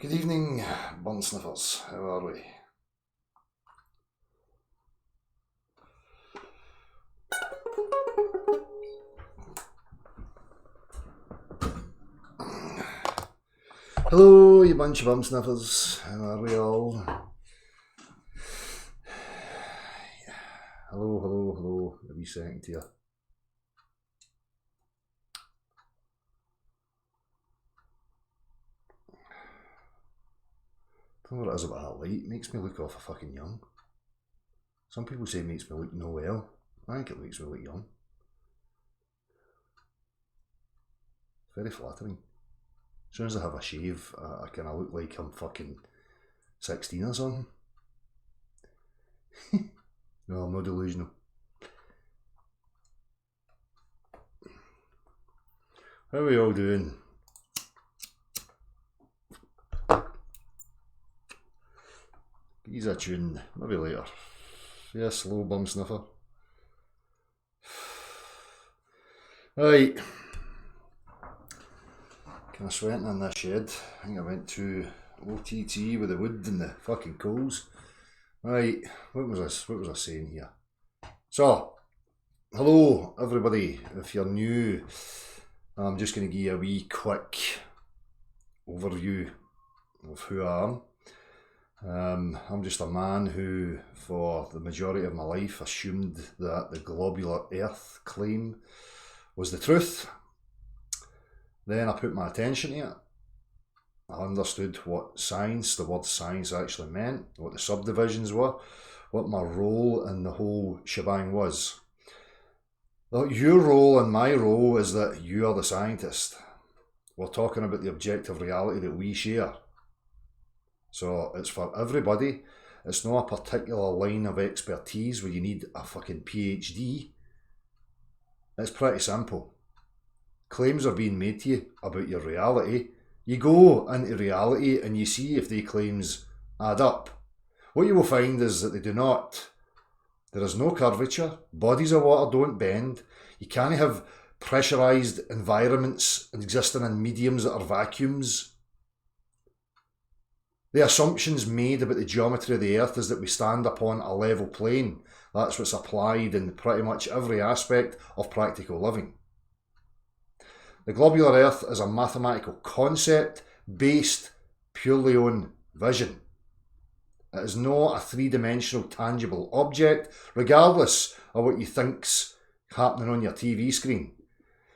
Good evening, bun sniffers. How are we? Hello, you bunch of bum sniffers. How are we all? Hello. A wee second here. I don't know what it is about that light. It makes me look awful fucking young. Some people say it makes me look no well. I think it makes me look young. Very flattering. As soon as I have a shave, I kind of look like I'm fucking 16 or something. No, I'm not delusional. How are we all doing? He's a tune, maybe later. Yeah, slow bum sniffer. Right. Kind of sweating in this shed. I think I went to OTT with the wood and the fucking coals. Right, what was I saying here? So, hello everybody. If you're new, I'm just going to give you a wee quick overview of who I am. I'm just a man who, for the majority of my life, assumed that the globular earth claim was the truth. Then I put my attention to it. I understood what science, the word science actually meant, what the subdivisions were, what my role in the whole shebang was. Well, your role and my role is that you are the scientist. We're talking about the objective reality that we share. So it's for everybody. It's not a particular line of expertise where you need a fucking PhD. It's pretty simple. Claims are being made to you about your reality. You go into reality and you see if the claims add up. What you will find is that they do not. There is no curvature. Bodies of water don't bend. You can't have pressurised environments existing in mediums that are vacuums. The assumptions made about the geometry of the earth is that we stand upon a level plane. That's what's applied in pretty much every aspect of practical living. The globular earth is a mathematical concept based purely on vision. It is not a three-dimensional tangible object, regardless of what you think's happening on your TV screen.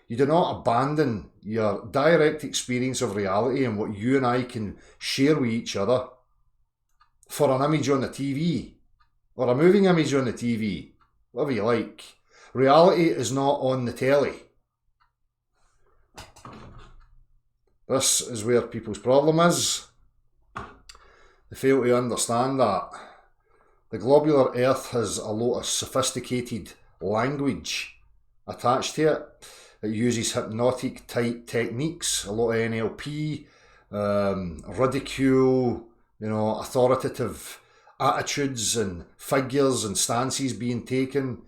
You do not abandon your direct experience of reality and what you and I can share with each other for an image on the TV or a moving image on the TV, whatever you like. Reality is not on the telly. This is where people's problem is. They fail to understand that. The globular earth has a lot of sophisticated language attached to it. It uses hypnotic type techniques, a lot of NLP, ridicule, authoritative attitudes and figures and stances being taken.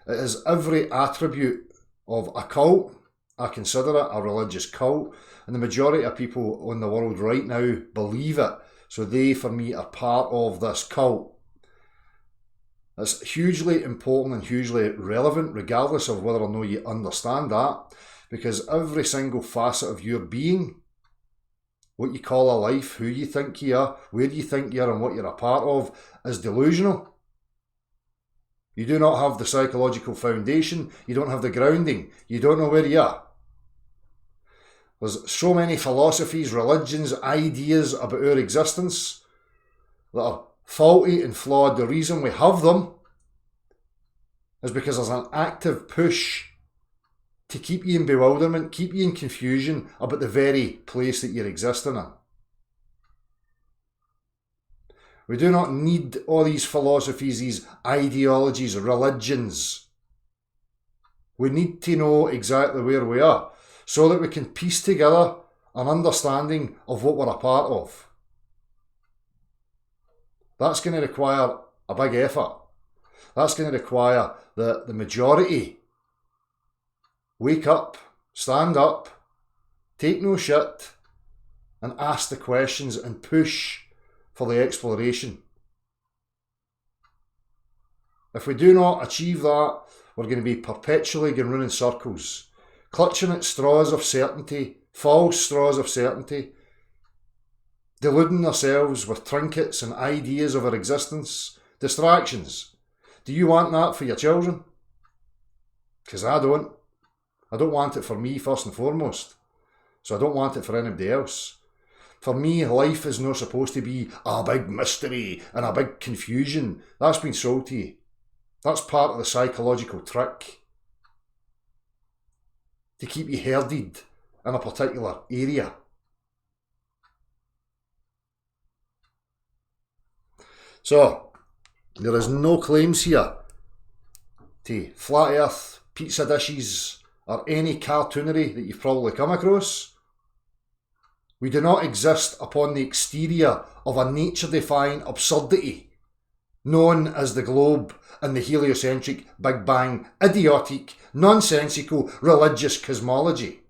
It is every attribute of a cult. I consider it a religious cult, and the majority of people in the world right now believe it. So they, for me, are part of this cult. It's hugely important and hugely relevant, regardless of whether or not you understand that, because every single facet of your being, what you call a life, who you think you are, where you think you are, and what you're a part of, is delusional. You do not have the psychological foundation. You don't have the grounding. You don't know where you are. There's so many philosophies, religions, ideas about our existence that are faulty and flawed. The reason we have them is because there's an active push to keep you in bewilderment, keep you in confusion about the very place that you're existing in. We do not need all these philosophies, these ideologies, religions. We need to know exactly where we are so that we can piece together an understanding of what we're a part of. That's going to require a big effort. That's going to require that the majority wake up, stand up, take no shit, and ask the questions and push for the exploration. If we do not achieve that, we're going to be perpetually going round in circles, clutching at straws of certainty, false straws of certainty, deluding ourselves with trinkets and ideas of our existence, distractions. Do you want that for your children? Because I don't. I don't want it for me first and foremost. So I don't want it for anybody else. For me, life is not supposed to be a big mystery and a big confusion. That's been sold to you. That's part of the psychological trick. To keep you herded in a particular area. So, there is no claims here to flat earth, pizza dishes, or any cartoonery that you've probably come across. We do not exist upon the exterior of a nature-defying absurdity known as the globe and the heliocentric Big Bang idiotic, nonsensical religious cosmology.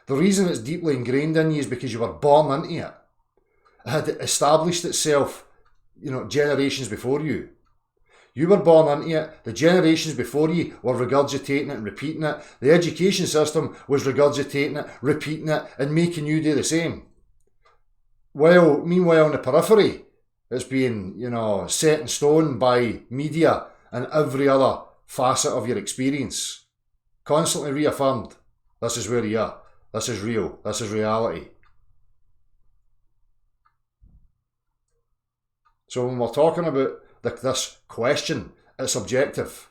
The reason it's deeply ingrained in you is because you were born into it. It had established itself, generations before you. You were born into it, the generations before you were regurgitating it and repeating it, the education system was regurgitating it, repeating it, and making you do the same. Meanwhile, in the periphery, it's being, set in stone by media and every other facet of your experience. Constantly reaffirmed, this is where you are, this is real, this is reality. So when we're talking about this question, it's objective.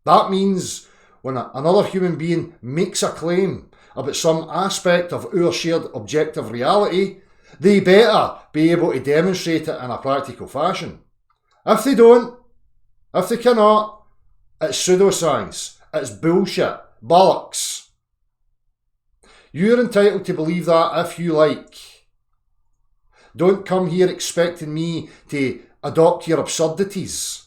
That means when another human being makes a claim about some aspect of our shared objective reality, they better be able to demonstrate it in a practical fashion. If they don't, if they cannot, it's pseudoscience, it's bullshit, bollocks. You're entitled to believe that if you like. Don't come here expecting me to adopt your absurdities.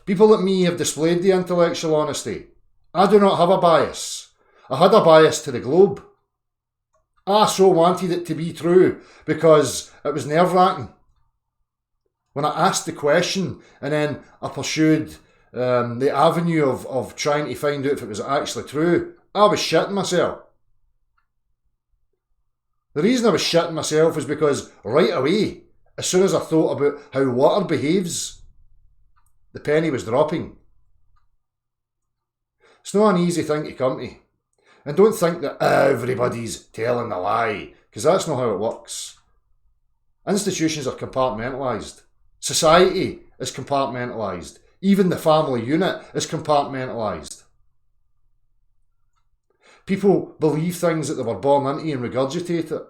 People like me have displayed the intellectual honesty. I do not have a bias. I had a bias to the globe. I so wanted it to be true because it was nerve-wracking. When I asked the question and then I pursued the avenue of trying to find out if it was actually true, I was shitting myself. The reason I was shitting myself was because right away, as soon as I thought about how water behaves, the penny was dropping. It's not an easy thing to come to. And don't think that everybody's telling a lie, because that's not how it works. Institutions are compartmentalised. Society is compartmentalised. Even the family unit is compartmentalised. People believe things that they were born into and regurgitate it.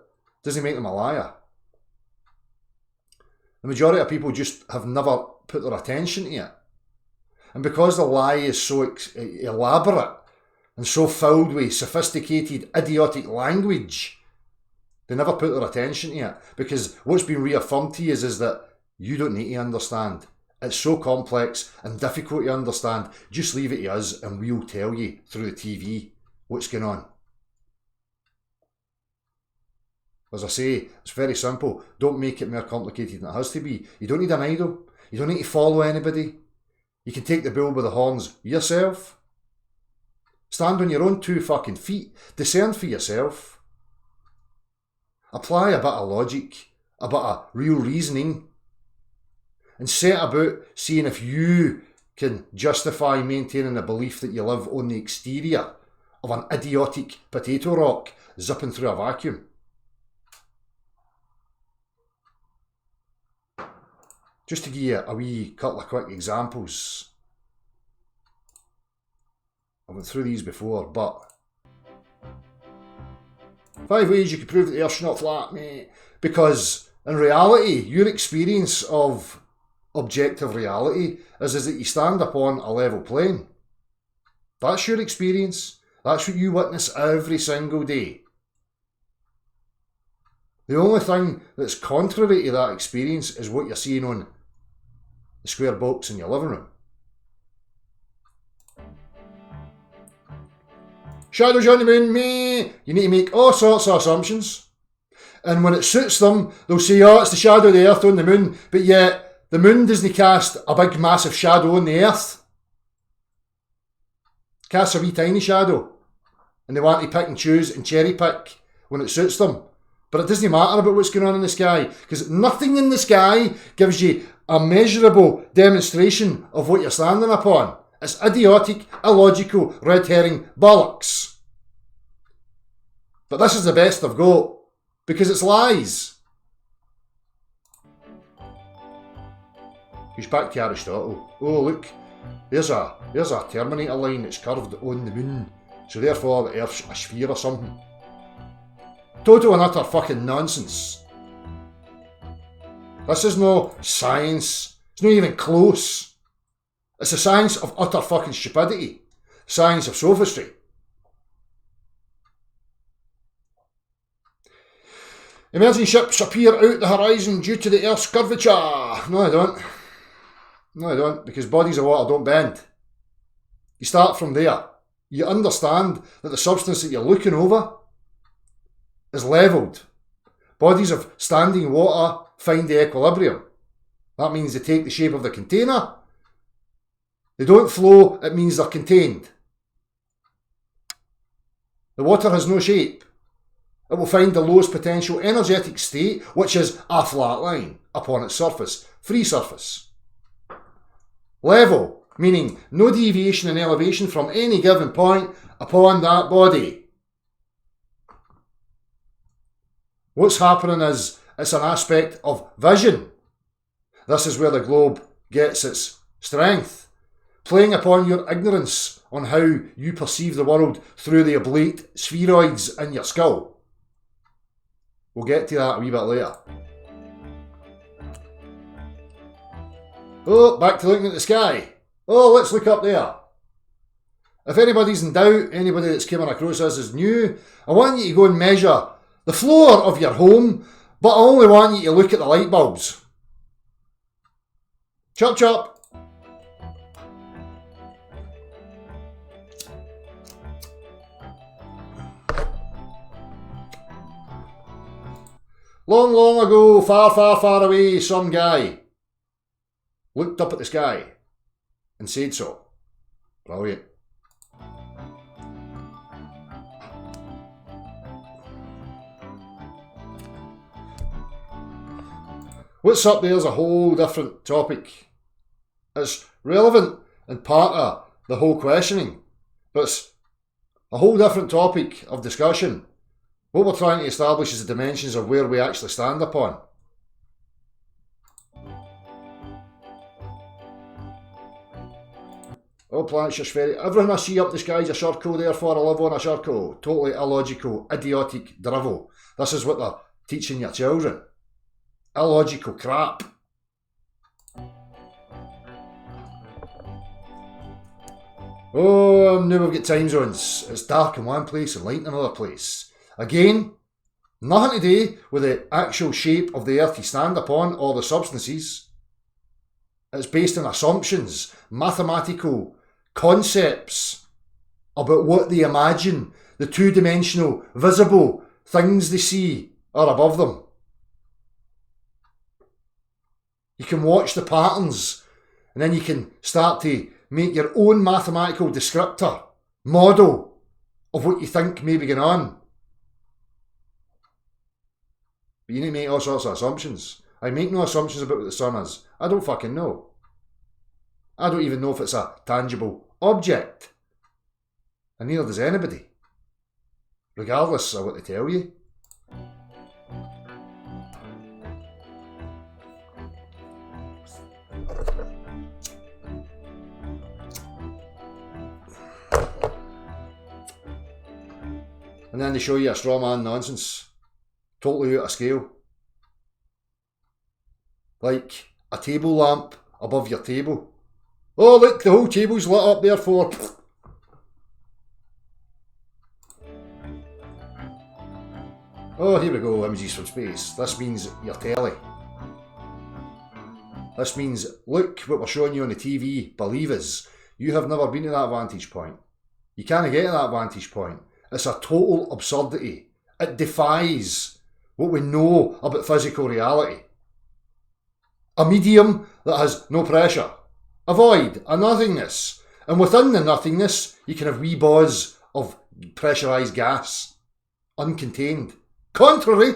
Doesn't make them a liar. The majority of people just have never put their attention to it. And because the lie is so elaborate and so filled with sophisticated, idiotic language, they never put their attention to it. Because what's been reaffirmed to you is that you don't need to understand. It's so complex and difficult to understand. Just leave it to us and we'll tell you through the TV what's going on. As I say, it's very simple. Don't make it more complicated than it has to be. You don't need an idol. You don't need to follow anybody. You can take the bull by the horns yourself. Stand on your own 2 fucking feet. Discern for yourself. Apply a bit of logic, a bit of real reasoning, and set about seeing if you can justify maintaining the belief that you live on the exterior of an idiotic potato rock zipping through a vacuum. Just to give you a wee couple of quick examples. I went through these before, but 5 ways you could prove that the Earth's not flat, mate. Because in reality, your experience of objective reality is that you stand upon a level plane. That's your experience. That's what you witness every single day. The only thing that's contrary to that experience is what you're seeing on the square box in your living room. shadows on the moon, me. You need to make all sorts of assumptions. And when it suits them, they'll say, oh, it's the shadow of the earth on the moon, but yet the moon doesn't cast a big massive shadow on the earth. It casts a wee tiny shadow. And they want to pick and choose and cherry pick when it suits them. But it doesn't matter about what's going on in the sky, because nothing in the sky gives you a measurable demonstration of what you're standing upon. It's idiotic, illogical, red herring bollocks. But this is the best I've got, because it's lies. He's back to Aristotle. Oh look, there's a Terminator line that's curved on the moon, so therefore the Earth's a sphere or something. Total and utter fucking nonsense. This is no science. It's not even close. It's a science of utter fucking stupidity. Science of sophistry. Emerging ships appear out the horizon due to the Earth's curvature. No, I don't. No, I don't, because bodies of water don't bend. You start from there. You understand that the substance that you're looking over is levelled. Bodies of standing water find the equilibrium. That means they take the shape of the container. They don't flow, it means they're contained. The water has no shape. It will find the lowest potential energetic state, which is a flat line upon its surface, free surface. Level, meaning no deviation in elevation from any given point upon that body. What's happening is it's an aspect of vision. This is where the globe gets its strength, playing upon your ignorance on how you perceive the world through the oblate spheroids in your skull. We'll get to that a wee bit later. Oh, back to looking at the sky. Oh, let's look up there. If anybody's in doubt, anybody that's coming across us is new, I want you to go and measure the floor of your home, but I only want you to look at the light bulbs. Chop chop. Long, long ago, far, far, far away, some guy looked up at the sky and said so. Brilliant. What's up there is a whole different topic. It's relevant and part of the whole questioning, but it's a whole different topic of discussion. What we're trying to establish is the dimensions of where we actually stand upon. Oh, planets are spherical. Everything I see up the sky is a circle, therefore I live on a circle. Totally illogical, idiotic drivel. This is what they're teaching your children. Illogical crap. Oh, now we've got time zones. It's dark in one place and light in another place. Again, nothing to do with the actual shape of the earth you stand upon or the substances. It's based on assumptions, mathematical concepts about what they imagine the two-dimensional, visible things they see are above them. You can watch the patterns and then you can start to make your own mathematical descriptor, model of what you think may be going on. But you need to make all sorts of assumptions. I make no assumptions about what the sun is. I don't fucking know. I don't even know if it's a tangible object. And neither does anybody. Regardless of what they tell you. And then they show you a straw man nonsense. Totally out of scale. Like a table lamp above your table. Oh look, the whole table's lit up there for... Oh, here we go, images from space. This means your telly. This means, look what we're showing you on the TV, believe us. You have never been to that vantage point. You can't get to that vantage point. It's a total absurdity. It defies what we know about physical reality. A medium that has no pressure. A void, a nothingness. And within the nothingness, you can have wee balls of pressurised gas, uncontained. Contrary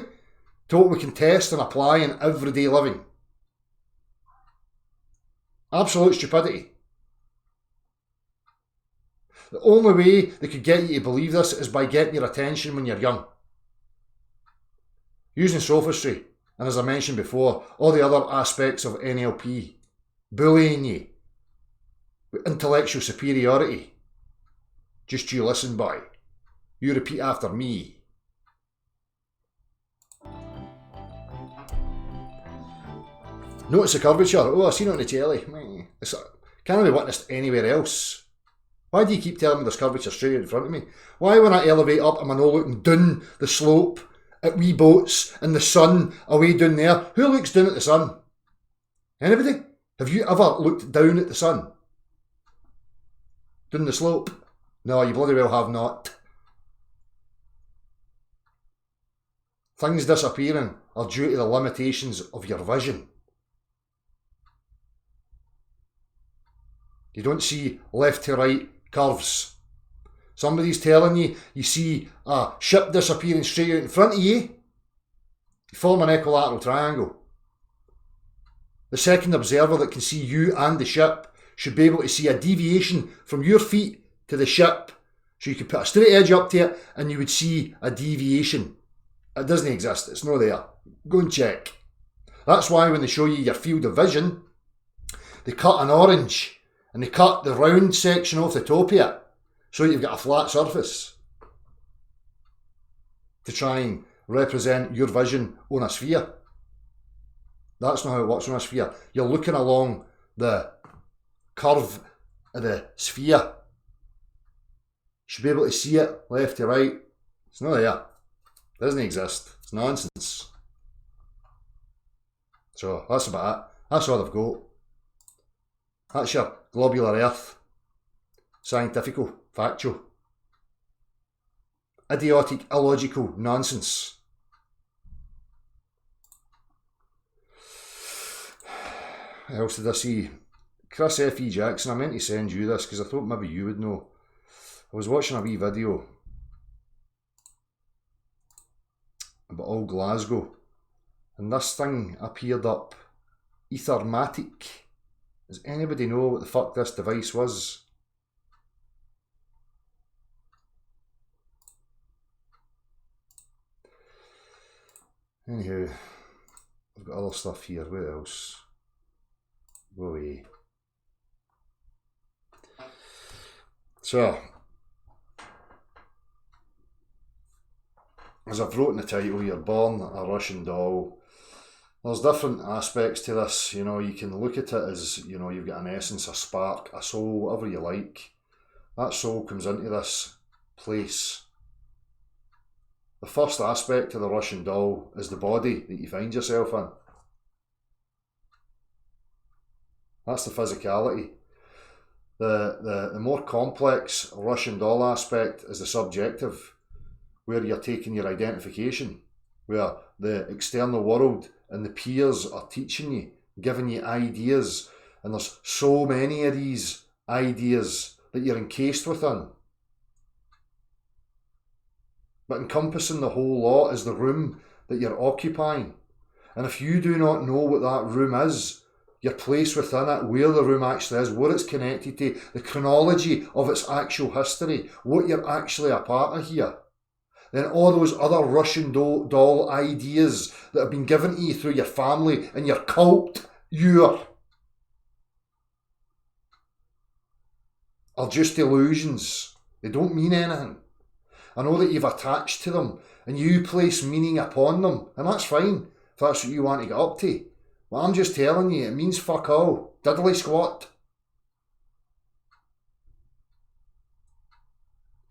to what we can test and apply in everyday living. Absolute stupidity. The only way they could get you to believe this is by getting your attention when you're young. Using sophistry, and as I mentioned before, all the other aspects of NLP. Bullying you. With intellectual superiority. Just you listen, boy. You repeat after me. Notice the curvature. Oh, I've seen it on the telly. It can't be witnessed anywhere else. Why do you keep telling me there's curvature straight in front of me? Why when I elevate up am I not looking down the slope at wee boats in the sun away down there? Who looks down at the sun? Anybody? Have you ever looked down at the sun? Down the slope? No, you bloody well have not. Things disappearing are due to the limitations of your vision. You don't see left to right curves. Somebody's telling you, you see a ship disappearing straight out in front of you. You form an equilateral triangle. The second observer that can see you and the ship should be able to see a deviation from your feet to the ship. So you could put a straight edge up to it and you would see a deviation. It doesn't exist, it's not there. Go and check. That's why when they show you your field of vision, they cut an orange and they cut the round section off the top of it so you've got a flat surface to try and represent your vision on a sphere. That's not how it works on a sphere. You're looking along the curve of the sphere. You should be able to see it left to right. It's not there. It doesn't exist. It's nonsense. So that's about it. That's all I've got. That's your globular earth. Scientifical, factual. Idiotic, illogical nonsense. What else did I see? Chris F.E. Jackson, I meant to send you this because I thought maybe you would know. I was watching a wee video about all Glasgow and this thing appeared up. Ethermatic. Does anybody know what the fuck this device was? Anyhow, I've got other stuff here. What else? Go away. So, as I've wrote in the title, you're born a Russian doll. There's different aspects to this, you know, you can look at it as, you know, you've got an essence, a spark, a soul, whatever you like. That soul comes into this place. The first aspect of the Russian doll is the body that you find yourself in. That's the physicality. The more complex Russian doll aspect is the subjective, where you're taking your identification, where the external world and the peers are teaching you, giving you ideas, and there's so many of these ideas that you're encased within. But encompassing the whole lot is the room that you're occupying. And if you do not know what that room is, your place within it, where the room actually is, where it's connected to, the chronology of its actual history, what you're actually a part of here, then all those other Russian doll ideas that have been given to you through your family and your cult, are just illusions. They don't mean anything. I know that you've attached to them and you place meaning upon them, and that's fine if that's what you want to get up to. But I'm just telling you, it means fuck all. Diddly squat.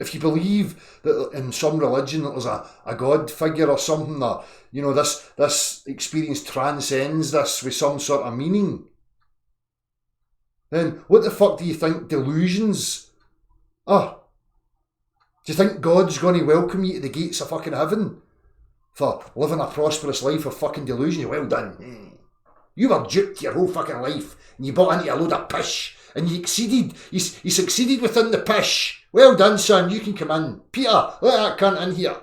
If you believe that in some religion that there's a God figure or something, that, you know, this experience transcends this with some sort of meaning, then what the fuck do you think delusions are? Do you think God's going to welcome you to the gates of fucking heaven for living a prosperous life of fucking delusion? Well done. You were duped your whole fucking life and you bought into a load of pish and you succeeded. You succeeded within the pish. Well done, son. You can come in. Peter, let that cunt in here.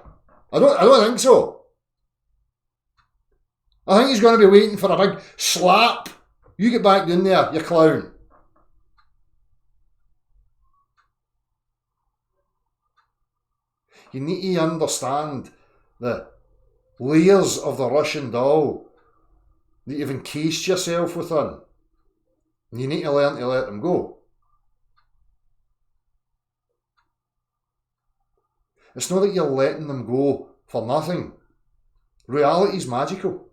I don't think so. I think he's going to be waiting for a big slap. You get back in there, you clown. You need to understand the layers of the Russian doll that you've encased yourself within. And you need to learn to let them go. It's not that you're letting them go for nothing. Reality is magical.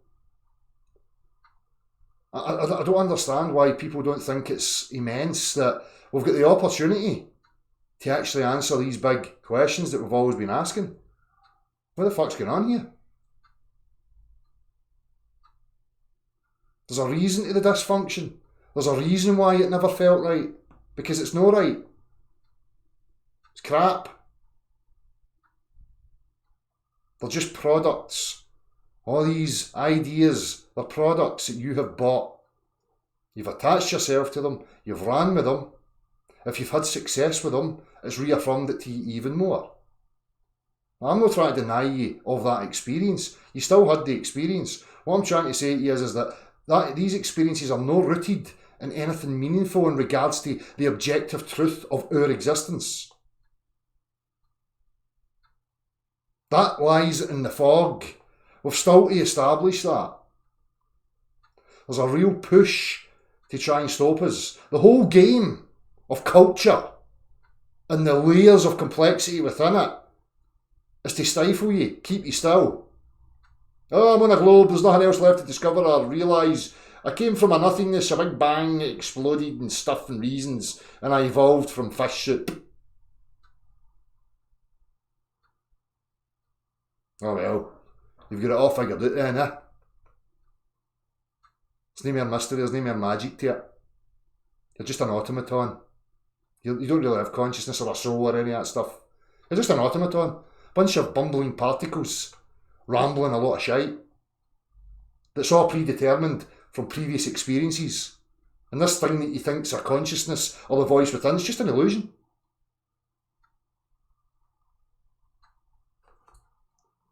I don't understand why people don't think it's immense that we've got the opportunity to actually answer these big questions that we've always been asking. What the fuck's going on here? There's a reason to the dysfunction. There's a reason why it never felt right. Because it's not right. It's crap. They're just products. All these ideas, they're products that you have bought. You've attached yourself to them. You've ran with them. If you've had success with them, it's reaffirmed it to you even more. I'm not trying to deny you of that experience. You still had the experience. What I'm trying to say to you is that these experiences are not rooted in anything meaningful in regards to the objective truth of our existence. That lies in the fog. We've still to establish that. There's a real push to try and stop us. The whole game of culture and the layers of complexity within it is to stifle you, keep you still. Oh, I'm on a globe, there's nothing else left to discover or realise. I came from a nothingness, a big bang, it exploded and stuff and reasons, and I evolved from fish soup. Oh well, you've got it all figured out then, eh? There's no more mystery, there's no more magic to it. You're just an automaton. You don't really have consciousness or a soul or any of that stuff. You're just an automaton. Bunch of bumbling particles, rambling a lot of shite. That's all predetermined from previous experiences. And this thing that you think's a consciousness or the voice within is just an illusion.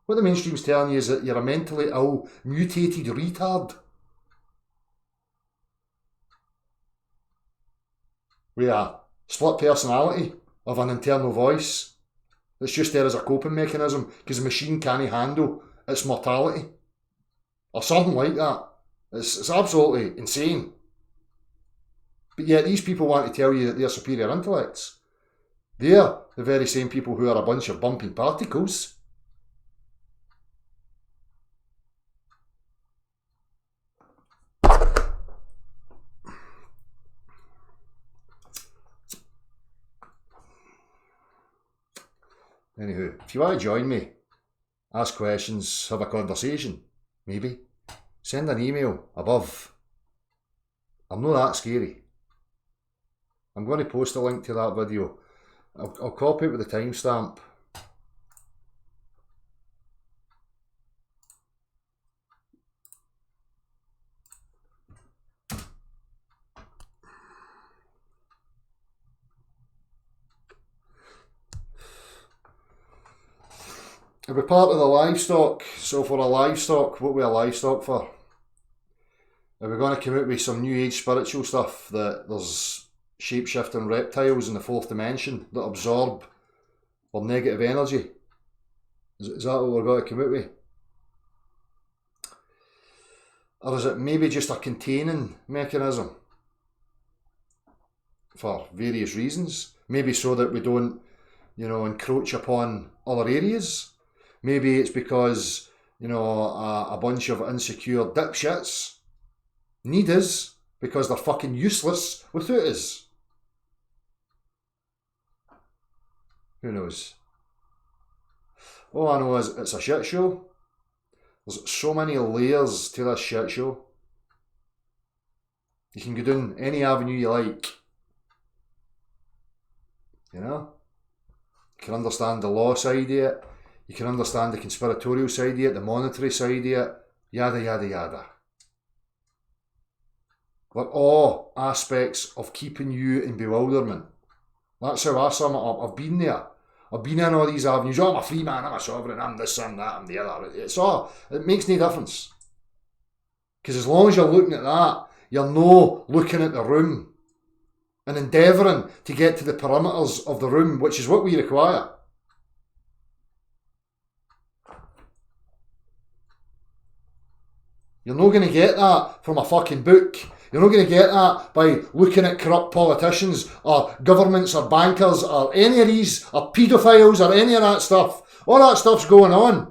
What the mainstream's telling you is that you're a mentally ill, mutated retard. With a split personality of an internal voice that's just there as a coping mechanism because the machine can't handle its mortality. Or something like that. It's absolutely insane. But yet these people want to tell you that they're superior intellects. They're the very same people who are a bunch of bumping particles. Anywho, if you want to join me, ask questions, have a conversation, maybe, send an email above. I'm not that scary. I'm going to post a link to that video. I'll copy it with the timestamp. It'll be part of the livestock. So for a livestock, what are we a livestock for? Are we going to come out with some new age spiritual stuff that there's shape-shifting reptiles in the fourth dimension that absorb our negative energy? Is that what we're going to come out with? Or is it maybe just a containing mechanism for various reasons? Maybe so that we don't, encroach upon other areas. Maybe it's because, a bunch of insecure dipshits need us because they're fucking useless without us. Who knows? All I know is it's a shit show. There's so many layers to this shit show. You can go down any avenue you like. You can understand the law side of it. You can understand the conspiratorial side of it, the monetary side of it, yada, yada, yada. They're all aspects of keeping you in bewilderment. That's how I sum it up. I've been there. I've been in all these avenues. Oh, I'm a free man, I'm a sovereign, I'm this, I'm that, I'm the other. It makes no difference. Because as long as you're looking at that, you're no looking at the room and endeavouring to get to the perimeters of the room, which is what we require. You're not going to get that from a fucking book. You're not going to get that by looking at corrupt politicians or governments or bankers or any of these, or paedophiles or any of that stuff. All that stuff's going on.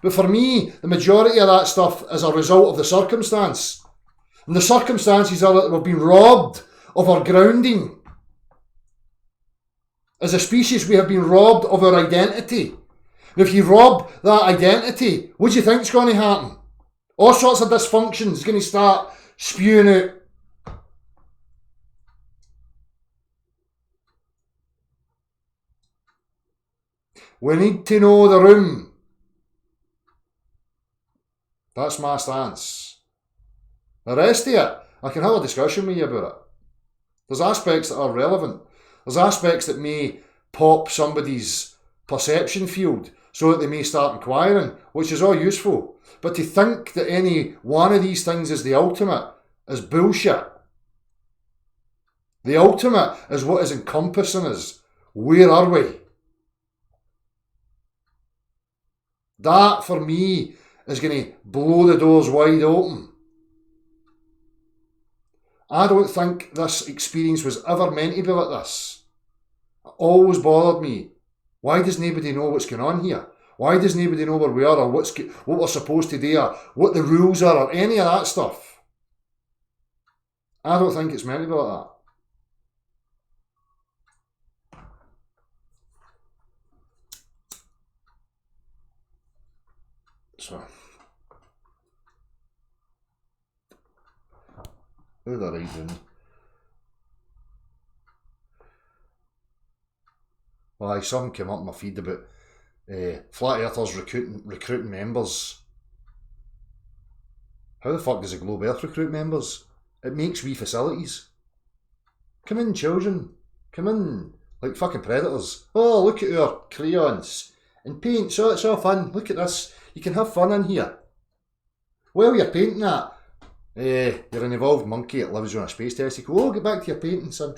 But for me, the majority of that stuff is a result of the circumstance. And the circumstances are that we've been robbed of our grounding. As a species, we have been robbed of our identity. And if you rob that identity, what do you think's going to happen? All sorts of dysfunction is going to start spewing out. We need to know the room. That's my stance. The rest of it, I can have a discussion with you about it. There's aspects that are relevant. There's aspects that may pop somebody's perception field so that they may start inquiring, which is all useful. But to think that any one of these things is the ultimate is bullshit. The ultimate is what is encompassing us. Where are we? That, for me, is going to blow the doors wide open. I don't think this experience was ever meant to be like this. It always bothered me. Why does nobody know what's going on here? Why does nobody know where we are or what we're supposed to do or what the rules are or any of that stuff? I don't think it's meant to be like that. So, who did I write down? Well, something came up in my feed about flat earthers recruiting members. How the fuck does a Globe Earth recruit members? It makes wee facilities. Come in, children. Come in, like fucking predators. Oh, look at our crayons and paint. So it's all fun. Look at this. You can have fun in here. While you're painting that, you're an evolved monkey that lives on a space testicle. Oh, get back to your painting, son.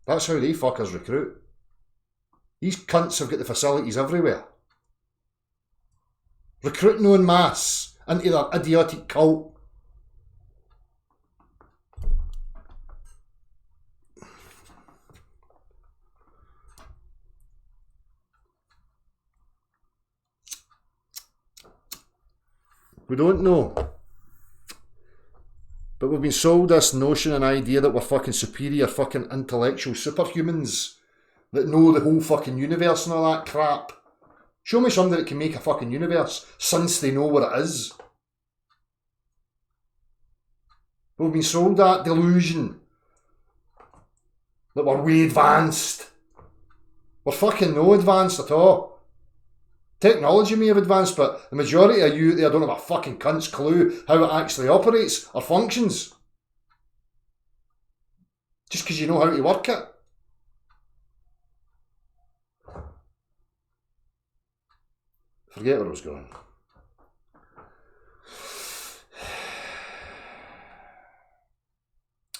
That's how they fuckers recruit. These cunts have got the facilities everywhere. Recruiting en masse into their idiotic cult. We don't know. But we've been sold this notion and idea that we're fucking superior fucking intellectual superhumans that know the whole fucking universe and all that crap. Show me somebody that can make a fucking universe since they know what it is. But we've been sold that delusion that we're way advanced. We're fucking no advanced at all. Technology may have advanced, but the majority of you there don't have a fucking cunt's clue how it actually operates or functions. Just because you know how to work it. Forget where I was going.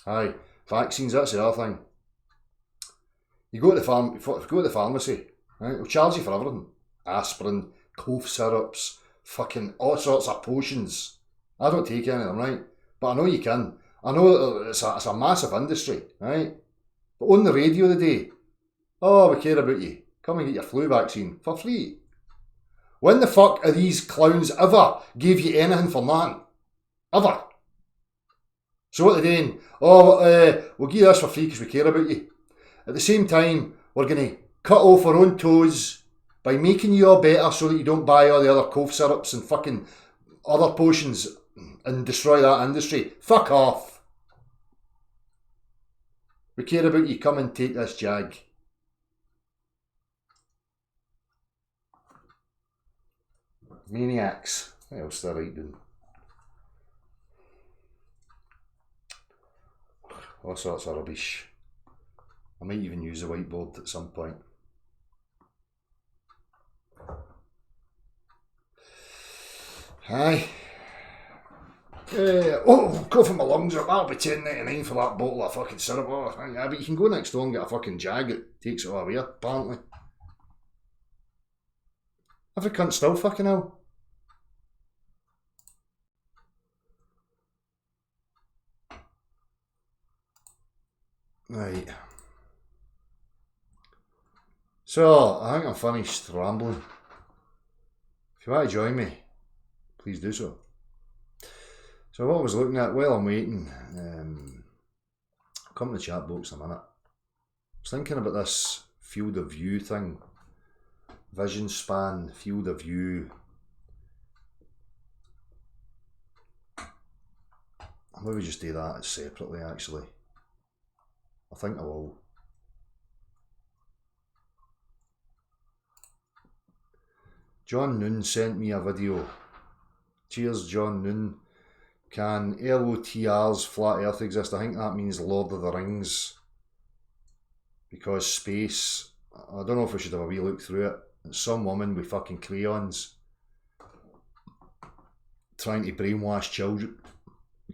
Aye, vaccines, that's the other thing. You go to the pharmacy, right? They'll charge you for everything. Aspirin, cough syrups, fucking all sorts of potions. I don't take any of them, right? But I know you can. I know that it's a massive industry, right? But on the radio today, oh, we care about you. Come and get your flu vaccine for free. When the fuck are these clowns ever gave you anything for nothing? Ever. So what they're doing, we'll give you this for free because we care about you. At the same time, we're going to cut off our own toes by making you all better so that you don't buy all the other cough syrups and fucking other potions and destroy that industry. Fuck off. We care about you. Come and take this jag. Maniacs. What else did I write down? All sorts of rubbish. I might even use a whiteboard at some point. Aye. Coughing my lungs up. I'll be $10.99 for that bottle of fucking syrup. Oh, yeah, but you can go next door and get a fucking jag. It takes it all away, apparently. Every cunt still fucking hell. Right. So, I think I'm finished rambling. If you want to join me, please do so. So what I was looking at while I'm waiting, I'll come to the chat box in a minute. I was thinking about this field of view thing. Vision span, field of view. I'll maybe just do that separately actually. I think I will. John Noon sent me a video. Cheers, John Noon. Can LOTR's flat earth exist? I think that means Lord of the Rings. Because space. I don't know if we should have a wee look through it. It's some woman with fucking crayons trying to brainwash children,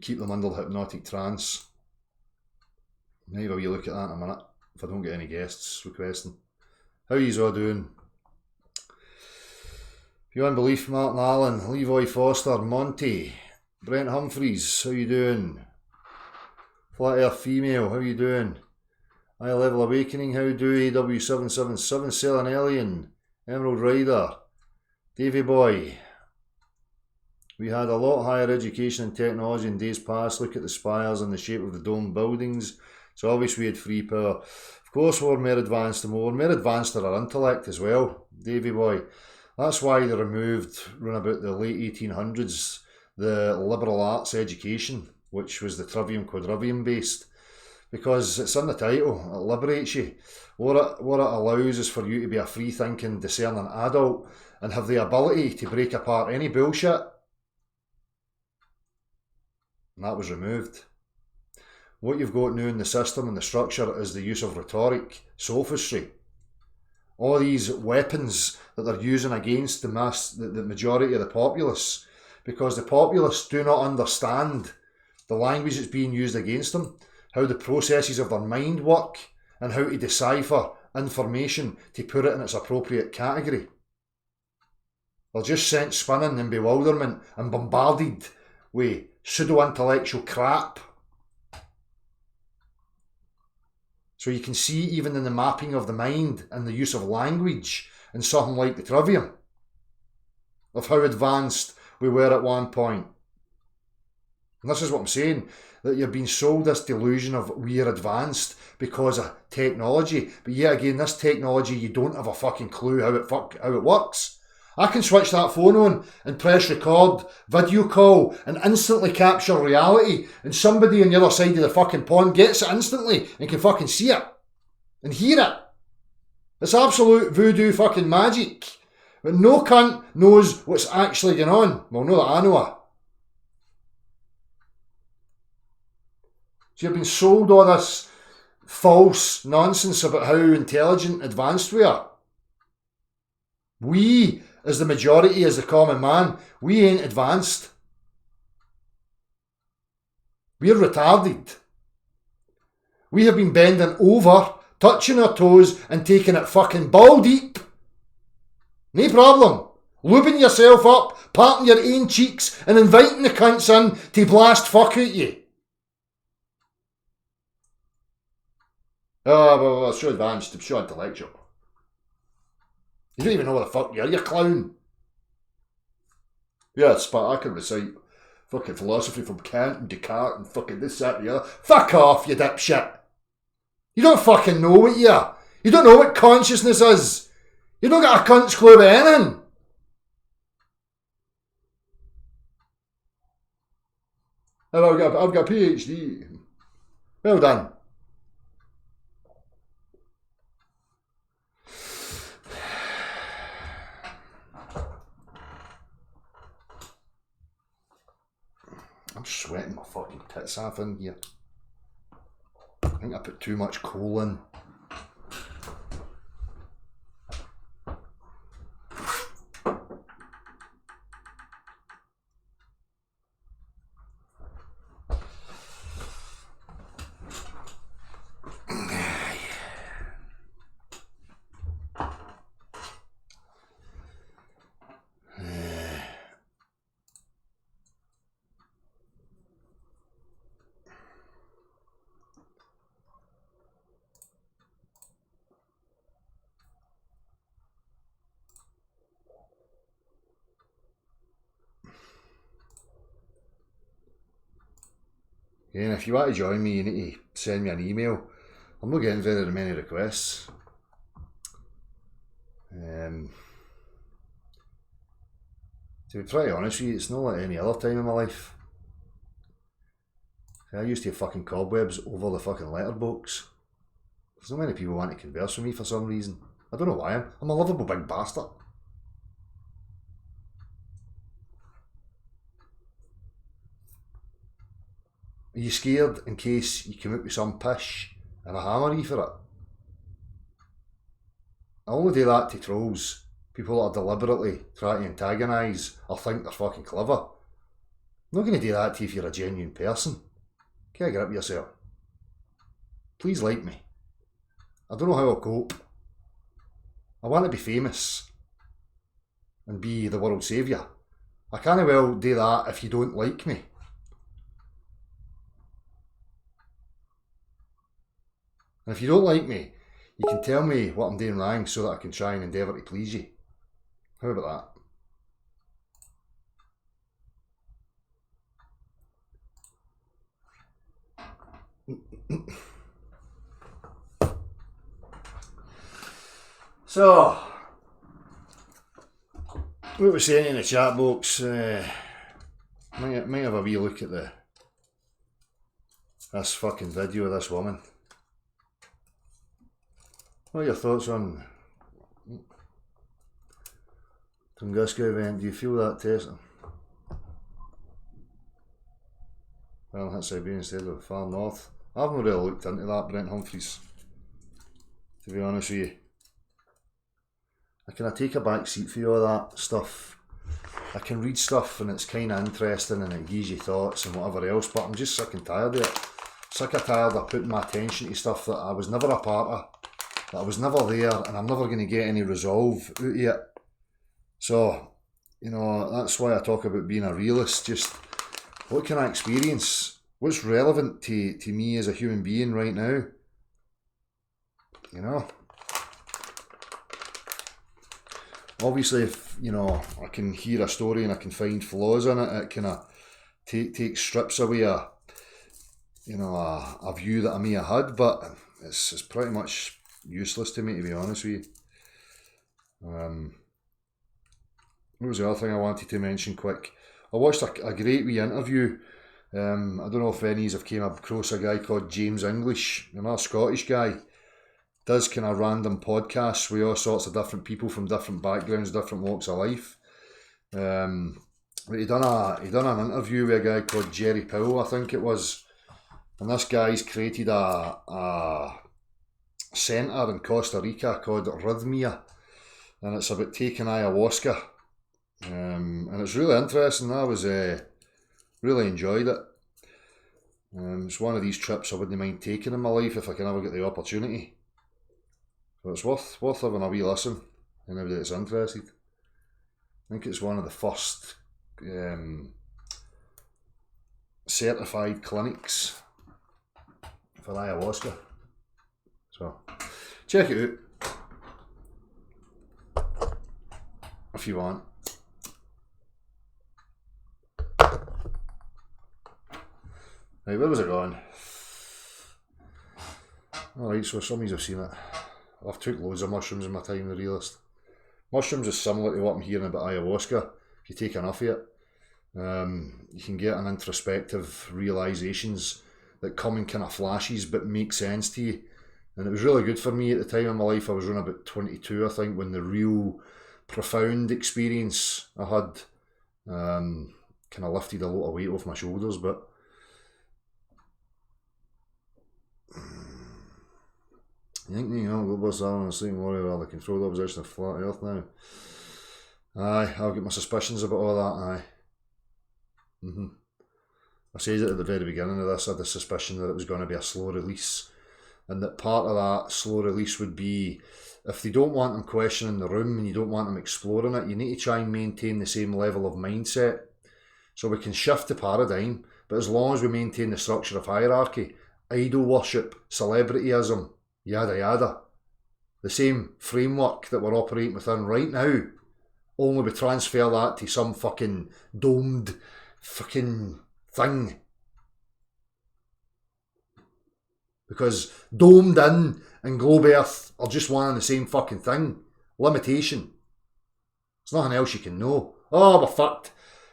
keep them under the hypnotic trance. Maybe have a wee look at that in a minute if I don't get any guests requesting. How yous all doing? Beyond Belief, Martin Allen, Levi Foster, Monty, Brent Humphreys, how you doing? Flat Earth Female, how you doing? High Level Awakening, how do AW777, Selling Alien, Emerald Rider, Davy Boy. We had a lot higher education and technology in days past. Look at the spires and the shape of the dome buildings. It's obvious we had free power. Of course we're more advanced and more advanced in our intellect as well, Davy Boy. That's why they removed, around about the late 1800s, the liberal arts education, which was the trivium quadrivium based. Because it's in the title, it liberates you. What it allows is for you to be a free-thinking, discerning adult and have the ability to break apart any bullshit. And that was removed. What you've got now in the system and the structure is the use of rhetoric, sophistry. All these weapons that they're using against the majority of the populace, because the populace do not understand the language that's being used against them, how the processes of their mind work, and how to decipher information to put it in its appropriate category. They're just sent spinning in bewilderment and bombarded with pseudo-intellectual crap. So you can see even in the mapping of the mind and the use of language in something like the trivium, of how advanced we were at one point. And this is what I'm saying, that you're being sold this delusion of we are advanced because of technology. But yet again, this technology, you don't have a fucking clue how it works. I can switch that phone on and press record, video call, and instantly capture reality. And somebody on the other side of the fucking pond gets it instantly and can fucking see it and hear it. It's absolute voodoo fucking magic. But no cunt knows what's actually going on. Well, no, that I know it. So you've been sold all this false nonsense about how intelligent, advanced we are. We, as the majority, as the common man, we ain't advanced. We're retarded. We have been bending over, touching our toes and taking it fucking ball deep. No problem. Lubing yourself up, patting your own cheeks and inviting the cunts in to blast fuck at you. Oh, well, it's so advanced, it's so intellectual. You don't even know what the fuck you are, you clown. Yeah, but I can recite fucking philosophy from Kant and Descartes and fucking this, that, and the other. Fuck off, you dipshit. You don't fucking know what you are. You don't know what consciousness is. You don't got a cunt's clue about anything. I've got a PhD. Well done. I'm sweating my fucking tits off in here. I think I put too much coal in. And if you want to join me, you need to send me an email. I'm not getting very many requests. To be pretty honest with you, it's not like any other time in my life. I used to have fucking cobwebs over the fucking letterbox. There's not many people want to converse with me for some reason. I don't know why. I'm a lovable big bastard. Are you scared in case you come out with some pish and I hammer you for it? I only do that to trolls. People that are deliberately trying to antagonise or think they're fucking clever. I'm not going to do that to you if you're a genuine person. Get a grip yourself. Please like me. I don't know how I'll cope. I want to be famous and be the world saviour. I can't well do that if you don't like me. And if you don't like me, you can tell me what I'm doing wrong so that I can try and endeavour to please you. How about that? So, what we're saying in the chat box, might have a wee look at this fucking video of this woman. What are your thoughts on Tunguska event? Do you feel that, Tessa? Well, that's Siberia instead of far north. I haven't really looked into that, Brent Humphries, to be honest with you. I can take a back seat for all that stuff. I can read stuff and it's kind of interesting and it gives you thoughts and whatever else, but I'm just sick and tired of it. Sick and tired of putting my attention to stuff that I was never a part of, that I was never there, and I'm never going to get any resolve out of it. So, you know, that's why I talk about being a realist. Just, what can I experience? What's relevant to me as a human being right now? You know? Obviously, if, you know, I can hear a story and I can find flaws in it, it kind of takes strips away a view that I may have had, but it's pretty much useless to me, to be honest with you. What was the other thing I wanted to mention quick? I watched a great wee interview. I don't know if any of you have came across a guy called James English, another Scottish guy. Does kind of random podcasts with all sorts of different people from different backgrounds, different walks of life. But he done an interview with a guy called Jerry Powell, I think it was, and this guy's created a centre in Costa Rica called Rhythmia, and it's about taking ayahuasca, and it's really interesting. I was really enjoyed it. It's one of these trips I wouldn't mind taking in my life if I can ever get the opportunity. So it's worth having a wee listen, anybody that's interested. I think it's one of the first certified clinics for ayahuasca. So check it out if you want. Right, where was it going? Alright, so some of you have seen it. I've took loads of mushrooms in my time, the realist. Mushrooms is similar to what I'm hearing about ayahuasca. If you take enough of it, you can get an introspective realisations that come in kind of flashes but make sense to you. And it was really good for me at the time in my life. I was around about 22, I think, when the real profound experience I had kind of lifted a lot of weight off my shoulders, but you think, Globalists are on the same warrior are the controlled opposition of flat earth now? Aye, I've got my suspicions about all that, aye. I said it at the very beginning of this, I had the suspicion that it was going to be a slow release, and that part of that slow release would be, if they don't want them questioning the room and you don't want them exploring it, you need to try and maintain the same level of mindset. So we can shift the paradigm, but as long as we maintain the structure of hierarchy, idol worship, celebrityism, yada yada, the same framework that we're operating within right now, only we transfer that to some fucking domed fucking thing. Because domed in and globe earth are just one and the same fucking thing. Limitation. There's nothing else you can know. Oh, we're fucked.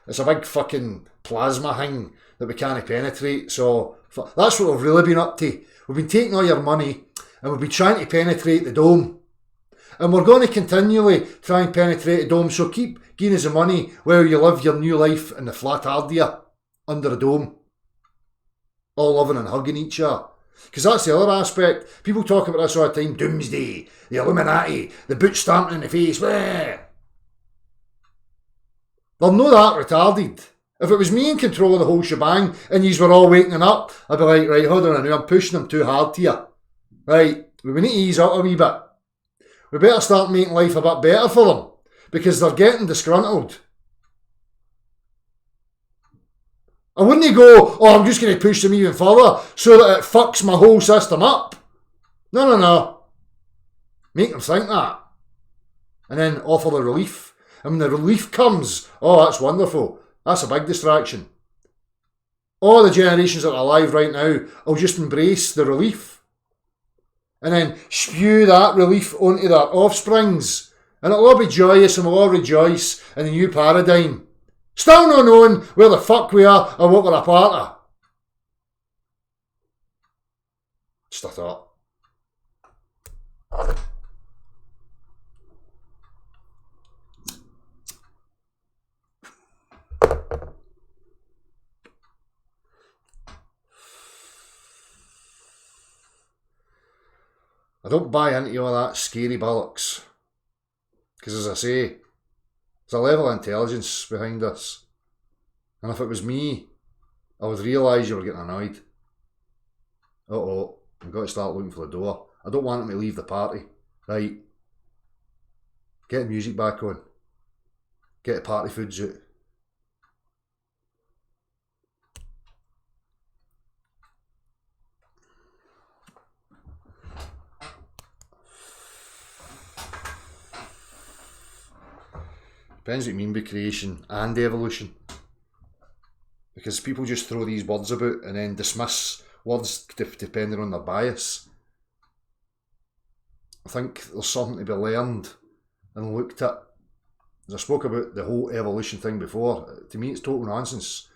It's a big fucking plasma thing that we can't penetrate. So that's what we've really been up to. We've been taking all your money and we've been trying to penetrate the dome. And we're going to continually try and penetrate the dome. So keep giving us the money while you live your new life in the flat Ardia under a dome. All loving and hugging each other. Because that's the other aspect. People talk about this all the time. Doomsday, the Illuminati, the boot stamping in the face. Bleh. They're not that retarded. If it was me in control of the whole shebang and yous were all waking up, I'd be like, right, hold on a minute, I'm pushing them too hard here. Right, we need to ease up a wee bit. We better start making life a bit better for them because they're getting disgruntled. I wouldn't go, oh, I'm just going to push them even further so that it fucks my whole system up. No. Make them think that. And then offer the relief. And when the relief comes, oh, that's wonderful. That's a big distraction. All the generations that are alive right now will just embrace the relief. And then spew that relief onto their offsprings. And it'll all be joyous and we'll all rejoice in the new paradigm. Still not knowing where the fuck we are or what we're a part of. Just a thought. I don't buy into all that scary bollocks. Because as I say, there's a level of intelligence behind this. And if it was me, I would realise you were getting annoyed. I've got to start looking for the door. I don't want him to leave the party. Right. Get the music back on. Get the party foods out. Depends what you mean by creation and evolution. Because people just throw these words about and then dismiss words depending on their bias. I think there's something to be learned and looked at. As I spoke about the whole evolution thing before, to me it's total nonsense.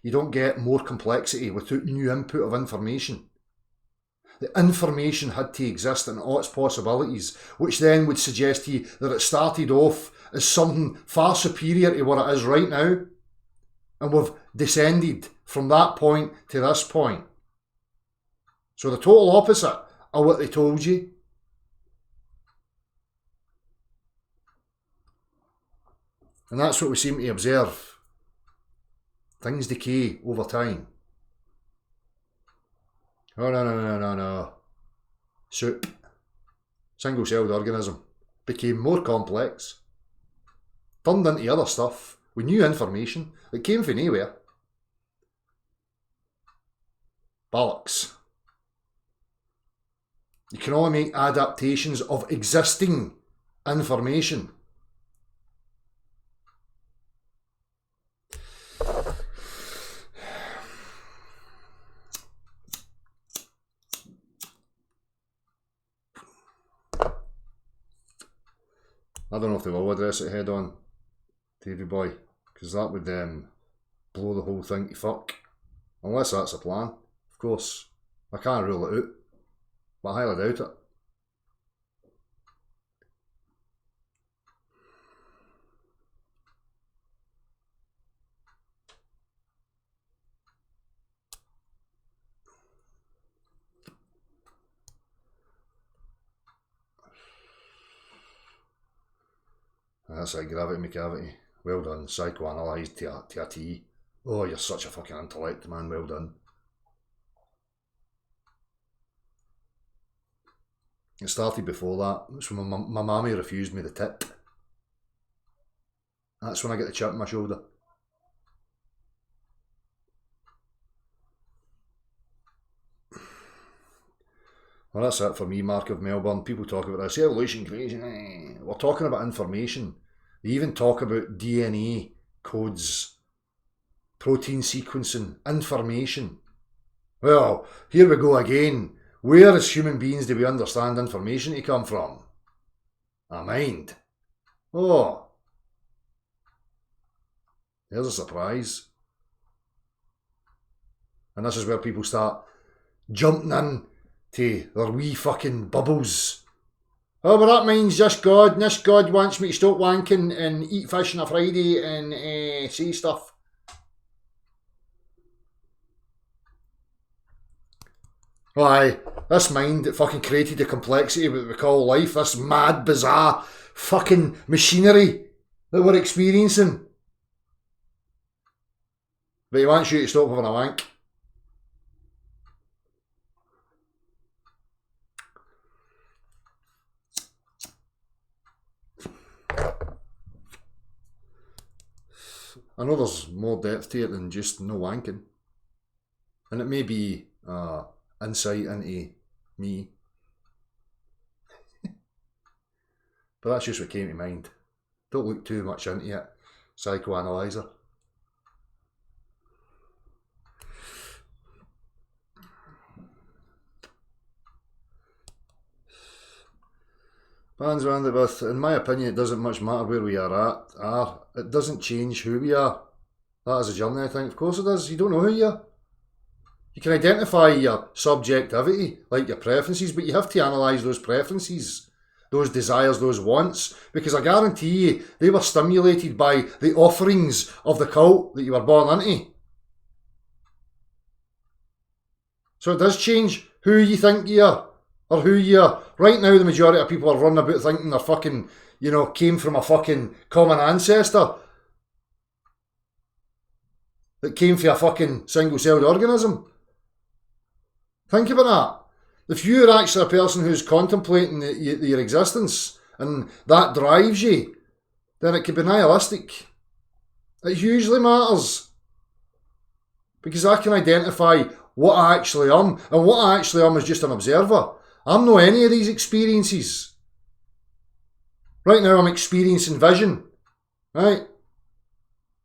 You don't get more complexity without new input of information. The information had to exist in all its possibilities, which then would suggest to you that it started off as something far superior to what it is right now. And we've descended from that point to this point. So the total opposite of what they told you. And that's what we seem to observe. Things decay over time. Oh, no. Soup. Single-celled organism. Became more complex. Turned into other stuff with new information that came from nowhere. Bollocks. You can only make adaptations of existing information. I don't know if they will address it head on, Davey boy, because that would blow the whole thing to fuck. Unless that's a plan, of course. I can't rule it out, but I highly doubt it. That's like gravity McCavity. Well done. Psychoanalysed to a T. Oh, you're such a fucking intellect, man. Well done. It started before that. It's when my mammy refused me the tit. That's when I get the chip on my shoulder. Well, that's it for me, Mark of Melbourne. People talk about this evolution crazy. We're talking about information. They even talk about DNA codes, protein sequencing, information. Well, here we go again. Where as human beings do we understand information to come from? A mind. Oh. There's a surprise. And this is where people start jumping in to their wee fucking bubbles. Oh, but that means this God wants me to stop wanking and eat fish on a Friday and say stuff. Aye, this mind that fucking created the complexity of what we call life, this mad, bizarre fucking machinery that we're experiencing. But he wants you to stop having a wank. I know there's more depth to it than just no wanking. And it may be insight into me. But that's just what came to mind. Don't look too much into it, psychoanalyzer. Bands around it with, in my opinion, it doesn't much matter where we are. It doesn't change who we are. That is a journey, I think. Of course it does. You don't know who you are. You can identify your subjectivity, like your preferences, but you have to analyse those preferences, those desires, those wants, because I guarantee you, they were stimulated by the offerings of the cult that you were born into. So it does change who you think you are. Or who you are. Right now, the majority of people are running about thinking they're fucking, came from a fucking common ancestor that came from a fucking single-celled organism. Think about that. If you're actually a person who's contemplating your existence and that drives you, then it could be nihilistic. It hugely matters. Because I can identify what I actually am, and what I actually am is just an observer. I'm not any of these experiences. Right now I'm experiencing vision. Right?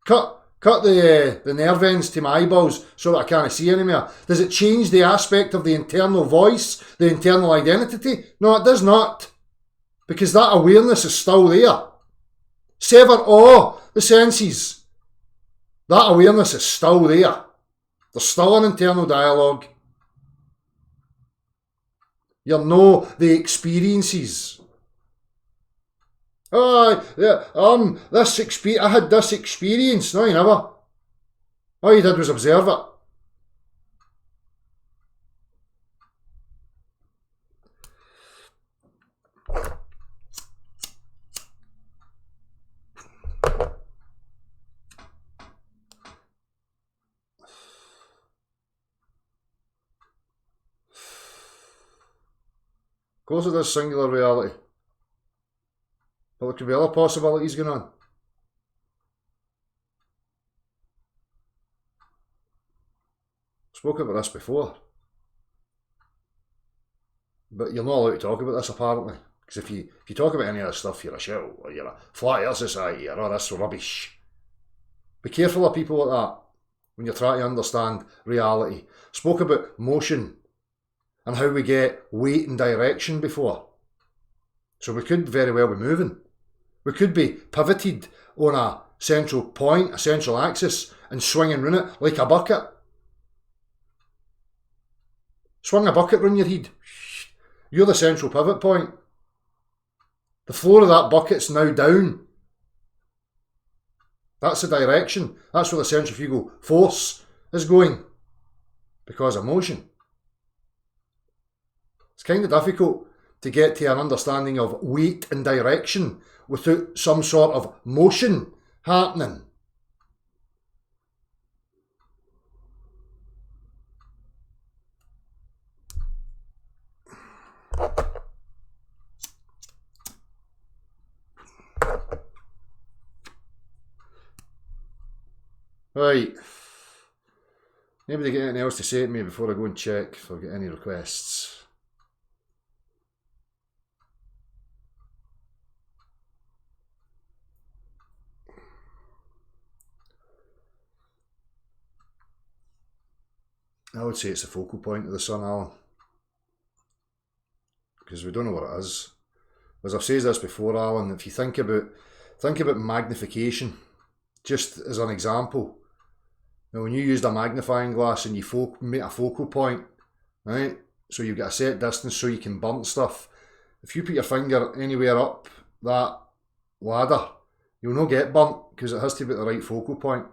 Cut the nerve ends to my eyeballs so that I can't see anymore. Does it change the aspect of the internal voice, the internal identity? No, it does not. Because that awareness is still there. Sever all the senses. That awareness is still there. There's still an internal dialogue. You know the experiences. Oh, yeah, I had this experience. No, you never. All you did was observe it. Of course it is singular reality. But there could be other possibilities going on. Spoke about this before. But you're not allowed to talk about this apparently. Because if you talk about any of this stuff, you're a shell, or you're a flat earth society, or all this rubbish. Be careful of people like that when you're trying to understand reality. Spoke about motion and how we get weight and direction before. So we could very well be moving. We could be pivoted on a central point, a central axis, and swinging round it like a bucket. Swing a bucket round your head. You're the central pivot point. The floor of that bucket's now down. That's the direction. That's where the centrifugal force is going. Because of motion. It's kind of difficult to get to an understanding of weight and direction without some sort of motion happening. Right. Anybody get anything else to say to me before I go and check if I've got any requests? I would say it's the focal point of the sun, Alan. Because we don't know what it is. As I've said this before, Alan, if you think about magnification, just as an example. Now, when you used a magnifying glass and you make a focal point, right? So you get a set distance so you can burn stuff. If you put your finger anywhere up that ladder, you'll not get burnt because it has to be at the right focal point.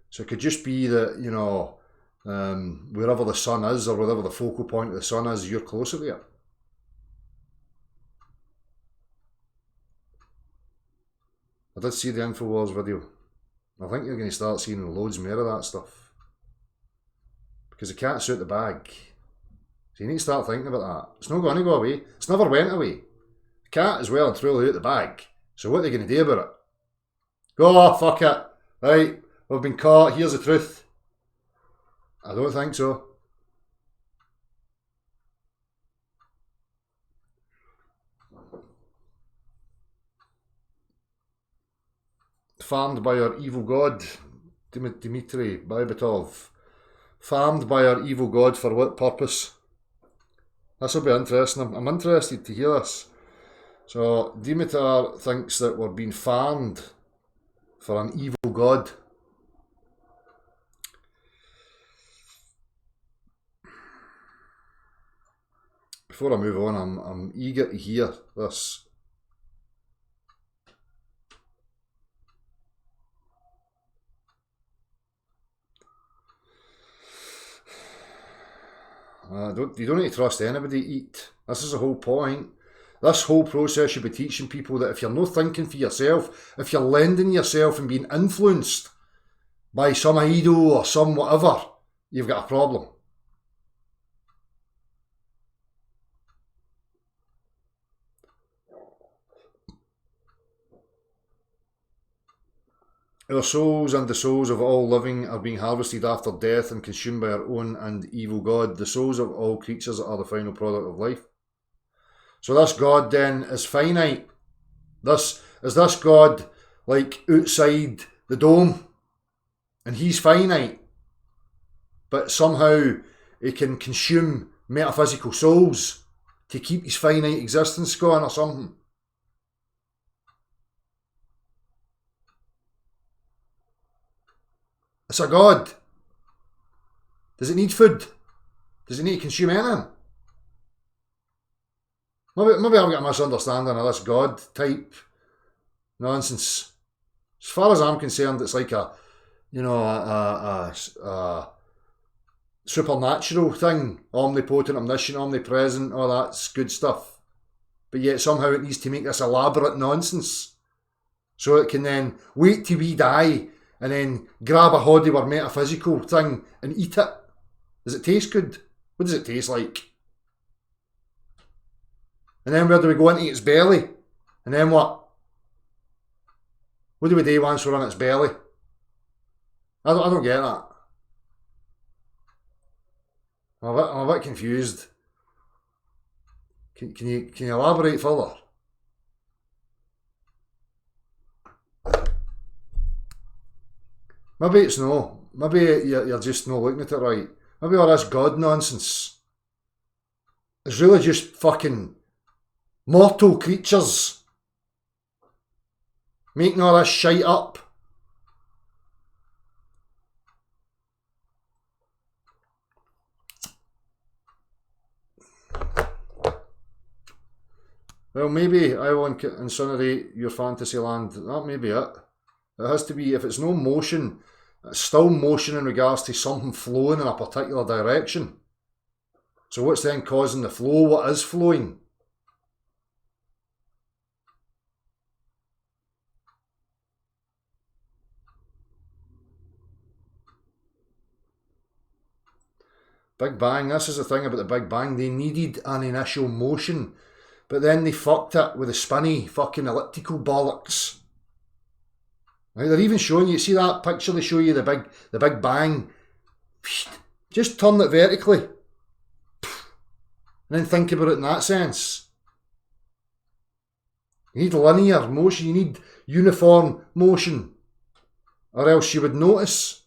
So it could just be that, you know, wherever the sun is or wherever the focal point of the sun is, you're closer to it. I did see the InfoWars video. I think you're going to start seeing loads more of that stuff. Because the cat's out the bag. So you need to start thinking about that. It's not going to go away. It's never went away. The cat is well and truly out the bag. So what are they going to do about it? Oh, fuck it. Right, we've been caught. Here's the truth. I don't think so. Farmed by our evil god, Dmitry Baibetov. Farmed by our evil god for what purpose? This will be interesting. I'm interested to hear this. So, Dimitar thinks that we're being farmed for an evil god. Before I move on, I'm eager to hear this. You don't need to trust anybody to eat. This is the whole point. This whole process should be teaching people that if you're not thinking for yourself, if you're lending yourself and being influenced by some idol or some whatever, you've got a problem. Our souls and the souls of all living are being harvested after death and consumed by our own and evil God. The souls of all creatures are the final product of life. So this God then is finite. Is this God like outside the dome? And he's finite. But somehow he can consume metaphysical souls to keep his finite existence going or something. It's a god. Does it need food? Does it need to consume anything? Maybe I've got a misunderstanding of this god type nonsense. As far as I'm concerned, it's like a supernatural thing. Omnipotent, omniscient, omnipresent, all that's good stuff. But yet somehow it needs to make this elaborate nonsense. So it can then wait till we die and then grab a hoddy or metaphysical thing and eat it. Does it taste good? What does it taste like? And then where do we go into its belly? And then what? What do we do once we're on its belly? I don't get that. I'm a bit confused. Can you elaborate further? Maybe it's no. Maybe you're just not looking at it right. Maybe all this God nonsense is really just fucking mortal creatures making all this shite up. Well, maybe I will incinerate your fantasy land. That may be it. It has to be, if it's no motion, it's still motion in regards to something flowing in a particular direction. So what's then causing the flow? What is flowing? Big Bang, this is the thing about the Big Bang, they needed an initial motion, but then they fucked it with the spinny fucking elliptical bollocks. Right, they're even showing you, see that picture they show you, the Big Bang? Just turn it vertically. And then think about it in that sense. You need linear motion, you need uniform motion, or else you would notice.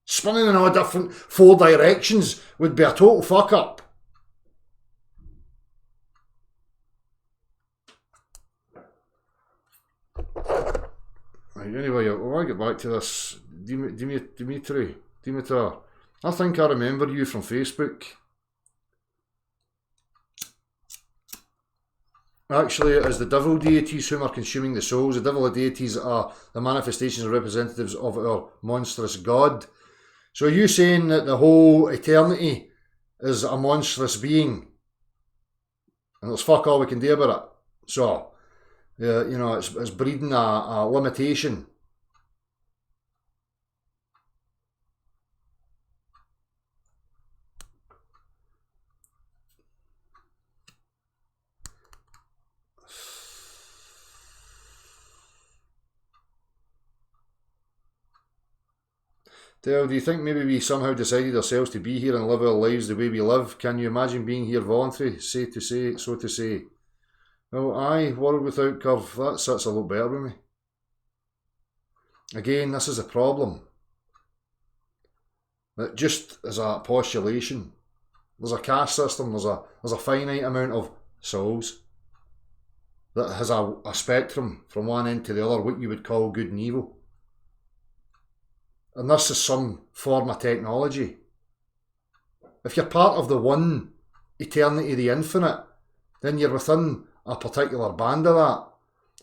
Spinning in all different 4 directions would be a total fuck up. Right, anyway, I want to get back to this. Dimitar. I think I remember you from Facebook. Actually, it is the devil deities whom are consuming the souls. The devil deities are the manifestations and representatives of our monstrous God. So are you saying that the whole eternity is a monstrous being? And there's fuck all we can do about it. So, you know, it's breeding a limitation. Dale, do you think maybe we somehow decided ourselves to be here and live our lives the way we live? Can you imagine being here voluntary, so to say? Well, aye, world without curve, that sits a lot better with me. Again, this is a problem. That just as a postulation, there's a caste system, there's a finite amount of souls that has a spectrum from one end to the other, what you would call good and evil. And this is some form of technology. If you're part of the one eternity, the infinite, then you're within a particular band of that.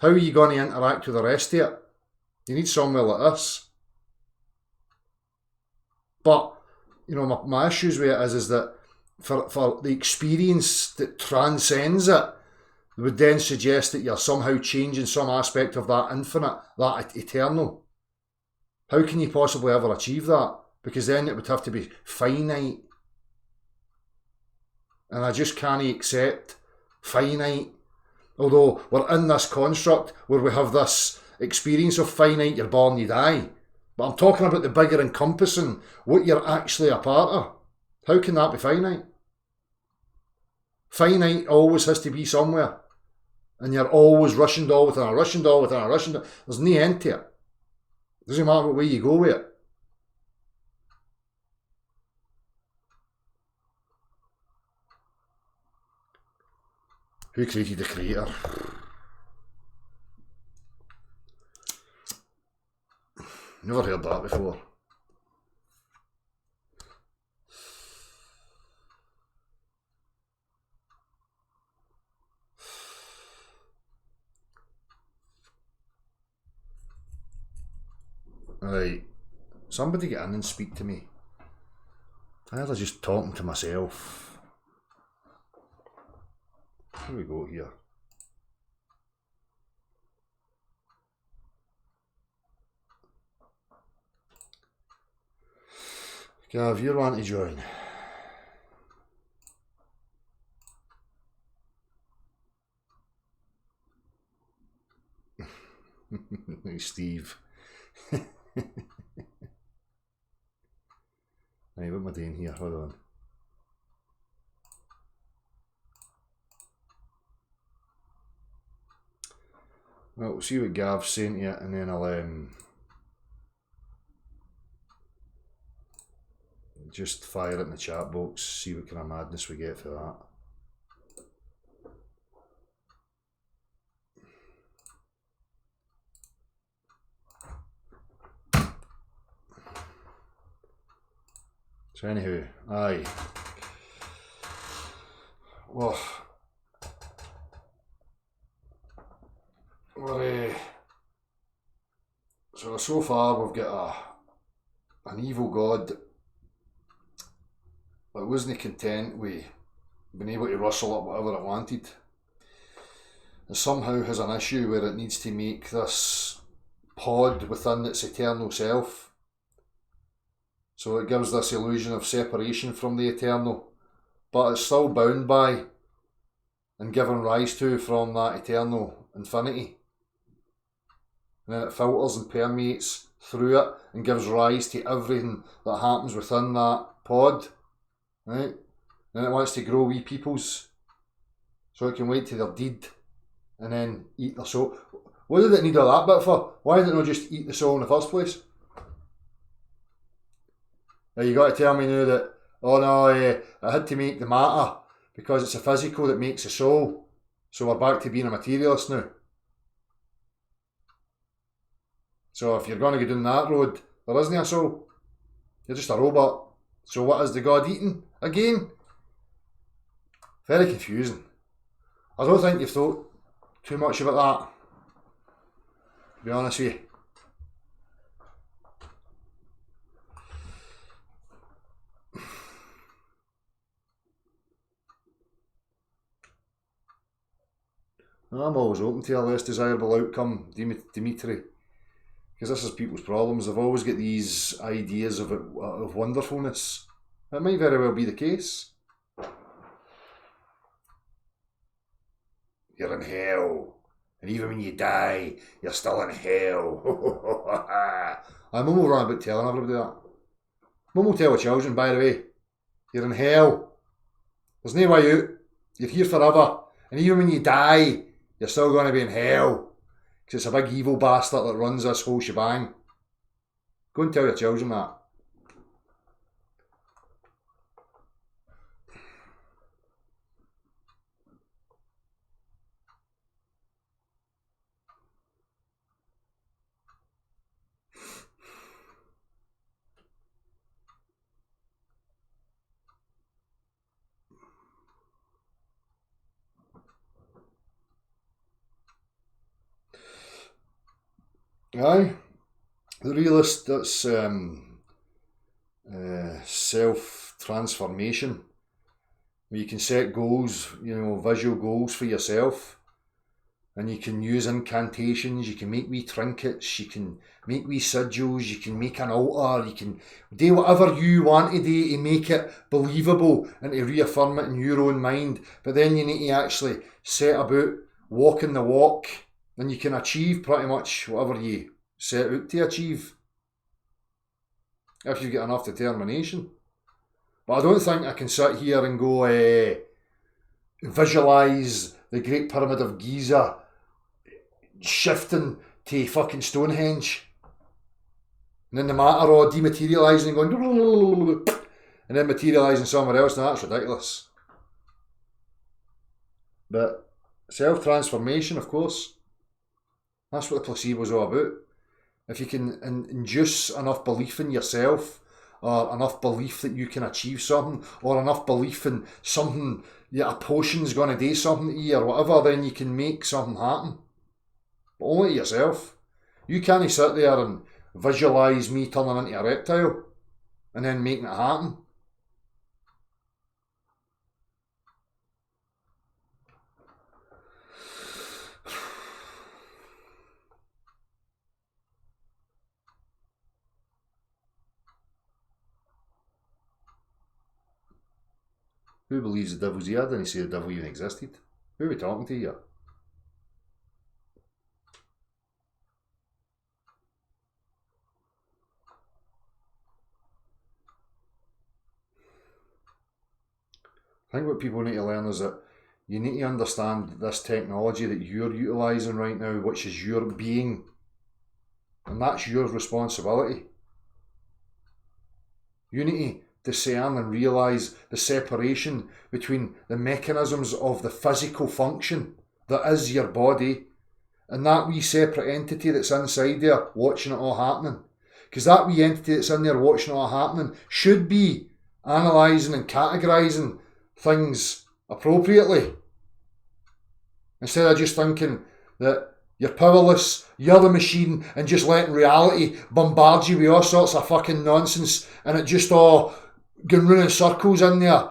How are you going to interact with the rest of it? You need somewhere like this. But, you know, my issues with it is that for the experience that transcends it, would then suggest that you're somehow changing some aspect of that infinite, that eternal. How can you possibly ever achieve that? Because then it would have to be finite. And I just can't accept finite. Although we're in this construct where we have this experience of finite, you're born, you die. But I'm talking about the bigger encompassing, what you're actually a part of. How can that be finite? Finite always has to be somewhere. And you're always rushing down within a rushing down within a rushing down. There's no end to it. Doesn't matter what way you go with it. Who created the creator? Never heard that before. Right, somebody get in and speak to me. I'm either just talking to myself. Here we go here. Gav, you want to join? Steve. Right, what am I doing here? Hold on. Well, we'll see what Gav's saying to you, and then I'll just fire it in the chat box, see what kind of madness we get for that. So anyhow, aye. Well, so far we've got an evil god that wasn't content with being able to rustle up whatever it wanted. It somehow has an issue where it needs to make this pod within its eternal self So it gives this illusion of separation from the eternal, but it's still bound by and given rise to from that eternal infinity. And then it filters and permeates through it and gives rise to everything that happens within that pod. Right? And it wants to grow wee peoples so it can wait till they're dead and then eat their soul. What did it need all that bit for? Why did it not just eat the soul in the first place? Now you got to tell me now that, oh no, I had to make the matter because it's a physical that makes the soul. So we're back to being a materialist now. So if you're going to go down that road, there isn't a soul. You're just a robot. So what is the God eating again? Very confusing. I don't think you've thought too much about that, to be honest with you. I'm always open to a less desirable outcome, Dimitri, because this is people's problems. They've always got these ideas of wonderfulness. It might very well be the case. You're in hell, and even when you die, you're still in hell. Mum will run about telling everybody that. Mum will tell the children, by the way, you're in hell. There's no way out. You're here forever, and even when you die, you're still going to be in hell. Because it's a big evil bastard that runs this whole shebang. Go and tell your children that. Aye, the realist, that's self-transformation. You can set goals, visual goals for yourself, and you can use incantations, you can make wee trinkets, you can make wee sigils, you can make an altar, you can do whatever you want to do to make it believable and to reaffirm it in your own mind. But then you need to actually set about walking the walk, and you can achieve pretty much whatever you set out to achieve if you've got enough determination. But I don't think I can sit here and go visualise the Great Pyramid of Giza shifting to fucking Stonehenge and then the matter all dematerialising and going and then materialising somewhere else. Now that's ridiculous. But self-transformation, of course, that's what the placebo is all about. If you can induce enough belief in yourself, or enough belief that you can achieve something, or enough belief in something, a potion's going to do something to you or whatever, then you can make something happen. But only to yourself. You can't sit there and visualise me turning into a reptile and then making it happen. Who believes the devil's here? Didn't he say the devil even existed? Who are we talking to here? I think what people need to learn is that you need to understand this technology that you're utilising right now, which is your being, and that's your responsibility. You need to discern and realise the separation between the mechanisms of the physical function that is your body and that wee separate entity that's inside there watching it all happening. Because that wee entity that's in there watching it all happening should be analysing and categorising things appropriately. Instead of just thinking that you're powerless, you're the machine, and just letting reality bombard you with all sorts of fucking nonsense and it just all going round in circles in there.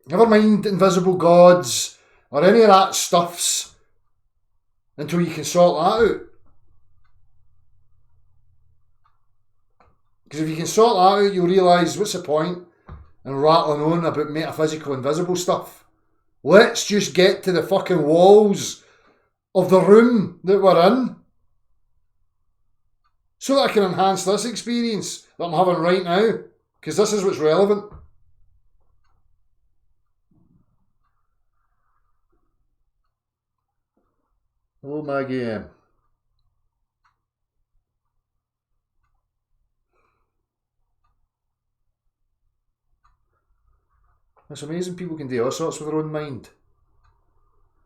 Never mind invisible gods or any of that stuffs until you can sort that out. Because if you can sort that out, you'll realise what's the point in rattling on about metaphysical invisible stuff. Let's just get to the fucking walls of the room that we're in, so that I can enhance this experience that I'm having right now, because this is what's relevant. Hello, Maggie M. It's amazing people can do all sorts with their own mind.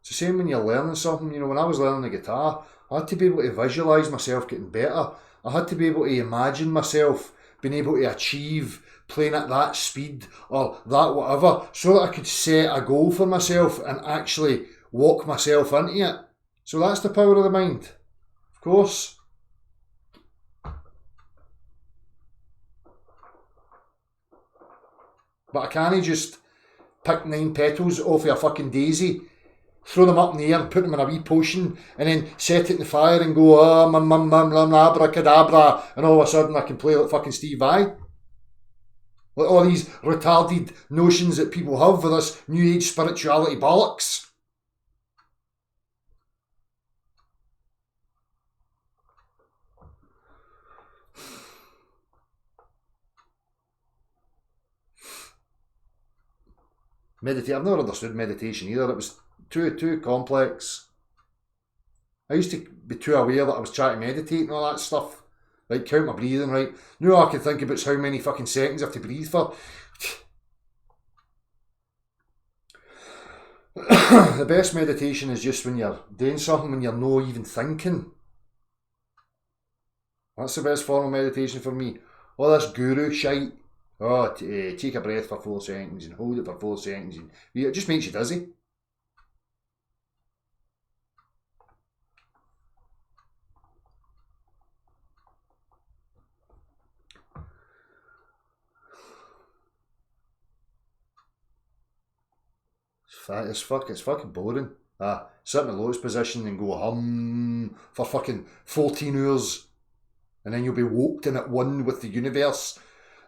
It's the same when you're learning something. You know, when I was learning the guitar, I had to be able to visualise myself getting better. I had to be able to imagine myself being able to achieve playing at that speed or that whatever, so that I could set a goal for myself and actually walk myself into it. So that's the power of the mind, of course. But I can't just pick 9 petals off of a fucking daisy, throw them up in the air and put them in a wee potion, and then set it in the fire and go, abracadabra, and all of a sudden I can play like fucking Steve Vai. Like all these retarded notions that people have for this new age spirituality bollocks. I've never understood meditation either. It was too complex. I used to be too aware that I was trying to meditate and all that stuff. Like, count my breathing, right? Now all I can think about is how many fucking seconds I have to breathe for. The best meditation is just when you're doing something when you're not even thinking. That's the best form of meditation for me. All this guru shite. Oh, take a breath for 4 seconds and hold it for 4 seconds. And it just makes you dizzy. It's fucking boring. Sit in the lotus position and go hum for fucking 14 hours. And then you'll be woke in at one with the universe.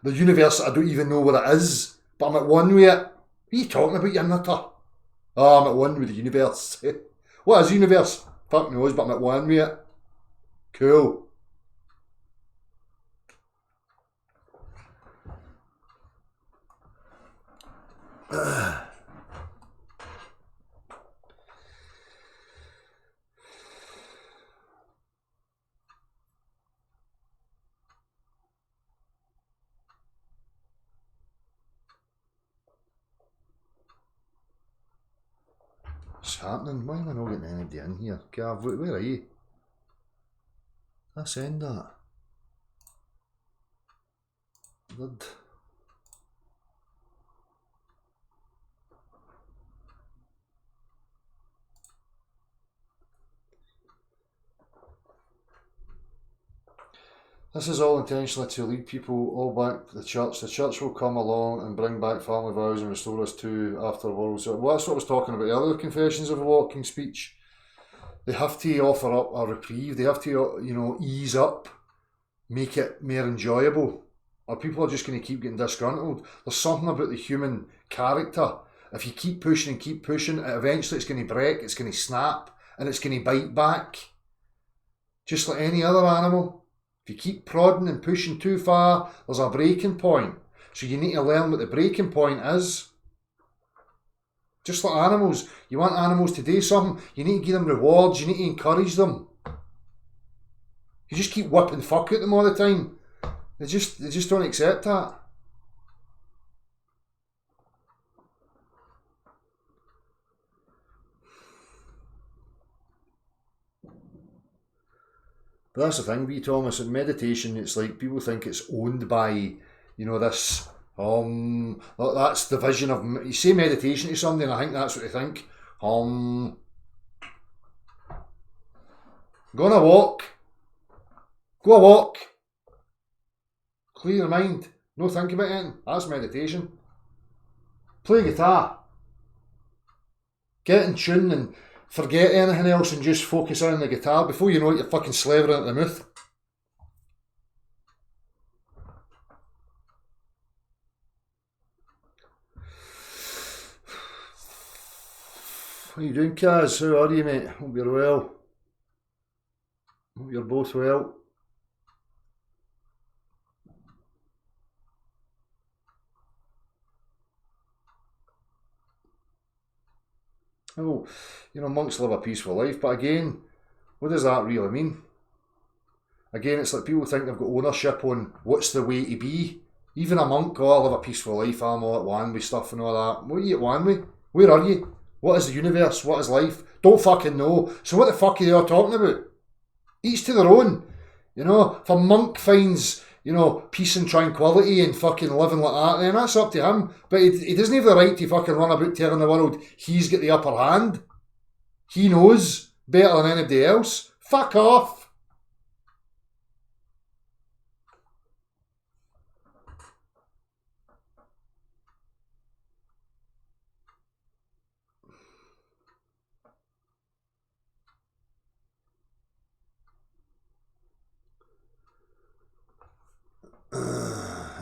The universe, I don't even know what it is, but I'm at one with it. What are you talking about, you nutter? Oh, I'm at one with the universe. What is the universe? Fuck knows, but I'm at one with it. Cool. What's happening? Why am I not getting anybody in here? Gav, where are you? I send that. Good. This is all intentionally to lead people all back to the church. The church will come along and bring back family vows and restore us to afterwards. So that's what I was talking about earlier, Confessions of a Walking Speech. They have to offer up a reprieve. They have to, ease up, make it more enjoyable. Or people are just going to keep getting disgruntled. There's something about the human character. If you keep pushing, eventually it's going to break, it's going to snap, and it's going to bite back. Just like any other animal. If you keep prodding and pushing too far, there's a breaking point. So you need to learn what the breaking point is. Just like animals. You want animals to do something, you need to give them rewards, you need to encourage them. You just keep whipping fuck at them all the time. They just don't accept that. But that's the thing, B. Thomas, in meditation, it's like people think it's owned by, this, that's the vision of, you say meditation to somebody and I think that's what they think. Go on a walk. Go a walk. Clear your mind. No think about anything. That's meditation. Play guitar. Get in tune and forget anything else and just focus on the guitar. Before you know it, you're fucking slavering at the mouth. What are you doing, Kaz? How are you, mate? Hope you're well. Hope you're both well. Oh, you know, monks live a peaceful life, but again, what does that really mean? Again, it's like people think they've got ownership on what's the way to be. Even a monk, oh, I live a peaceful life, I'm all at one with stuff and all that. What are you at one with? Where are you? What is the universe? What is life? Don't fucking know. So what the fuck are they all talking about? Each to their own. You know, if a monk finds, you know, peace and tranquility and fucking living like that, then that's up to him. But he doesn't have the right to fucking run about telling the world he's got the upper hand. He knows better than anybody else. Fuck off.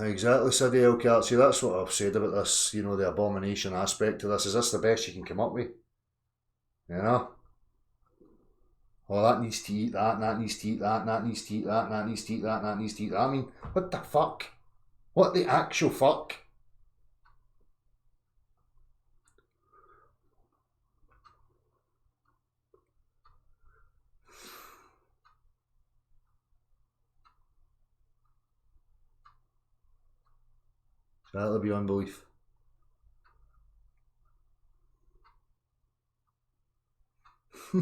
Exactly, Siddy Elkart. See, that's what I've said about this, you know, the abomination aspect to this. Is this the best you can come up with? You know? Oh, that needs to eat that, and that needs to eat that, and that needs to eat that, and that needs to eat that, and that needs to eat that. I mean, what the fuck? What the actual fuck? That'll be unbelief. I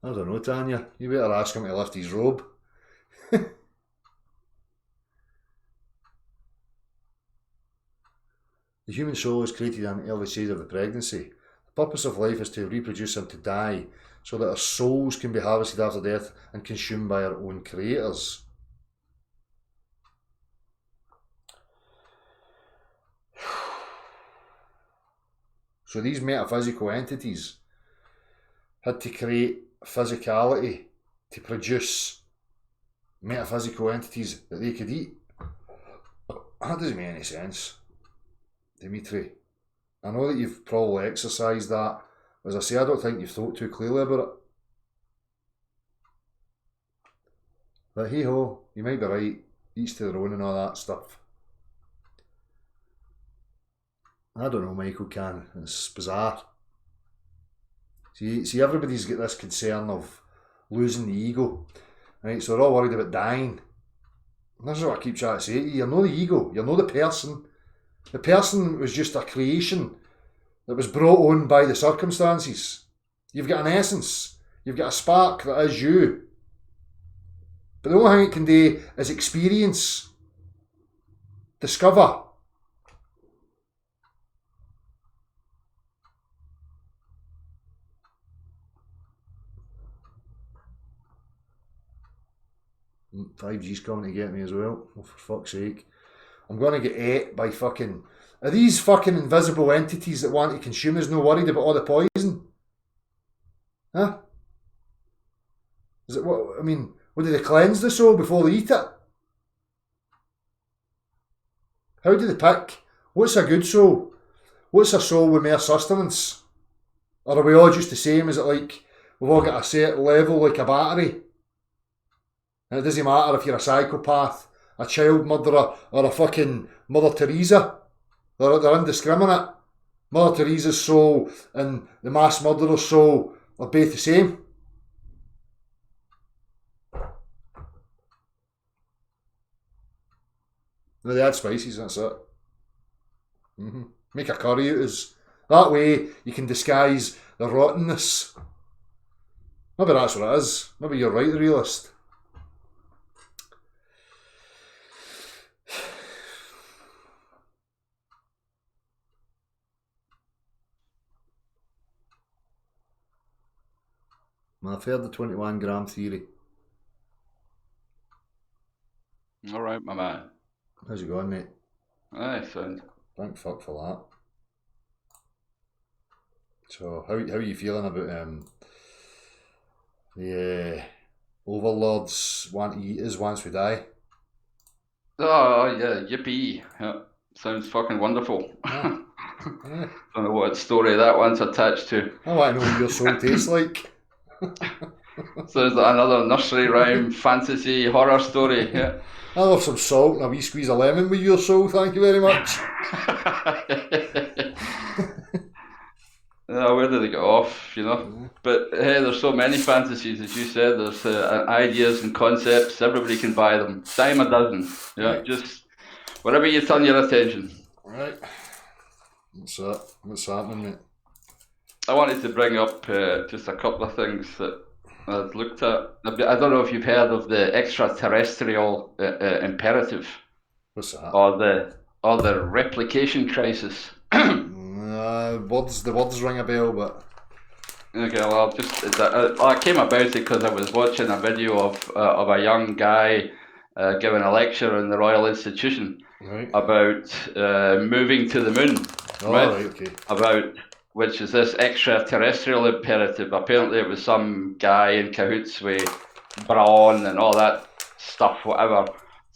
don't know, Tanya. You better ask him to lift his robe. The human soul is created in an early stage of the pregnancy. The purpose of life is to reproduce and to die, so that our souls can be harvested after death and consumed by our own creators. So these metaphysical entities had to create physicality to produce metaphysical entities that they could eat. That doesn't make any sense, Dimitri. I know that you've probably exercised that. As I say, I don't think you've thought too clearly about it. But hey ho, you might be right. Each to their own and all that stuff. I don't know, Michael Can. It's bizarre. See, everybody's got this concern of losing the ego, right? So they're all worried about dying. And this is what I keep trying to say to you. You're not the ego. You're not the person. The person was just a creation that was brought on by the circumstances. You've got an essence. You've got a spark that is you. But the only thing it can do is experience, discover. Mm, 5G's coming to get me as well. Oh, for fuck's sake. I'm going to get ate by fucking... Are these fucking invisible entities that want to consume us no worried about all the poison? Huh? Is it what... I mean, what do they cleanse the soul before they eat it? How do they pick? What's a good soul? What's a soul with mere sustenance? Or are we all just the same? Is it like we've all got a set level like a battery? And it doesn't matter if you're a psychopath, a child murderer, or a fucking Mother Teresa. They're indiscriminate. Mother Teresa's soul and the mass murderer's soul are both the same. No, they add spices, that's it. Make a curry out of it. That way you can disguise the rottenness. Maybe that's what it is. Maybe you're right, the realist. I've heard the 21 gram theory. Alright, my man. How's it going, mate? Aye, sound. Thank fuck for that. So, how are you feeling about the overlords want to eat us once we die? Oh, yeah, yippee. Yeah, sounds fucking wonderful. Don't know what story that one's attached to. I want to know what your soul tastes like. So there's another nursery rhyme, fantasy, horror story. Yeah. I'll have some salt and a wee squeeze of lemon with your soul, thank you very much. Where did they get off, you know? But hey, there's so many fantasies, as you said. There's ideas and concepts. Everybody can buy them. Dime a dozen. Yeah, Right. just wherever you turn your attention. Right. What's that? What's happening, mate? I wanted to bring up just a couple of things that I've looked at. I don't know if you've heard of the extraterrestrial imperative What's that? or the replication crisis. The words ring a bell, but Okay, well, I came about it because I was watching a video of a young guy giving a lecture in the Royal Institution right. about moving to the moon, Oh, right? right, okay. About which is this extraterrestrial imperative. Apparently, it was some guy in cahoots with Braun and all that stuff, whatever,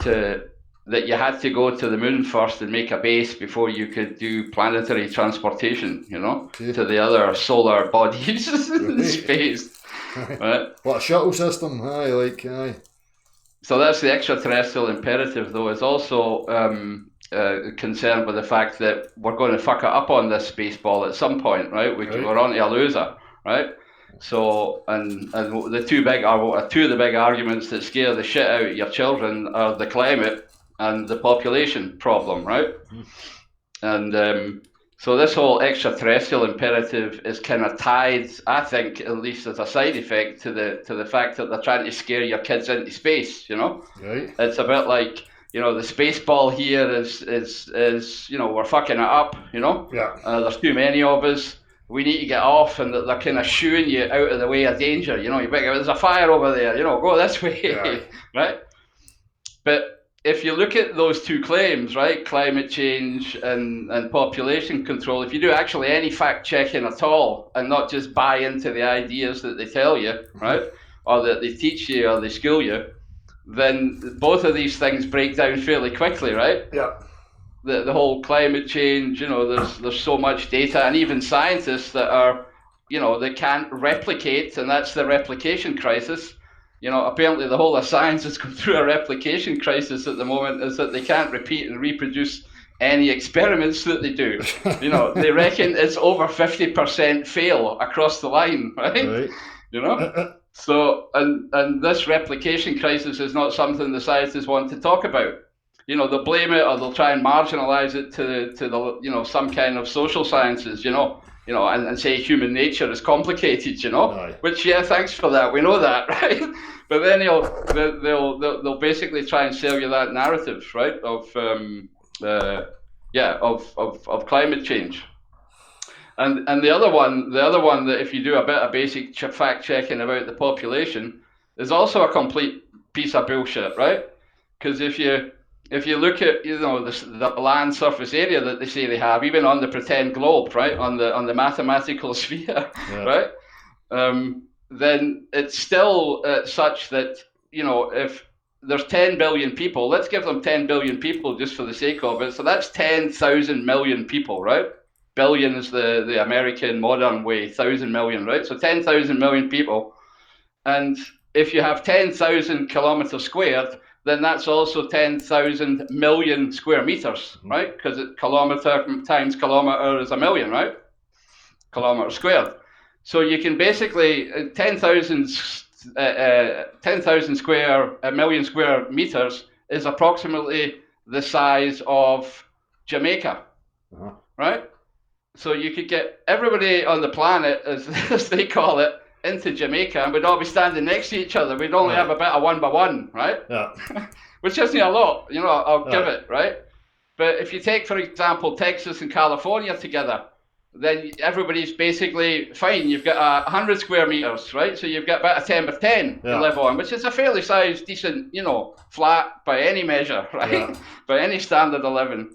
that you had to go to the moon first and make a base before you could do planetary transportation, you know, Okay. to the other solar bodies in Right. space. Right? What a shuttle system, aye. So that's the extraterrestrial imperative, though, is also concerned with the fact that we're going to fuck it up on this space ball at some point, right? We're on to a loser, right? So, and the two of the big arguments that scare the shit out of your children are the climate and the population problem, right? And so this whole extraterrestrial imperative is kind of tied, I think, at least as a side effect to the fact that they're trying to scare your kids into space, you know? Right. It's a bit like, you know, the space ball here is you know, we're fucking it up, you know? Yeah. There's too many of us. We need to get off, and they're kind of shooing you out of the way of danger. You know, there's a fire over there, you know, go this way, Yeah. right? But if you look at those two claims, right, climate change and population control, if you do actually any fact checking at all and not just buy into the ideas that they tell you, right, or that they teach you or they school you, then both of these things break down fairly quickly, right? Yeah. The whole climate change, you know, there's so much data, and even scientists that are, you know, they can't replicate, and that's the replication crisis. You know, apparently the whole of science is going through a replication crisis at the moment, is that they can't repeat and reproduce any experiments that they do. You know, they reckon it's over 50% fail across the line, right? You know? So, and this replication crisis is not something the scientists want to talk about. You know, they'll blame it, or they'll try and marginalize it to the, you know, some kind of social sciences, you know, and say human nature is complicated, you know. Aye. Which, yeah, thanks for that. We know that, right? But then they'll basically try and sell you that narrative, right? Of climate change. And the other one that, if you do a bit of basic fact checking about the population, is also a complete piece of bullshit, right? Because if you look at, you know, the land surface area that they say they have, even on the pretend globe, right, on the mathematical sphere, Yeah. right, then it's still such that, you know, if there's 10 billion people, let's give them 10 billion people just for the sake of it. So that's 10,000 million people, right? Billion is the American modern way, 1,000 million, right? So 10,000 million people. And if you have 10,000 kilometers squared, then that's also 10,000 million square meters, right? Because kilometer times kilometer is a million, right? Kilometer squared. So you can basically 10,000 million square meters is approximately the size of Jamaica, right? So you could get everybody on the planet, as they call it, into Jamaica, and we'd all be standing next to each other. We'd only have about a 1-by-1, right? Yeah. Which isn't a lot, you know, I'll give Right. it, right? But if you take, for example, Texas and California together, then everybody's basically fine. You've got 100 square meters, right? So you've got about a 10 by 10 to Yeah. live on, which is a fairly sized, decent, you know, flat by any measure, right? Yeah. By any standard of living.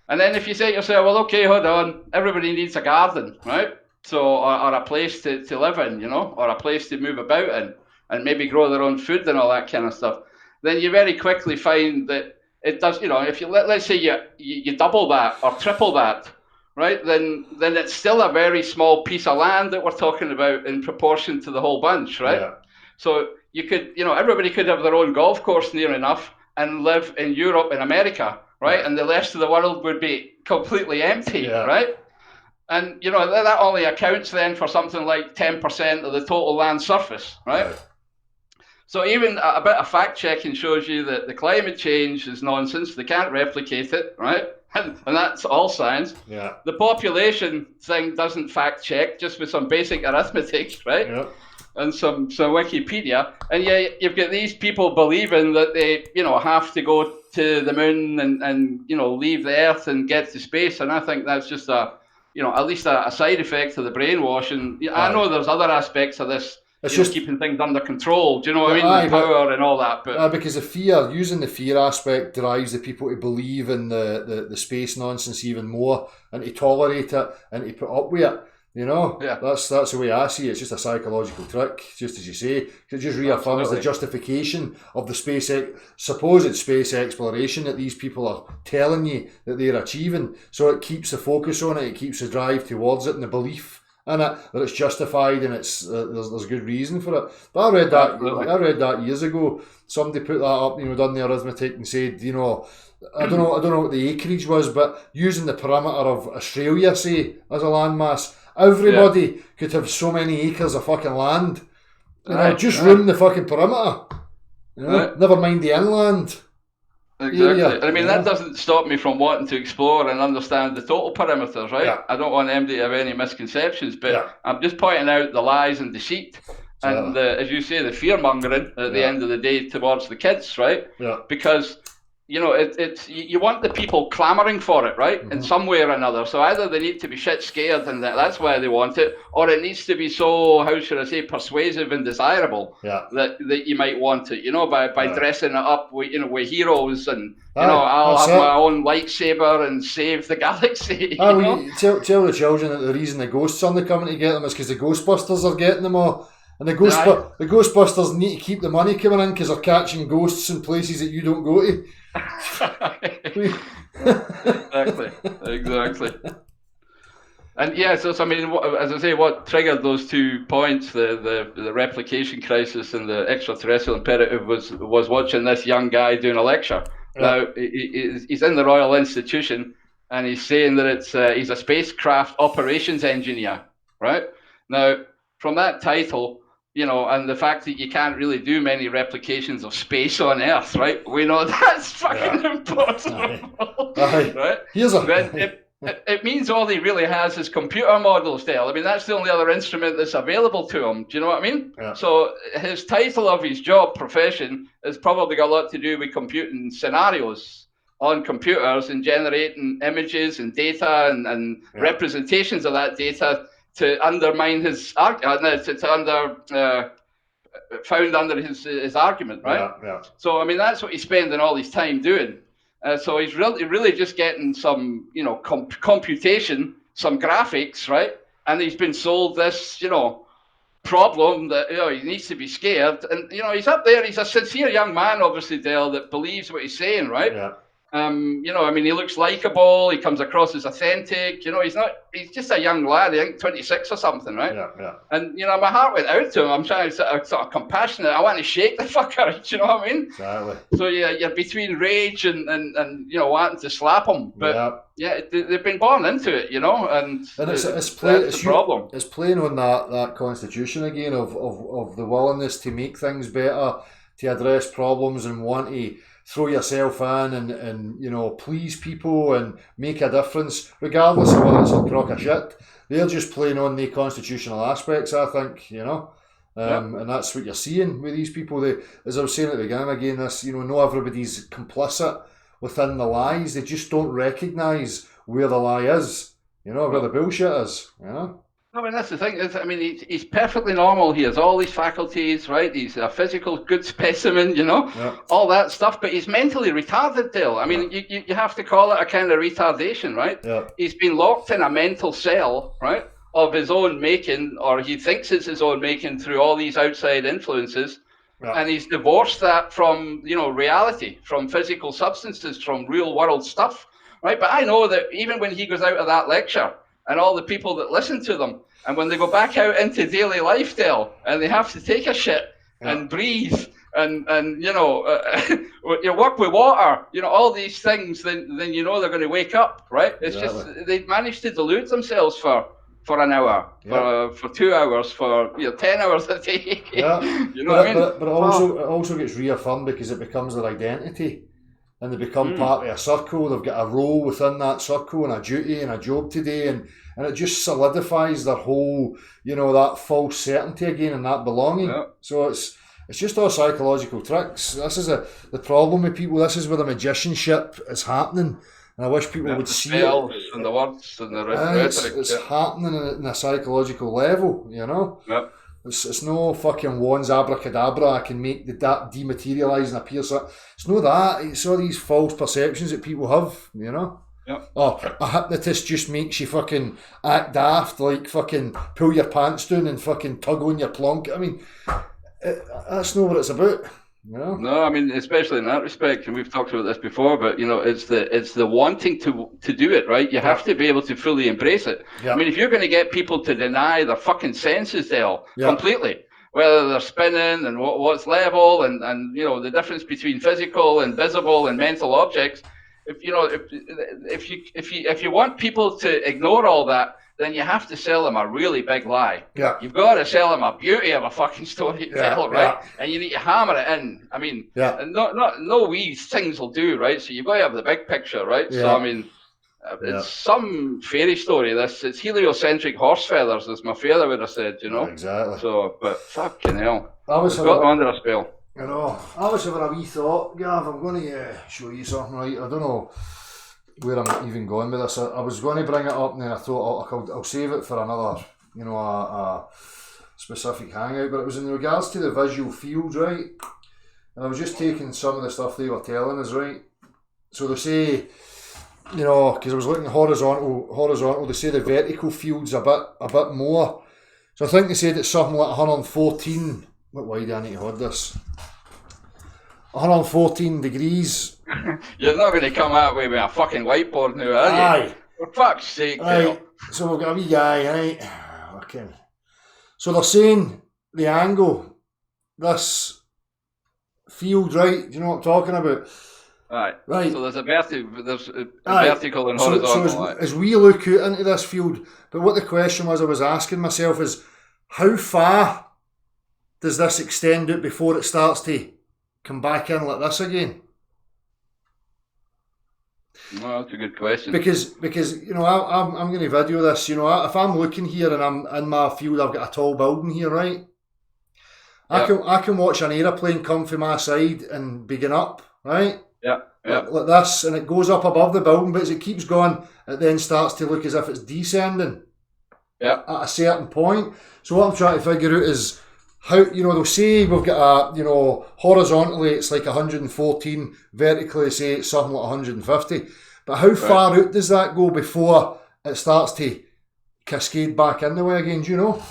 And then if you say to yourself, well, okay, hold on, everybody needs a garden, right? So, or a place to live in, you know, or a place to move about in, and maybe grow their own food and all that kind of stuff. Then you very quickly find that it does, you know, if you let's say you double that or triple that, right, then it's still a very small piece of land that we're talking about in proportion to the whole bunch, right? Yeah. So you could, everybody could have their own golf course near enough and live in Europe and America, right? Yeah. And the rest of the world would be completely empty, Yeah. right? And that only accounts then for something like 10% of the total land surface, right? So even a bit of fact checking shows you that the climate change is nonsense. They can't replicate it, right? And that's all science. Yeah. The population thing doesn't fact check, just with some basic arithmetic, right? Yeah. And some Wikipedia. And yeah, you've got these people believing that they, have to go to the moon and leave the Earth and get to space. And I think that's just at least a side effect of the brainwashing. I know there's other aspects of this. It's just keeping things under control. Do you know what I mean? The power and all that. But because the fear, using the fear aspect, drives the people to believe in the space nonsense even more, and to tolerate it and to put up with it. Yeah. That's the way I see it. It's just a psychological trick, just as you say. It just reaffirms the justification of the supposed space exploration that these people are telling you that they're achieving. So it keeps the focus on it. It keeps the drive towards it and the belief in it that it's justified and it's there's good reason for it. But I read that years ago. Somebody put that up, done the arithmetic and said, I don't know what the acreage was, but using the perimeter of Australia, say, as a landmass, everybody could have so many acres of fucking land. Just room the fucking perimeter. Never mind the inland. Exactly. I mean, that doesn't stop me from wanting to explore and understand the total perimeters, right? Yeah. I don't want anybody to have any misconceptions, but I'm just pointing out the lies and deceit and, as you say, the fear-mongering at the end of the day towards the kids, right? Yeah. Because, it's you want the people clamouring for it, right? Mm-hmm. In some way or another. So either they need to be shit scared and that's why they want it, or it needs to be so, how should I say, persuasive and desirable that you might want it, by dressing it up with, with heroes and, I'll have my own lightsaber and save the galaxy. Tell the children that the reason the ghosts aren't coming to get them is because the Ghostbusters are getting them all. And the Ghostbusters need to keep the money coming in because they're catching ghosts in places that you don't go to. Exactly. And so I mean, as I say, what triggered those 2 points, the replication crisis and the extraterrestrial imperative, was watching this young guy doing a lecture. Now he's in the Royal Institution, and he's saying that he's a spacecraft operations engineer, right? Now, from that title, and the fact that you can't really do many replications of space on Earth, right? We know that's fucking impossible, right? It means all he really has is computer models, Dale. I mean, that's the only other instrument that's available to him. Do you know what I mean? Yeah. So his title of his job profession has probably got a lot to do with computing scenarios on computers and generating images and data and representations of that data to undermine his argument, found under his argument, right? Yeah. So I mean, that's what he's spending all his time doing. So he's really just getting some, computation, some graphics, right? And he's been sold this, problem that he needs to be scared. And he's up there. He's a sincere young man, obviously, Dale, that believes what he's saying, right? Yeah. I mean, he looks likable. He comes across as authentic. He's just a young lad. I think 26 or something, right? Yeah. And my heart went out to him. I'm trying to sort of compassionate. I want to shake the fucker. Do you know what I mean? Exactly. So you're between rage and wanting to slap him, but they've been born into it, and that's the problem. It's playing on that constitution again of the willingness to make things better, to address problems, and want to throw yourself in and please people and make a difference, regardless of whether it's a crock of shit. They're just playing on the constitutional aspects, I think, and that's what you're seeing with these people. As I was saying at the beginning again, this, not everybody's complicit within the lies. They just don't recognise where the lie is, where the bullshit is, I mean, that's the thing. I mean, he's perfectly normal. He has all these faculties, right? He's a physical good specimen, all that stuff. But he's mentally retarded, Dale. I mean, you have to call it a kind of retardation, right? Yeah. He's been locked in a mental cell, right, of his own making, or he thinks it's his own making through all these outside influences. Yeah. And he's divorced that from, reality, from physical substances, from real world stuff. right? But I know that even when he goes out of that lecture, and all the people that listen to them, and when they go back out into daily life, Dale, and they have to take a shit and breathe and you know, you work with water, you know, all these things, then you know they're going to wake up, right? It's just they've managed to delude themselves for an hour, for 2 hours, for 10 hours a day. You know what I mean? But it also gets reaffirmed because it becomes their identity. And they become part of a circle. They've got a role within that circle and a duty and a job today, and it just solidifies their whole, that false certainty again and that belonging. Yeah. So it's just all psychological tricks. This is the problem with people. This is where the magicianship is happening, and I wish people would see it. And the words and the rhetoric. It's happening in a psychological level, Yep. It's no fucking wands abracadabra. I can make the dematerialise and appear. So it's no that. It's all these false perceptions that people have. Yep. Oh, a hypnotist just makes you fucking act daft, like fucking pull your pants down and fucking tug on your plonk. I mean, that's not what it's about. No, I mean, especially in that respect, and we've talked about this before, but it's the wanting to do it, right? You have to be able to fully embrace it. Yeah. I mean, if you're going to get people to deny their fucking senses, completely, whether they're spinning and what's level and the difference between physical and visible and mental objects, if you want people to ignore all that, then you have to sell them a really big lie. Yeah. You've got to sell them a beauty of a fucking story to tell, right? Yeah. And you need to hammer it in. I mean, no wee things will do, right? So you've got to have the big picture, right? Yeah. So, I mean, it's some fairy story, this. It's heliocentric horse feathers, as my father would have said, Exactly. So, but fucking hell. I was got them under a spell. I was having a wee thought, Gav, I'm going to show you something, right? I don't know where I'm even going with this. I was going to bring it up and then I thought I'll save it for another, a specific hangout, but it was in regards to the visual field, right? And I was just taking some of the stuff they were telling us, right? So they say, because I was looking horizontal, they say the vertical field's a bit more. So I think they said it's something like 114, why do I need to hold this? 114 degrees. You're not going to come out with a fucking whiteboard now, are you? Aye. For fuck's sake, right. So we've got a wee guy, right? Okay. So they're saying the angle, this field, right? Do you know what I'm talking about? Right. So there's a vertical and horizontal. So as we look out into this field, but what the question was I was asking myself is, how far does this extend out before it starts to come back in like this again? Well, that's a good question. Because I'm going to video this. If I'm looking here and I'm in my field, I've got a tall building here, right? I can watch an aeroplane come from my side and begin up, right? Yeah. Like this, and it goes up above the building, but as it keeps going, it then starts to look as if it's descending. Yeah. At a certain point. So what I'm trying to figure out is how, they'll say we've got horizontally it's like 114, vertically say it's something like 150. But how far out does that go before it starts to cascade back in the way again, do you know?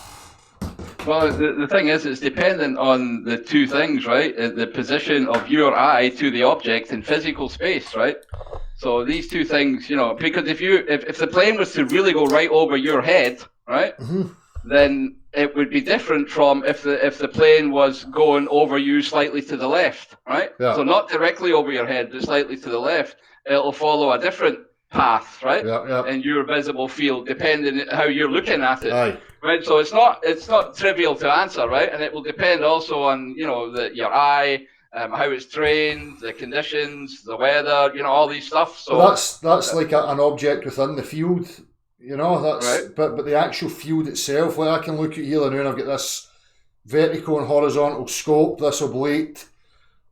Well, the thing is, it's dependent on the two things, right? The position of your eye to the object in physical space, right? So these two things, because if the plane was to really go right over your head, right, then it would be different from if the plane was going over you slightly to the left, right? Yeah. So not directly over your head, but slightly to the left. It'll follow a different path, right? Yeah. In your visible field, depending on how you're looking at it. Aye. Right, so it's not trivial to answer, right? And it will depend also on your eye, how it's trained, the conditions, the weather, all these stuff. So that's like an object within the field, That's right. But the actual field itself, like I can look at here now and I've got this vertical and horizontal scope, this oblate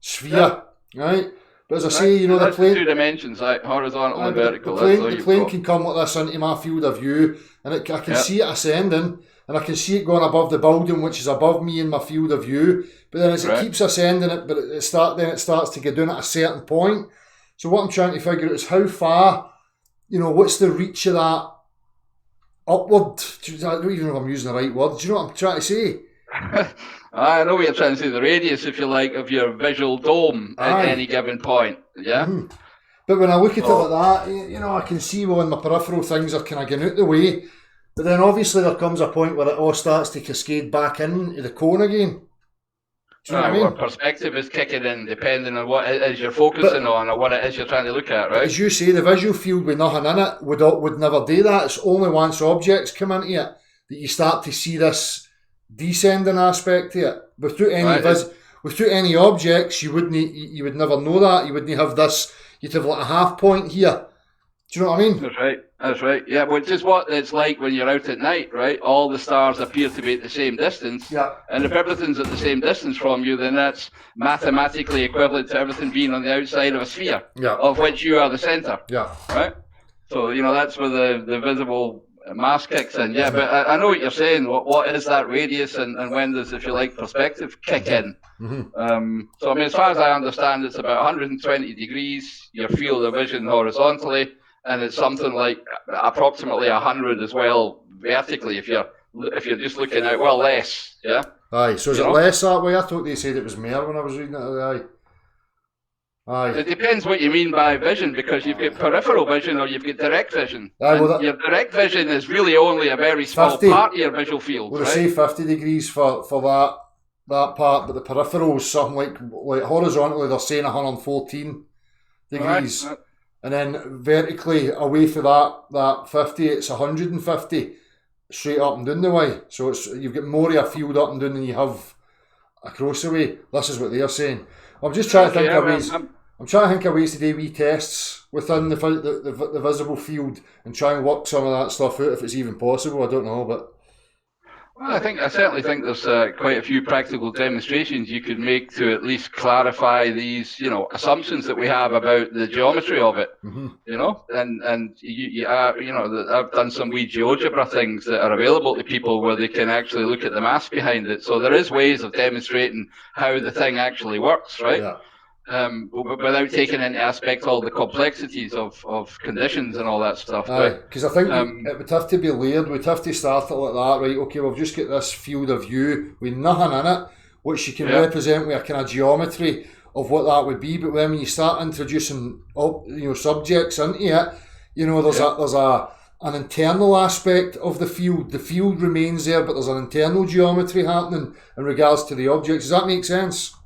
sphere, right? But as I say, the plane, 2 dimensions, like horizontal and vertical. The plane can come like this into my field of view, and I can see it ascending, and I can see it going above the building, which is above me in my field of view. But then as it keeps ascending, it starts to get down at a certain point. So what I'm trying to figure out is how far, what's the reach of that upward? I don't even know if I'm using the right word. Do you know what I'm trying to say? I know what you're trying to say, the radius, if you like, of your visual dome at any given point. Yeah. But when I look at it like that, you know, I can see when my peripheral things are kind of getting out the way. But then obviously there comes a point where it all starts to cascade back into the cone again. Do you know what I mean? Our perspective is kicking in depending on what it is you're focusing on or what it is you're trying to look at, right? As you say, the visual field with nothing in it would never do that. It's only once objects come into it that you start to see this descending aspect to it. Without any objects, you would never know that. You wouldn't have this. You'd have like a half point here. Do you know what I mean? That's right. Yeah, which is what it's like when you're out at night, right? All the stars appear to be at the same distance. Yeah. And if everything's at the same distance from you, then that's mathematically equivalent to everything being on the outside of a sphere, of which you are the center. Yeah. Right? So, you know, that's where the visible mass kicks in. Yeah, but I know what you're saying. What is that radius and when does, if you like, perspective kick in? Mm-hmm. So, I mean, as far as I understand, it's about 120 degrees, your field of vision horizontally, and it's something like approximately 100 as well vertically if you're just looking out. Well, less, yeah. Aye, so is it less that way? I thought they said it was more when I was reading it. Aye. It depends what you mean by vision, because you've got peripheral vision or you've got direct vision. Aye, well, your direct vision is really only a very small 50, part of your visual field. Well, they say 50 degrees for that part, but the peripheral is something like horizontally they're saying 114 degrees. Right. And then vertically away from that 50, it's 150 straight up and down the way. So you've got more of a field up and down than you have across the way. This is what they're saying. I'm just trying to think of ways. I'm trying to think of ways to do wee tests within the visible field and try and work some of that stuff out if it's even possible. I don't know, but. Well, I certainly think there's quite a few practical demonstrations you could make to at least clarify these, you know, assumptions that we have about the geometry of it. Mm-hmm. You know, and you know, I've done some wee GeoGebra things that are available to people where they can actually look at the mass behind it. So there is ways of demonstrating how the thing actually works, right? Yeah. Without taking into aspect all the complexities of conditions and all that stuff. Because I think it would have to be layered. We'd have to start it like that, right? Okay, we've just got this field of view with nothing in it, which you can represent with a kind of geometry of what that would be. But then when you start introducing subjects into it, you know, there's an internal aspect of the field. The field remains there, but there's an internal geometry happening in regards to the objects. Does that make sense?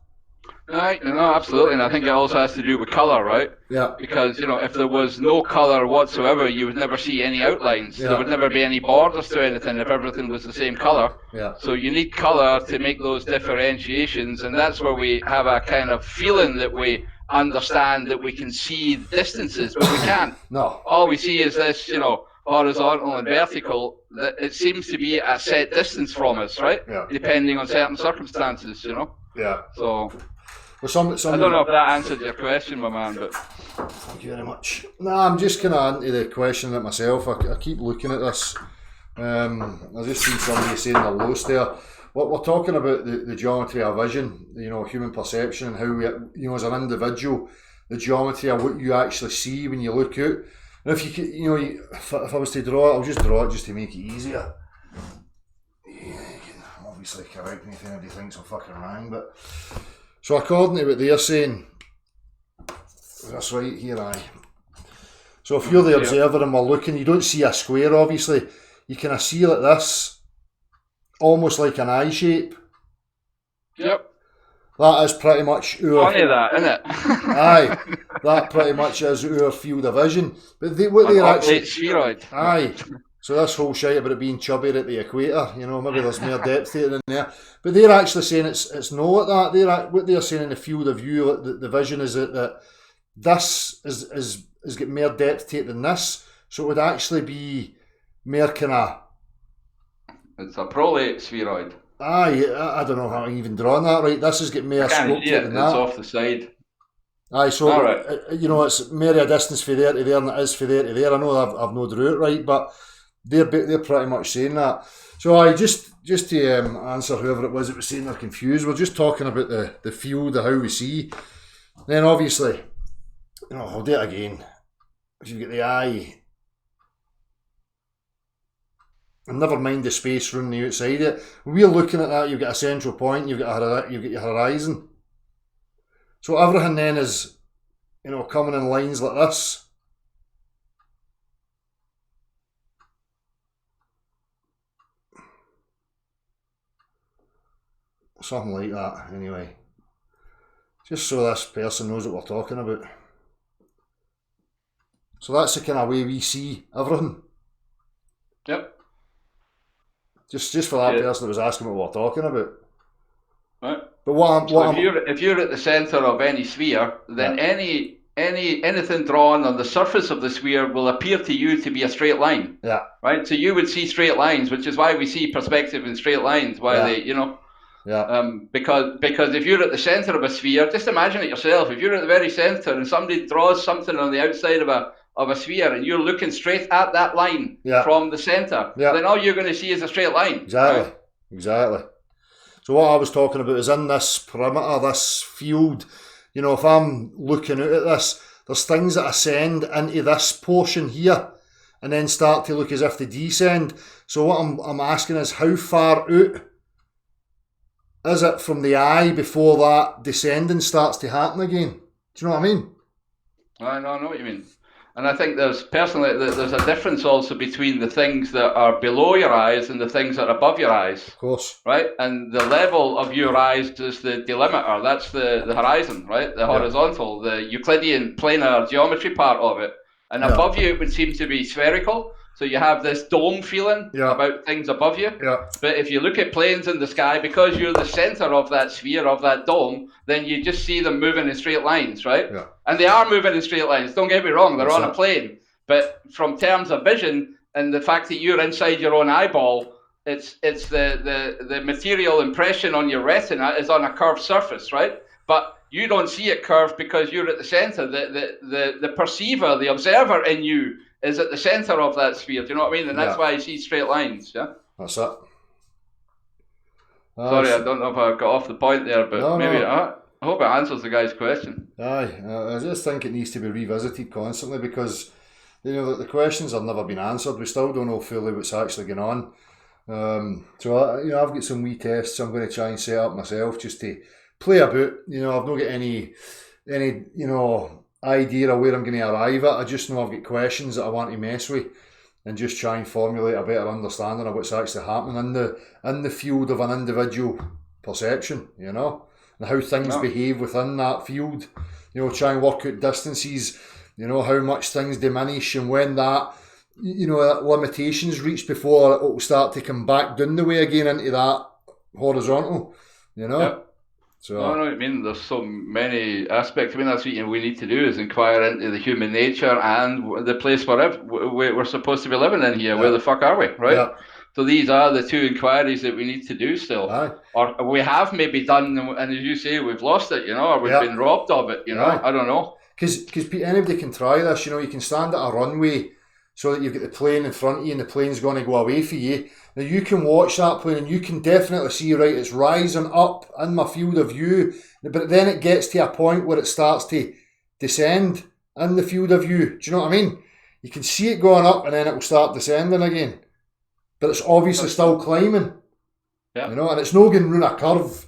Right, no, absolutely, and I think it also has to do with colour, right? Yeah. Because, you know, if there was no colour whatsoever, you would never see any outlines. Yeah. There would never be any borders to anything if everything was the same colour. Yeah. So you need colour to make those differentiations, and that's where we have a kind of feeling that we understand that we can see distances, but we can't. No. All we see is this, you know, horizontal and vertical, that it seems to be a set distance from us, right? Yeah. Depending on certain circumstances, you know? Yeah. So... Well, I don't know if that answered your question, my man, but... Thank you very much. Nah, I'm just kind of into the question it myself. I keep looking at this. I just seen somebody saying the lowest there. We're talking about the geometry of vision, you know, human perception, and how we, you know, as an individual, the geometry of what you actually see when you look out. And if you could, you know, if I was to draw it, I'll just draw it just to make it easier. Yeah, you can obviously correct me if anybody thinks I'm fucking wrong, but... So according to what they're saying, that's right here, aye. So if you're the observer and we're looking, you don't see a square, obviously. You kind of see like this, almost like an eye shape. Yep. That is pretty much our... Funny that, isn't it? Aye, that pretty much is our field of vision. But what they're actually... spheroid. Aye. So this whole shite about it being chubby at the equator, you know, maybe there's more depth to it than there. But they're actually saying it's not like that. What they're saying in the field of view, the vision is that this is got more depth to it than this. So it would actually be more kind of... It's a prolate spheroid. Aye, I don't know how I'm even drawing that right. This has got more scope to it than that. It's off the side. Aye, so, you know, it's more a distance from there to there than it is from there to there. I know I've no drew it right, but... They're pretty much saying that. So just to answer whoever it was that was saying they're confused, we're just talking about the field of how we see. Then obviously, you know, I'll do it again. If you've got the eye, and never mind the space around the outside it. When we're looking at that, you've got a central point, you've got your horizon. So everything then is you know, coming in lines like this. Something like that, anyway. Just so this person knows what we're talking about. So that's the kind of way we see everything. Yep. Just for that person that was asking what we're talking about. Right. But if you're at the centre of any sphere, then anything drawn on the surface of the sphere will appear to you to be a straight line. Yeah. Right. So you would see straight lines, which is why we see perspective in straight lines. Why they, you know. Yeah. Because if you're at the centre of a sphere, just imagine it yourself. If you're at the very centre and somebody draws something on the outside of a sphere and you're looking straight at that line from the centre, then all you're going to see is a straight line. Exactly. Right? Exactly. So what I was talking about is in this perimeter, this field, you know, if I'm looking out at this, there's things that ascend into this portion here and then start to look as if they descend. So what I'm asking is, how far out is it from the eye before that descending starts to happen again? Do you know what I mean? I know what you mean. And I think there's a difference also between the things that are below your eyes and the things that are above your eyes. Of course. Right? And the level of your eyes is the delimiter. That's the horizon, right? The horizontal, the Euclidean planar geometry part of it. And above you, it would seem to be spherical. So you have this dome feeling about things above you. Yeah. But if you look at planes in the sky, because you're the center of that sphere, of that dome, then you just see them moving in straight lines, right? Yeah. And they are moving in straight lines. Don't get me wrong, they're on a plane. But from terms of vision and the fact that you're inside your own eyeball, it's the material impression on your retina is on a curved surface, right? But you don't see it curved because you're at the center. The perceiver, the observer in you is at the center of that sphere. Do you know what I mean? And that's why you see straight lines. Yeah. That's it. Sorry, I don't know if I got off the point there, but I hope it answers the guy's question. Aye, I just think it needs to be revisited constantly because, you know, the questions have never been answered. We still don't know fully what's actually going on. So you know, I've got some wee tests I'm going to try and set up myself just to play about. You know, I've not got any you know, idea of where I'm going to arrive at. I just know I've got questions that I want to mess with and just try and formulate a better understanding of what's actually happening in the field of an individual perception, you know, and how things behave within that field. You know, try and work out distances, you know, how much things diminish and when that, you know, that limitation's reached before it will start to come back down the way again into that horizontal, you know. Yep. So I know what I mean. There's so many aspects. I mean, that's what we need to do is inquire into the human nature and the place we're supposed to be living in here. Where the fuck are we, right? Yeah. So these are the two inquiries that we need to do still. Aye. Or we have maybe done, and as you say, we've lost it, you know, or we've been robbed of it, you know. I don't know. Because anybody can try this, you know. You can stand at a runway so that you've got the plane in front of you and the plane's going to go away for you. Now you can watch that plane and you can definitely see, right, it's rising up in my field of view, but then it gets to a point where it starts to descend in the field of view. Do you know what I mean? You can see it going up and then it will start descending again. But it's obviously still climbing. Yeah. You know, and it's not going round a curve.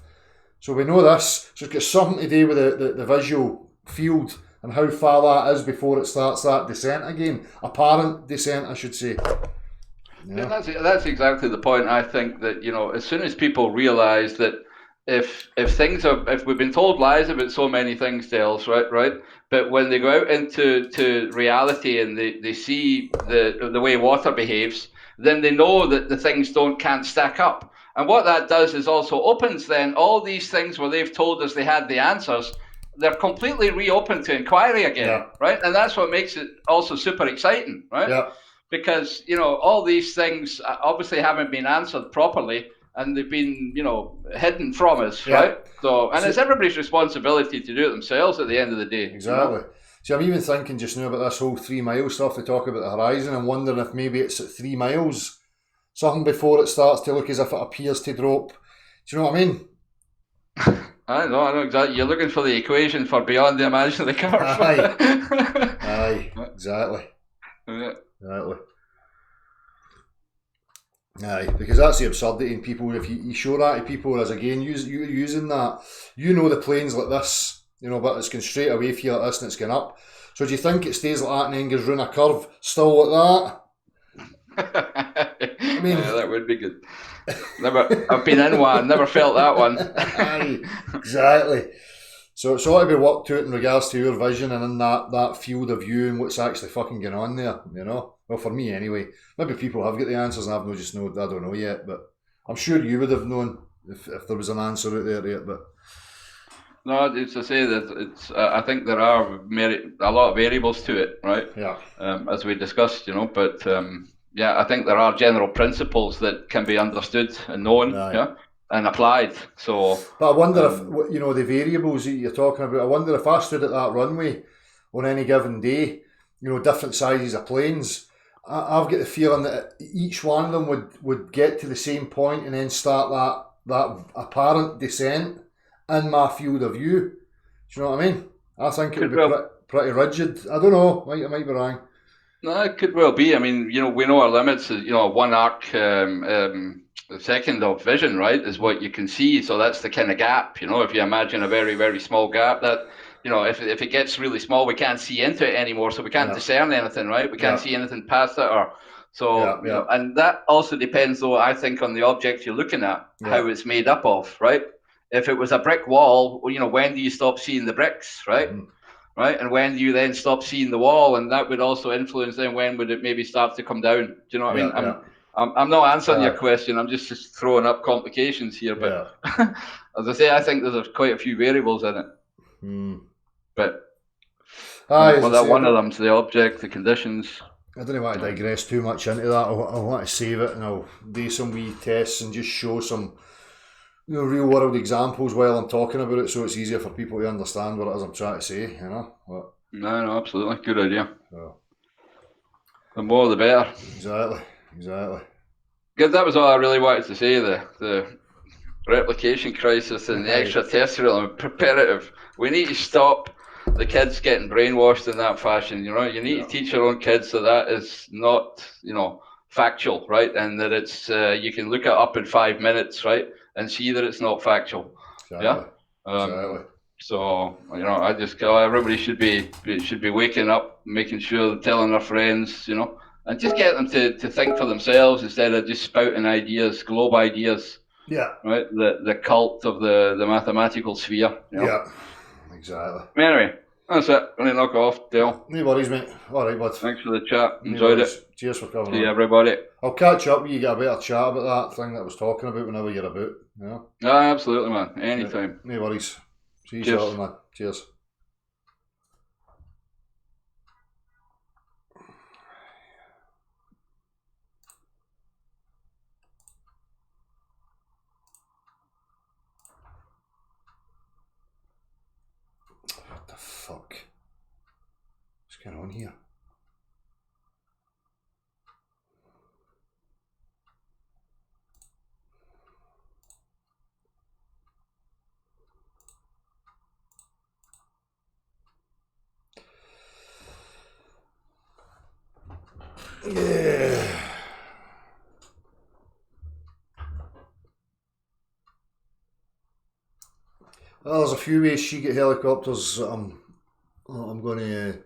So we know this. So it's got something to do with the visual field and how far that is before it starts that descent again. Apparent descent, I should say. Yeah. That's exactly the point. I think that, you know, as soon as people realise that if we've been told lies about so many things, Dales, right, but when they go out into reality and they see the way water behaves, then they know that the things can't stack up. And what that does is also opens then all these things where they've told us they had the answers. They're completely reopened to inquiry again, right? And that's what makes it also super exciting, right? Yeah. Because, you know, all these things obviously haven't been answered properly and they've been, you know, hidden from us, right? So, and it's everybody's responsibility to do it themselves at the end of the day. Exactly. You know? See, I'm even thinking just now about this whole 3 mile stuff. They talk about the horizon and wondering if maybe it's at 3 miles, something before it starts to look as if it appears to drop. Do you know what I mean? I know exactly. You're looking for the equation for beyond the imaginary curve. Aye, exactly. Yeah. Exactly. Aye, because that's the absurdity in people. If you show that to people as again, using that, you know, the plane's like this you know, but it's going straight away for you like this and it's going up. So do you think it stays like that and then goes round a curve still like that? I mean, that would be good. I've been in one, never felt that one. aye, exactly. So it's ought to be worked out in regards to your vision and in that field of view and what's actually fucking going on there, you know? Well, for me anyway. Maybe people have got the answers and I've no just know, I don't know yet, but I'm sure you would have known if there was an answer out there yet, but... No, it's to say that it's. I think there are a lot of variables to it, right? Yeah. As we discussed, you know, but yeah, I think there are general principles that can be understood and known, Aye. yeah, and applied. So, but I wonder if, you know, the variables that you're talking about, I wonder if I stood at that runway on any given day, you know, different sizes of planes, I've got the feeling that each one of them would get to the same point and then start that apparent descent in my field of view. Do you know what I mean? I think it would be pretty rigid. I don't know. I might be wrong. No, it could well be. I mean, you know, we know our limits. You know, one arc, the second of vision, right, is what you can see. So that's the kind of gap. You know, if you imagine a very, very small gap, that, you know, if it gets really small, we can't see into it anymore. So we can't discern anything, right? We can't see anything past it, or so. You know, and that also depends, though, I think, on the object you're looking at, how it's made up of, right? If it was a brick wall, you know, when do you stop seeing the bricks, right? Mm-hmm. Right, and when do you then stop seeing the wall? And that would also influence then when would it maybe start to come down? Do you know what I mean? I'm not answering your question. I'm just throwing up complications here. But as I say, I think there's quite a few variables in it. But one of them's the object, the conditions. I don't want to digress too much into that. I want to save it and I'll do some wee tests and just show some, you know, real world examples while I'm talking about it, so it's easier for people to understand what it is I'm trying to say, you know. No, absolutely, good idea. The more the better. Exactly. Good. That was all I really wanted to say. The replication crisis and the extraterrestrial imperative. We need to stop the kids getting brainwashed in that fashion. You know, you need to teach your own kids that is not, you know, factual, right, and that it's you can look it up in 5 minutes, right, and see that it's not factual. Exactly. So, you know, I just everybody should be waking up, making sure they're telling their friends, you know, and just get them to think for themselves instead of just spouting ideas, globe ideas. Yeah. Right. The cult of the mathematical sphere. You know? Yeah. Exactly. Anyway, that's it. I'm gonna knock off, Dale. No worries, mate. All right, bud. Thanks for the chat. Enjoyed it. Cheers for coming. See you, everybody. I'll catch up with you, get a better chat about that thing that I was talking about whenever you're about. You know? Absolutely, man. Anytime. No worries. See you shortly, man. Cheers. What the fuck? What's going on here? Yeah. Well, there's a few ways she get helicopters. I'm going to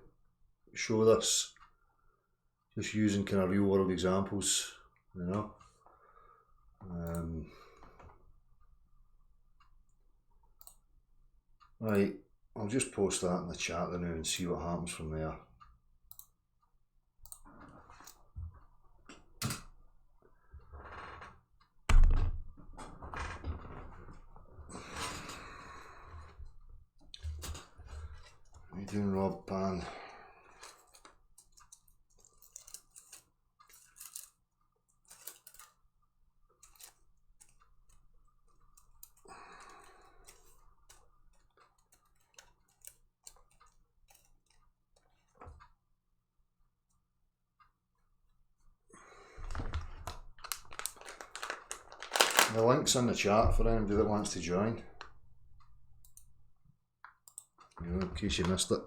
show this, just using kind of real world examples, you know. Right, I'll just post that in the chat now and see what happens from there. What are you doing, Rob Pan? The link's in the chat for anybody that wants to join. You know, in case you missed it.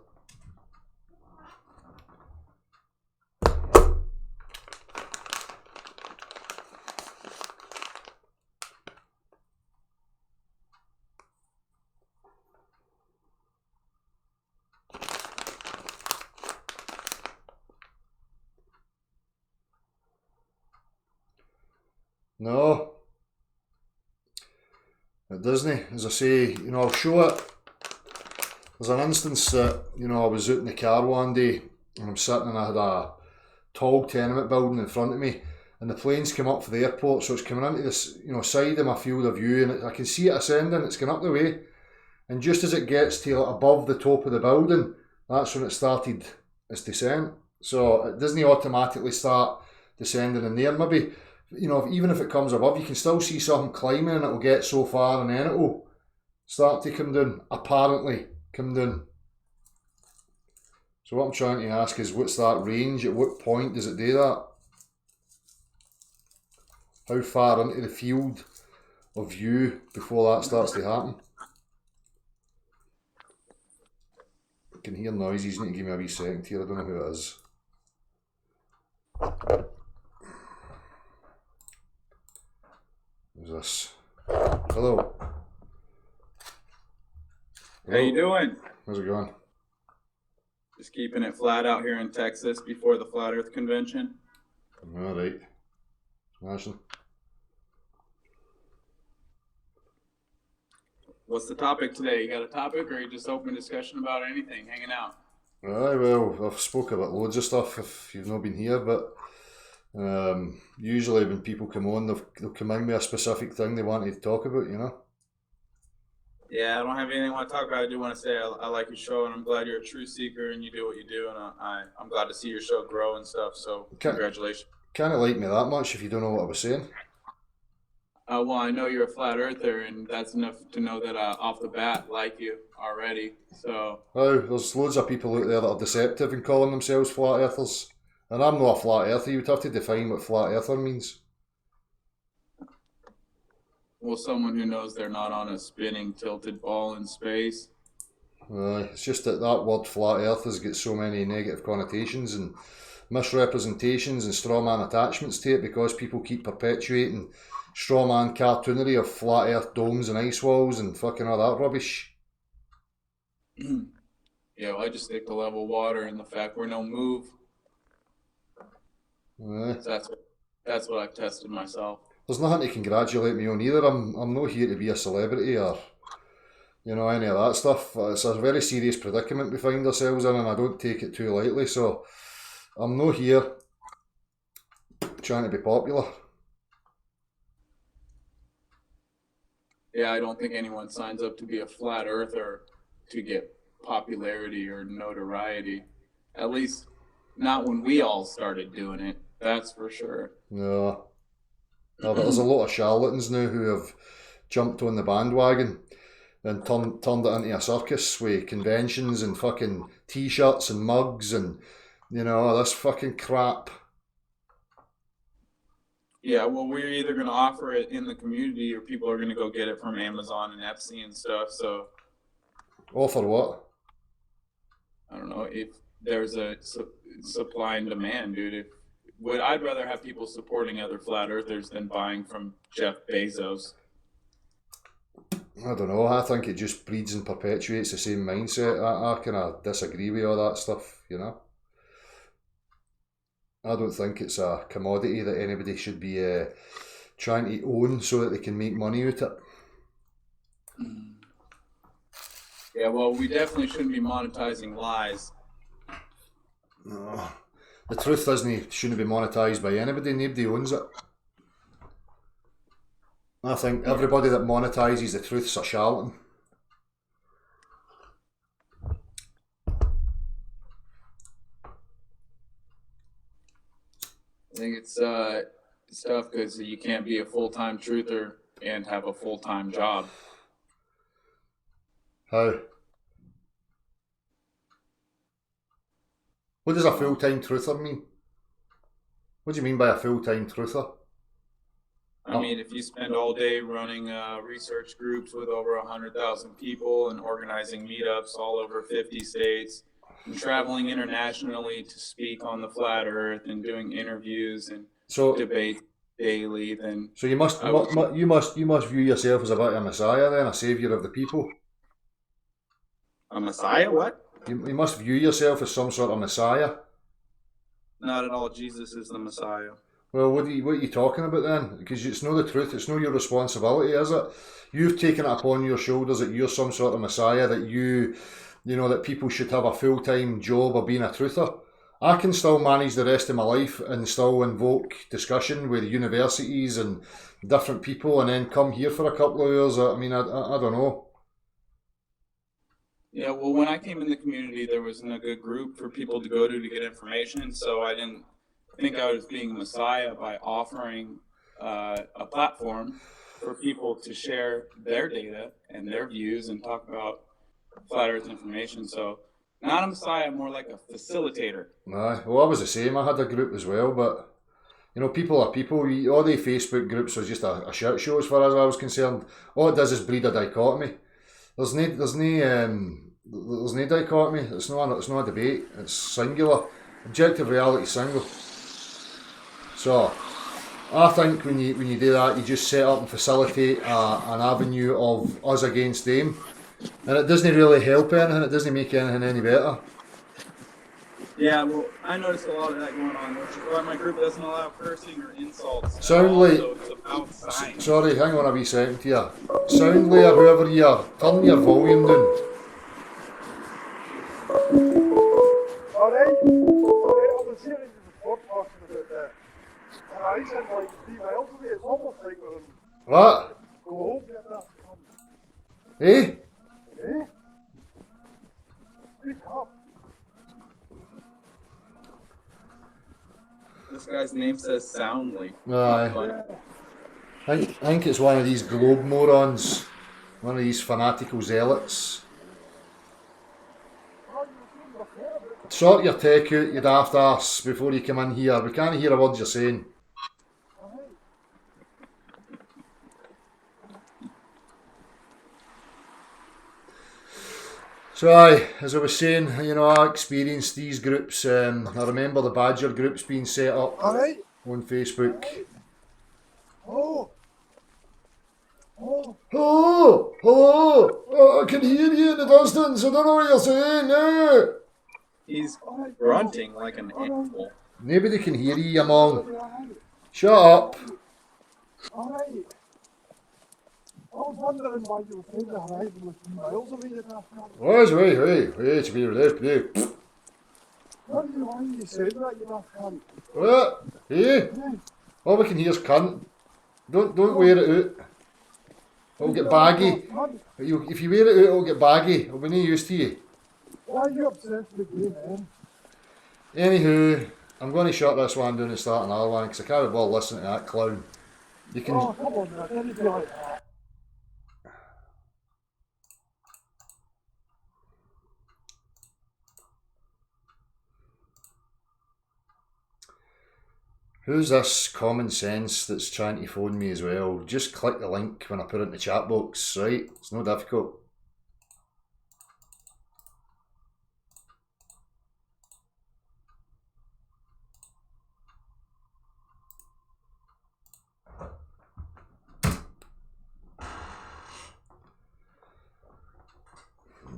No, it doesn't. As I say, I'll show it. There's an instance that, I was out in the car one day and I'm sitting and I had a tall tenement building in front of me and the planes came up for the airport, so it's coming into this, side of my field of view, and I can see it ascending, it's going up the way, and just as it gets to above the top of the building, that's when it started its descent. So it doesn't automatically start descending in there. Maybe, even if it comes above, you can still see something climbing and it'll get so far and then it'll start to come down, apparently come down. So what I'm trying to ask is, what's that range? At what point does it do that? How far into the field of view before that starts to happen? I can hear noises. You need to give me a wee second here. I don't know who it is. Who's this? Hello. How you doing? How's it going? Just keeping it flat out here in Texas before the Flat Earth Convention. All right. Smashing. What's the topic today? You got a topic, or you just open discussion about anything, hanging out? Aye, well, I've spoke about loads of stuff if you've not been here, but usually when people come on, they'll come in with a specific thing they want to talk about, Yeah, I don't have anything I want to talk about. I do want to say I like your show, and I'm glad you're a truth seeker and you do what you do, and I'm glad to see your show grow and stuff, so congratulations. Can't like me that much if you don't know what I was saying. Well, I know you're a flat earther, and that's enough to know that off the bat, like you already. So. Oh, there's loads of people out there that are deceptive and calling themselves flat earthers, and I'm not a flat earther. You would have to define what flat earther means. Well, someone who knows they're not on a spinning, tilted ball in space. It's just that word flat earthers gets so many negative connotations and misrepresentations and straw man attachments to it because people keep perpetuating straw man cartoonery of flat earth domes and ice walls and fucking all that rubbish. Yeah, well, I just stick to level water and the fact we're no move. So that's what I've tested myself. There's nothing to congratulate me on either. I'm not here to be a celebrity or any of that stuff. It's a very serious predicament we find ourselves in, and I don't take it too lightly. So I'm not here trying to be popular. Yeah, I don't think anyone signs up to be a flat earther to get popularity or notoriety. At least not when we all started doing it. That's for sure. No, but there's a lot of charlatans now who have jumped on the bandwagon and turned it into a circus with conventions and fucking t-shirts and mugs and this fucking crap. Yeah, well, we're either going to offer it in the community or people are going to go get it from Amazon and Etsy and stuff. So, offer what? I don't know if there's a supply and demand, dude. I'd rather have people supporting other flat earthers than buying from Jeff Bezos. I don't know. I think it just breeds and perpetuates the same mindset. I kind of disagree with all that stuff, I don't think it's a commodity that anybody should be trying to own so that they can make money out of it. Yeah, well, we definitely shouldn't be monetizing lies. No. The truth shouldn't be monetized by anybody. Nobody owns it. I think everybody that monetizes the truth's a charlatan. I think it's tough because you can't be a full-time truther and have a full-time job. How? What does a full-time truther mean? What do you mean by a full-time truther? I mean, if you spend all day running research groups with over 100,000 people and organizing meetups all over 50 states and traveling internationally to speak on the flat earth and doing interviews and debate daily, then... So you must view yourself as a bit of a messiah then, a saviour of the people? A messiah? What? You must view yourself as some sort of messiah. Not at all. Jesus is the Messiah. Well, what are you talking about then? Because it's not the truth. It's not your responsibility, is it? You've taken it upon your shoulders that you're some sort of messiah, that you know, that people should have a full-time job of being a truther. I can still manage the rest of my life and still invoke discussion with universities and different people and then come here for a couple of hours. I mean, I don't know. Yeah, well, when I came in the community, there wasn't a good group for people to go to get information, so I didn't think I was being a messiah by offering a platform for people to share their data and their views and talk about flat Earth information. So, not a messiah, more like a facilitator. Aye, well, I was the same. I had a group as well, but you know, people are people. All the Facebook groups was just a shit show as far as I was concerned. All it does is breed a dichotomy. There's no dichotomy. It's not a debate. It's singular. Objective reality single. So, I think when you do that, you just set up and facilitate an avenue of us against them, and it doesn't really help anything. It doesn't make anything any better. Yeah, well, I noticed a lot of that going on, which is why my group doesn't allow cursing or insults. Sound like... So it's about science. Sorry, hang on a wee second here. Soundly or whoever you are, turn your volume down. Alright, I was hearing the report talking about that. And I said like 3 miles away, it's almost like we're in What? go home, get that. Eh? Eh? Speak up. This guy's name says Soundly. Aye. I think it's one of these globe morons. One of these fanatical zealots. Sort your tech out, you daft arse, before you come in here. We can't hear a word you're saying. So aye, as I was saying, you know, I experienced these groups. I remember the Badger groups being set up Alright. on Facebook. Oh. Oh. Hello! Hello! Oh, I can hear you in the distance, I don't know what you're saying, eh? He's grunting like an animal. Nobody can hear you, you mong. Shut up. Alright. I was wondering why you were saying the horizon was 3 miles away at that time. Wait, Why you said that, you daft cunt? what? Eh? All we can hear is cunt. Don't wear it out. It'll get baggy. If you wear it out, it'll get baggy. It'll be no use to you. Why are you obsessed with me, man? Anywho, I'm going to shut this one down and start another one because I can't bother listening to that clown. You can. Oh, come on, man. I didn't feel like that. Who's this common sense that's trying to phone me as well? Just click the link when I put it in the chat box, right? It's no difficult.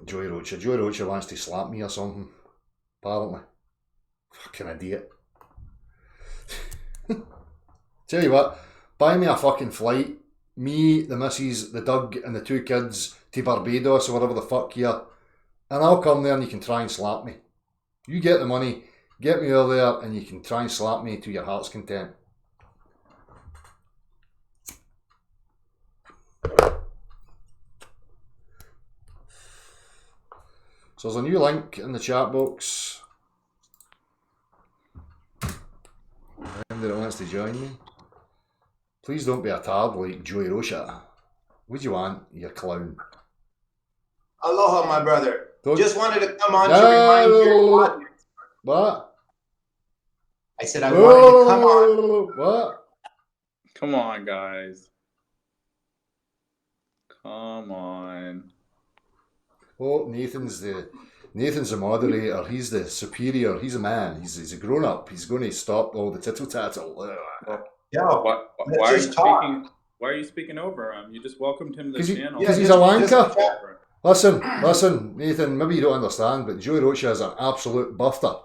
Joey Rocha wants to slap me or something, apparently. Fucking idiot. Tell you what, buy me a fucking flight, me, the missus, the Doug and the 2 kids to Barbados or whatever the fuck you are, and I'll come there and you can try and slap me. You get the money, get me over there and you can try and slap me to your heart's content. So there's a new link in the chat box. Anybody that wants to join me. Please don't be a tard like Joey Rocha. What do you want, you clown? Aloha, my brother. Don't... Just wanted to come on to remind you. What? I said I wanted to come on. What? Come on, guys. Come on. Oh, Nathan's the moderator. He's the superior. He's a man. He's a grown up. He's going to stop all the tittle tattle. Yeah. Why are you speaking over him? You just welcomed him to the channel. Because he's a wanker. Listen, Nathan, maybe you don't understand, but Joey Rocha is an absolute buffer.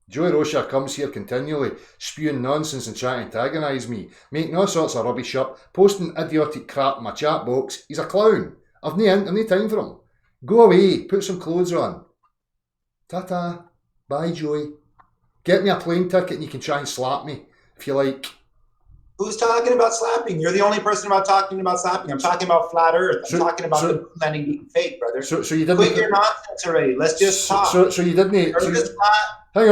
Joey Rocha comes here continually, spewing nonsense and trying to antagonise me, making all sorts of rubbish up, posting idiotic crap in my chat box. He's a clown. I've no time for him. Go away, put some clothes on. Ta-ta. Bye, Joey. Get me a plane ticket and you can try and slap me, if you like. Who's talking about slapping? You're the only person talking about slapping. I'm talking about flat Earth. I'm talking about the moon landing being fake, brother. So you didn't quit your nonsense already. Let's just talk. So you didn't. Hang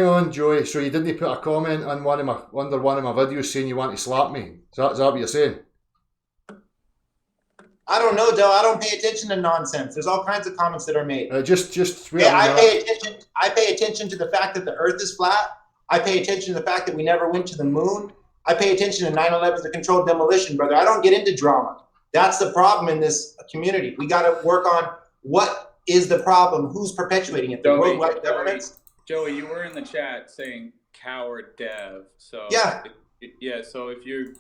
on, Joey. So you didn't put a comment on under one of my videos saying you want to slap me? Is that what you're saying? I don't know, Del. I don't pay attention to nonsense. There's all kinds of comments that are made. Just I pay attention to the fact that the Earth is flat. I pay attention to the fact that we never went to the moon. I pay attention to 9/11 as a controlled demolition, brother. I don't get into drama. That's the problem in this community. We got to work on what is the problem, who's perpetuating it. The worldwide governments. Joey, you were in the chat saying coward dev. So yeah. So if you're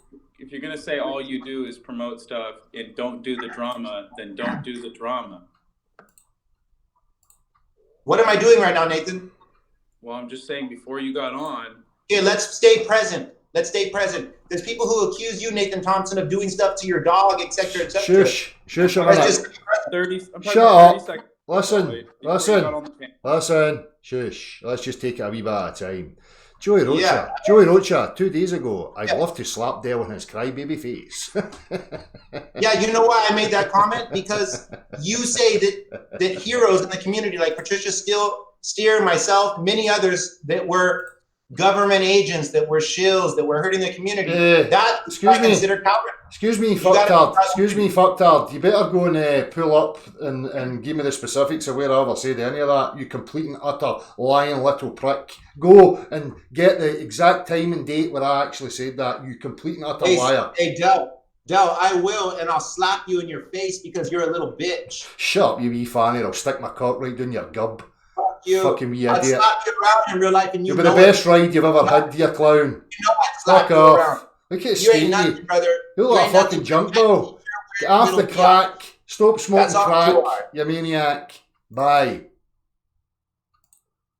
gonna say all you do is promote stuff and don't do the drama, then don't do the drama. What am I doing right now, Nathan? Well, I'm just saying before you got on. Okay, let's stay present. Let's stay present. There's people who accuse you, Nathan Thompson, of doing stuff to your dog, etc., etc. Shush. Shut up. Listen. Shush. Let's just take it a wee bit at a time. Joey Rocha, 2 days ago, I'd love to slap Dale on his crybaby face. Yeah, you know why I made that comment? Because you say that heroes in the community like Patricia Steer, myself, many others that were government agents, that were shills, that were hurting the community. Considered coward. Excuse me, fucktard. You better go and pull up and give me the specifics of where I ever said any of that. You complete and utter lying little prick. Go and get the exact time and date where I actually said that. You complete and utter liar. Hey, Del, I will, and I'll slap you in your face because you're a little bitch. Shut up, you wee fanny. I'll stick my cock right down your gub. You. Fucking wee I'd idiot. slap you around in real life, and You'll be the best ride you've ever had, you clown. You know I'd slap you off. Around. Look at you ain't nothing, brother. You look like a fucking junk ball. Get off the crack. Stop smoking crack, you maniac. Bye.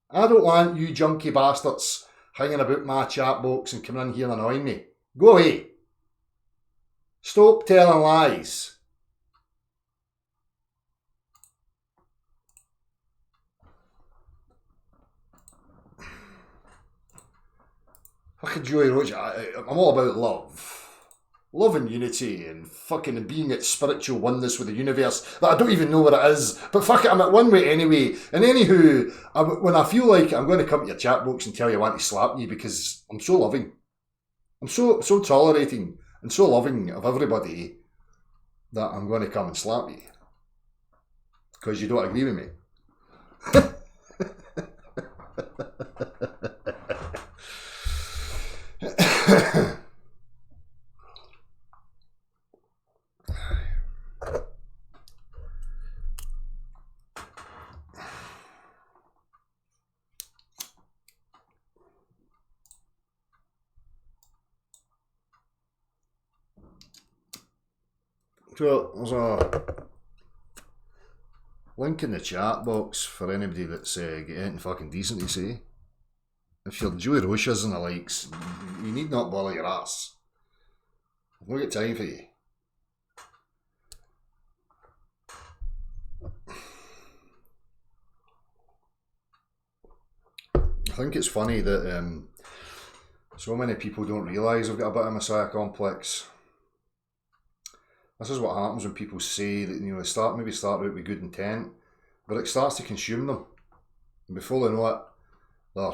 I don't want you junky bastards hanging about my chat box and coming in here and annoying me. Go away. Stop telling lies. Fucking Joey Rocha, I'm all about love and unity and fucking being at spiritual oneness with the universe that I don't even know what it is, but fuck it, I'm at one way anyway. And anywho, when I feel like I'm going to come to your chat box and tell you I want to slap you because I'm so loving, I'm so tolerating and so loving of everybody that I'm going to come and slap you because you don't agree with me. So there's a link in the chat box for anybody that's got anything fucking decent to say. If you're Joey Rochas and the likes, you need not bother your ass. I've not got time for you. I think it's funny that so many people don't realise I've got a bit of a messiah complex. This is what happens when people say that, you know, they maybe start out with good intent, but it starts to consume them. And before they know it, they're,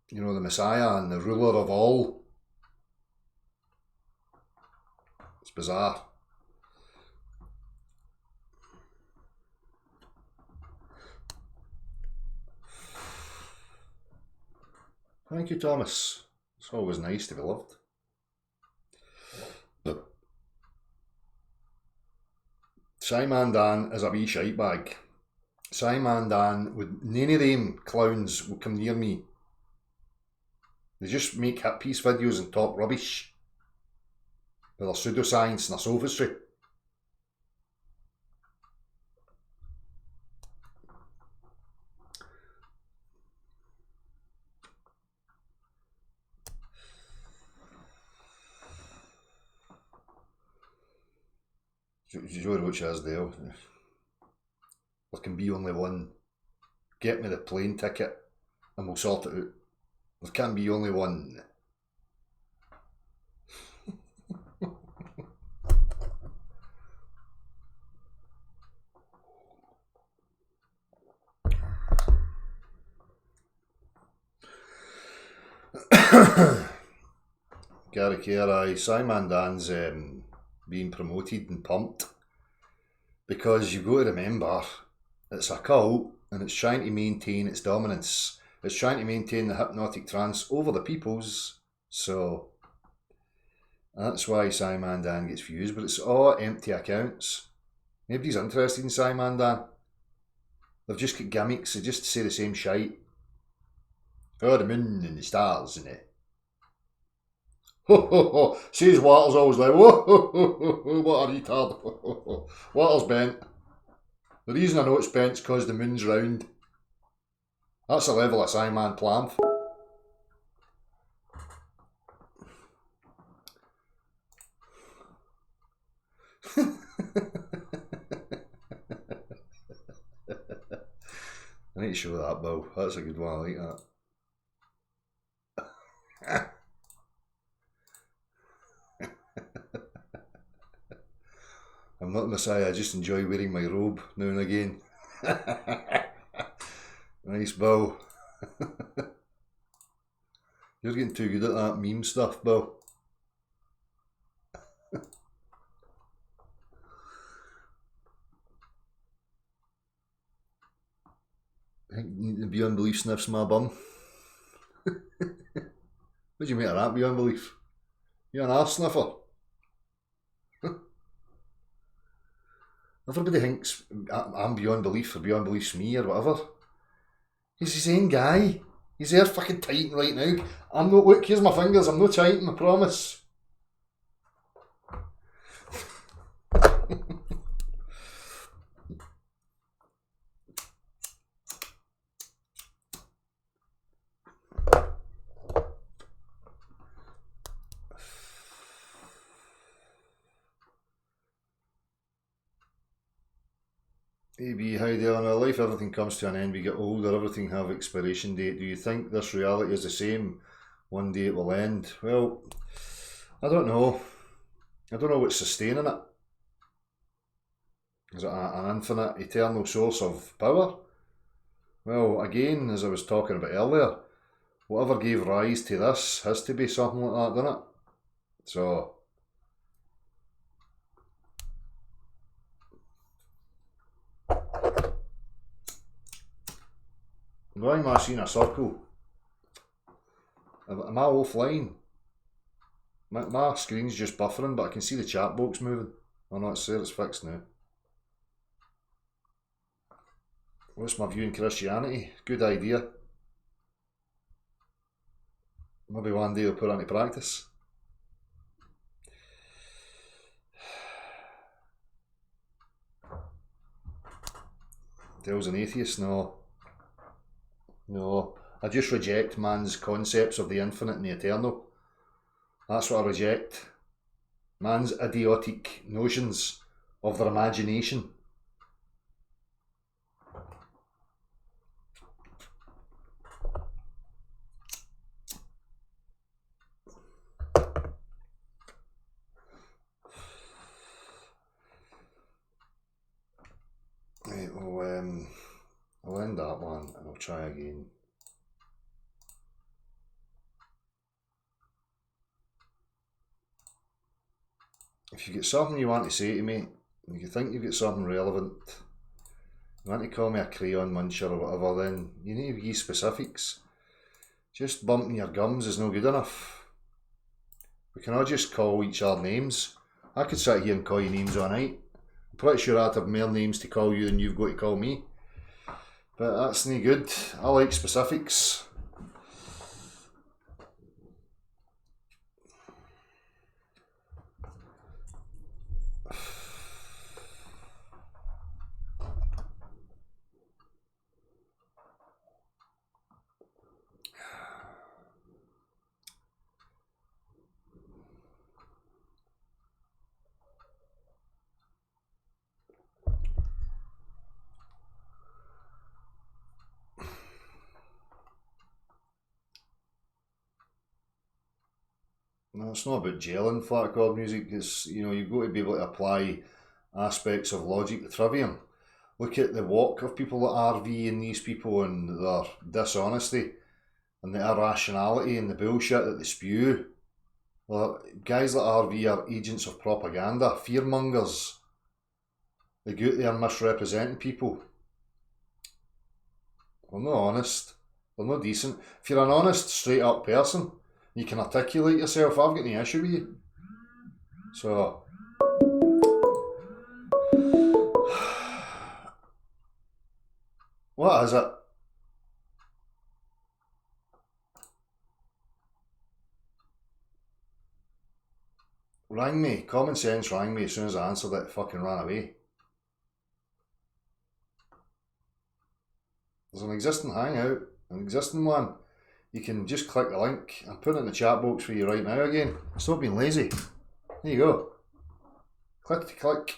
you know, the Messiah and the ruler of all. It's bizarre. Thank you, Thomas. It's always nice to be loved. Simon Dan is a wee shite bag. Simon Dan, none of them clowns will come near me. They just make hit piece videos and talk rubbish with their pseudoscience and their sophistry. Joy Roach is there. There can be only one. Get me the plane ticket and we'll sort it out. There can be only one. Gary Kerr, Simon Dan's being promoted and pumped because you've got to remember it's a cult and it's trying to maintain its dominance. It's trying to maintain the hypnotic trance over the peoples. So that's why Simon Dan gets views, but it's all empty accounts. Nobody's interested in Simon Dan. They've just got gimmicks, they just say the same shite. Oh, the moon and the stars, isn't it? Ho ho ho! Says Waters always like, whoa ho ho ho, what a retard. Ho, ho, ho. Waters bent. The reason I know it's bent is because the moon's round. That's the level of Simon Plamp. I need to show that, Bill. That's a good one, I like that. I'm not the Messiah, I just enjoy wearing my robe now and again. Nice, Bill. You're getting too good at that meme stuff, Bill. I think you need the Beyond Belief sniffs my bum. What do you make of that, Beyond Belief? You're an arse sniffer. Everybody thinks I'm Beyond Belief or Beyond Belief's me or whatever. He's the same guy. He's there fucking tighting right now. I'm not, look, here's my fingers, I'm not tighting, I promise. AB, how do in our life everything comes to an end, we get older, everything have expiration date. Do you think this reality is the same? One day it will end. Well, I don't know. I don't know what's sustaining it. Is it an infinite, eternal source of power? Well, again, as I was talking about earlier, whatever gave rise to this has to be something like that, doesn't it? So, why am I seeing a circle? Am I offline? My screen's just buffering, but I can see the chat box moving. Oh no, it's there, it's fixed now. What's my view in Christianity? Good idea. Maybe one day I'll put it into practice. Dale's an atheist? No. No. I just reject man's concepts of the infinite and the eternal. That's what I reject. Man's idiotic notions of their imagination. Right, well, I'll end that one and I'll try again. If you get something you want to say to me, and you think you've got something relevant, you want to call me a crayon muncher or whatever, then you need to give specifics. Just bumping your gums is no good enough. We can all just call each other names. I could sit here and call you names all night. I'm pretty sure I'd have more names to call you than you've got to call me. But that's no good. I like specifics. it's not about jailing flat chord music. It's, you know, you've got to be able to apply aspects of logic to trivium. Look at the walk of people that RV and these people and their dishonesty and the irrationality and the bullshit that they spew. Well, guys like RV are agents of propaganda, fearmongers. They go out there misrepresenting people. They're not honest. They're not decent. If you're an honest, straight up person, you can articulate yourself, I've got no issue with you. So, what is it? Rang me, common sense rang me as soon as I answered it, fucking ran away. There's an existing hangout, an existing one. You can just click the link and put it in the chat box for you right now again. Stop being lazy. There you go. Click to click.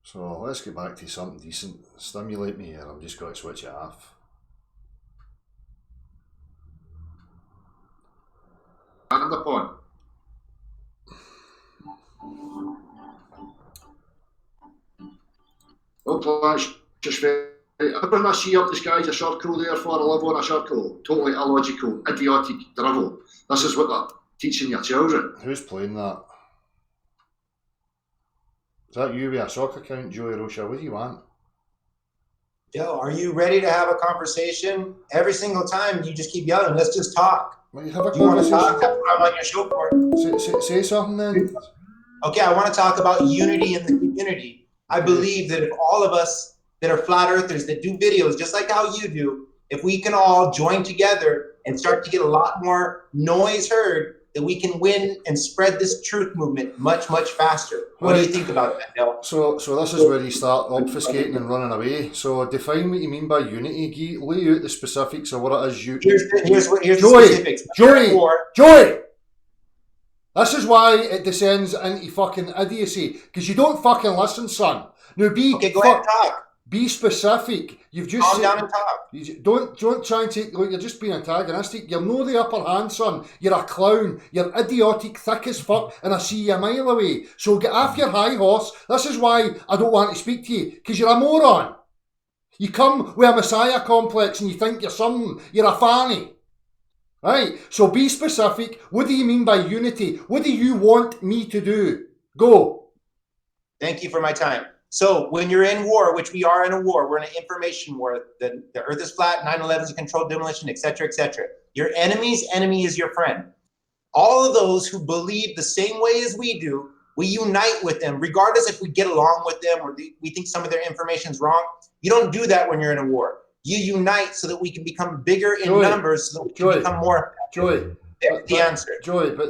So let's get back to something decent. Stimulate me here. I'm just going to switch it off. And upon. Well, that's just very. Everyone I see up the sky's a circle, therefore I live on a circle. Totally illogical, idiotic, drivel. This is what they're teaching your children. Who's playing that? Is that you with a soccer account, Joey Rocha? What do you want? Yo, are you ready to have a conversation? Every single time you just keep yelling, let's just talk. Well, you have a Do you want to conversation. talk? That's what I'm on your show for. Say something then. Okay, I want to talk about unity in the community. I believe that if all of us that are flat earthers that do videos just like how you do, if we can all join together and start to get a lot more noise heard, that we can win and spread this truth movement much, much faster. What do you think about that, Del? So this is where you start obfuscating and running away. So define what you mean by unity. Lay out the specifics of what it is you... Here's the Joey, specifics. Joey! This is why it descends into fucking idiocy. Because you don't fucking listen, son. Now Okay, go ahead and talk. Be specific. You've just Calm down and talk. Don't try and take. Look, you're just being antagonistic. You're no the upper hand, son. You're a clown. You're idiotic, thick as fuck, and I see you a mile away. So get off your high horse. This is why I don't want to speak to you, because you're a moron. You come with a messiah complex and you think you're something. You're a fanny. Right? So be specific. What do you mean by unity? What do you want me to do? Go. Thank you for my time. So when you're in war, which we are in a war, we're in an information war. The earth is flat, 9/11 is a controlled demolition, etc., etc. Your enemy's enemy is your friend. All of those who believe the same way as we do, we unite with them, regardless if we get along with them or we think some of their information is wrong. You don't do that when you're in a war. You unite so that we can become bigger in numbers, so that we can become more effective. Joey. That's the answer. Joey, but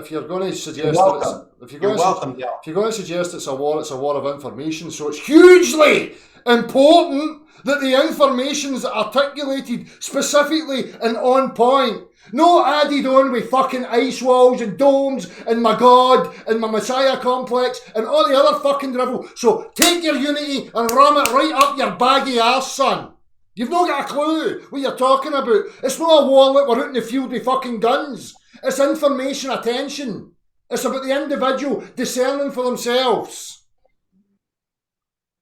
if you're going to suggest You're welcome, Del. if you're going to suggest it's a war of information, so it's hugely important that the information's articulated specifically and on point. No added on with fucking ice walls and domes and my God and my Messiah complex and all the other fucking drivel. So take your unity and ram it right up your baggy ass, son. You've not got a clue what you're talking about. It's not a war that we're out in the field with fucking guns. It's information attention. It's about the individual discerning for themselves.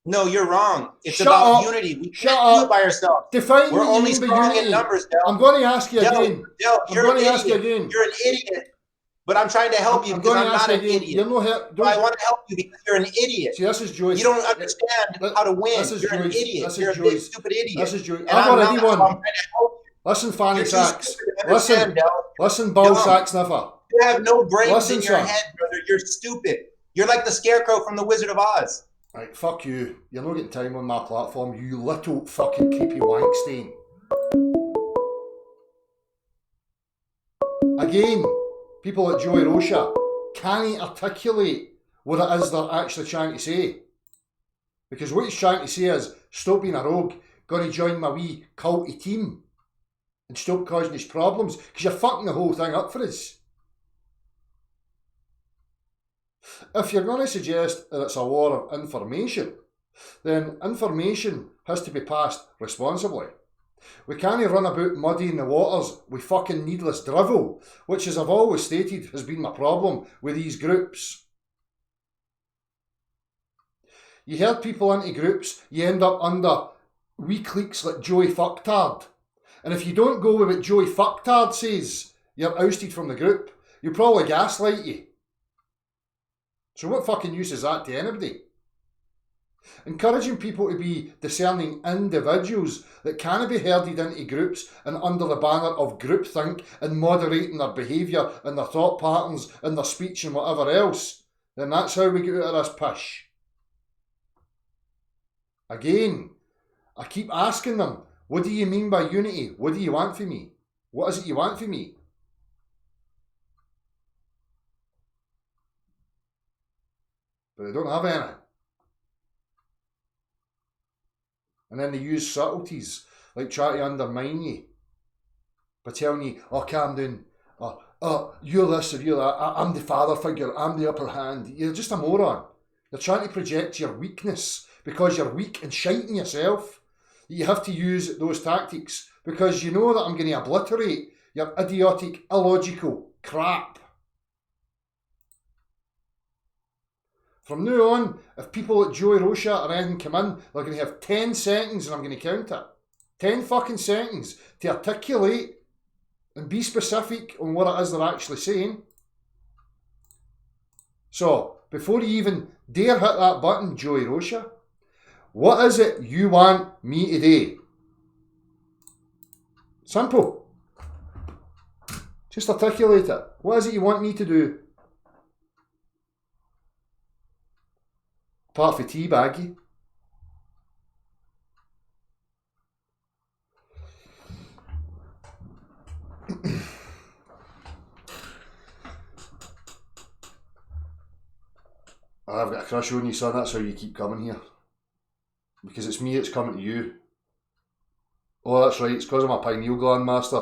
No, you're wrong. It's Shut about up. unity. We Shut can't do up. it by ourselves. Define We're what you only mean by strong unity. in numbers, Del. I'm going to ask you Del, again. Del, I'm you're going an to ask you idiot. again. You're an idiot. But I'm trying to help you I'm because going I'm to ask not you an again. idiot. You're no help. I want to help you because you're an idiot. See, this is Joyce. You don't understand how to win. This is You're an Joyce. idiot. This is You're a big Joyce. stupid idiot. This is Joyce. And I've I'm already not, so I'm won. trying to help you. Listen, Fanny You're too Sacks. stupid to understand, Del. Listen, ball Dumb. sack sniffer. You have no brains Listen, in your son. head, brother. You're stupid. You're like the scarecrow from the Wizard of Oz. Right, fuck you. You're not getting time on my platform, you little fucking creepy wankstain. Again, people like Joey Rocha can't articulate what it is they're actually trying to say. Because what he's trying to say is, stop being a rogue, gonna join my wee culty team and stop causing us problems, because you're fucking the whole thing up for us. If you're going to suggest that it's a war of information, then information has to be passed responsibly. We can't run about muddying the waters with fucking needless drivel, which, as I've always stated, has been my problem with these groups. You herd people into groups, you end up under weak leaks like Joey Fucktard. And if you don't go with what Joey Fucktard says, you're ousted from the group. You'll probably gaslight you. So what fucking use is that to anybody? Encouraging people to be discerning individuals that can't be herded into groups and under the banner of groupthink and moderating their behaviour and their thought patterns and their speech and whatever else, then that's how we get out of this pish. Again, I keep asking them, what do you mean by unity? What do you want from me? What is it you want from me? But they don't have any. And then they use subtleties, like try to undermine you by telling you, oh, calm down, you're this or you're that, I'm the father figure, I'm the upper hand. You're just a moron. You're trying to project your weakness because you're weak and shiting yourself. You have to use those tactics because you know that I'm going to obliterate your idiotic, illogical crap. From now on, if people like Joey Rocha or anything come in, they're going to have 10 seconds and I'm going to count it. 10 fucking seconds to articulate and be specific on what it is they're actually saying. So, before you even dare hit that button, Joey Rocha, what is it you want me to do? Simple. Just articulate it. What is it you want me to do? Apart from teabaggy. I've got a crush on you, son. That's how you keep coming here. Because it's me that's coming to you. Oh, that's right. It's because I'm a pineal gland master.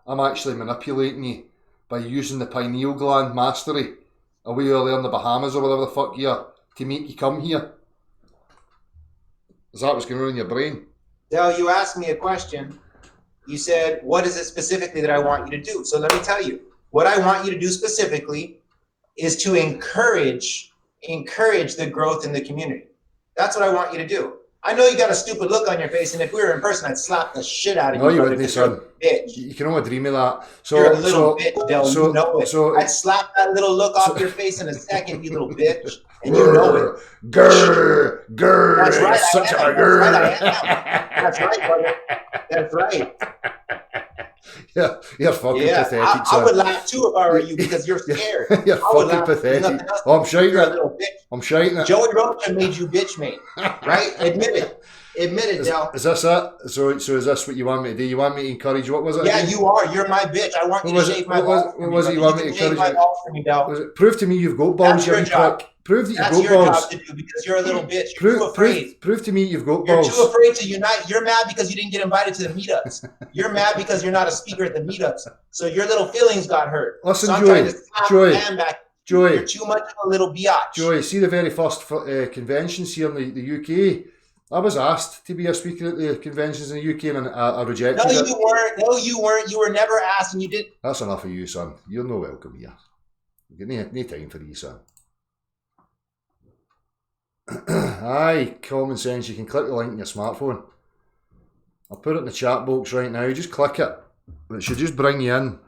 I'm actually manipulating you by using the pineal gland mastery away over there in the Bahamas or whatever the fuck you are to make you come here. Is that what's going on in your brain? Dell, you asked me a question. You said, what is it specifically that I want you to do? So let me tell you. What I want you to do specifically is to encourage the growth in the community. That's what I want you to do. I know you got a stupid look on your face, and if we were in person, I'd slap the shit out of you. No, you wouldn't, son. Bitch. You can only dream of that. So, you're a little bitch, Del. You know it. So, I'd slap that little look off your face in a second, you little bitch. And you know it. Grr, grr. That's right. Such a grr. That's right, brother. That's right. Yeah, you're fucking pathetic. I would laugh too if I were you because you're scared. You're fucking pathetic. Oh, I'm shouting it. I'm shouting it. Joey Rocha made you bitch mate, right? Admit it. Admit it, Del. Is this it? So is this what you want me to do? You want me to encourage? What was it? Yeah, again? you are. You're my bitch. I want you to shave my balls. What was it you want me to encourage? My balls for me, Del. Was it, prove to me you've got balls, you prick. Prove that That's you've got your balls. job to do because you're a little bitch. You're too afraid. Prove to me you've got You're balls. too afraid to unite. You're mad because you didn't get invited to the meetups. You're mad because you're not a speaker at the meetups. So your little feelings got hurt. Listen, so I'm Joey. trying to slap your hand back. Joey. You're too much of a little biatch. Joey, see the very first conventions here in the UK. I was asked to be a speaker at the conventions in the UK and I rejected it. No, you weren't. No, you weren't. You were never asked and you didn't. That's enough of you, son. You're no welcome here. You've got no time for you, son. Aye, common sense. You can click the link in your smartphone. I'll put it in the chat box right now. Just click it. It should just bring you in.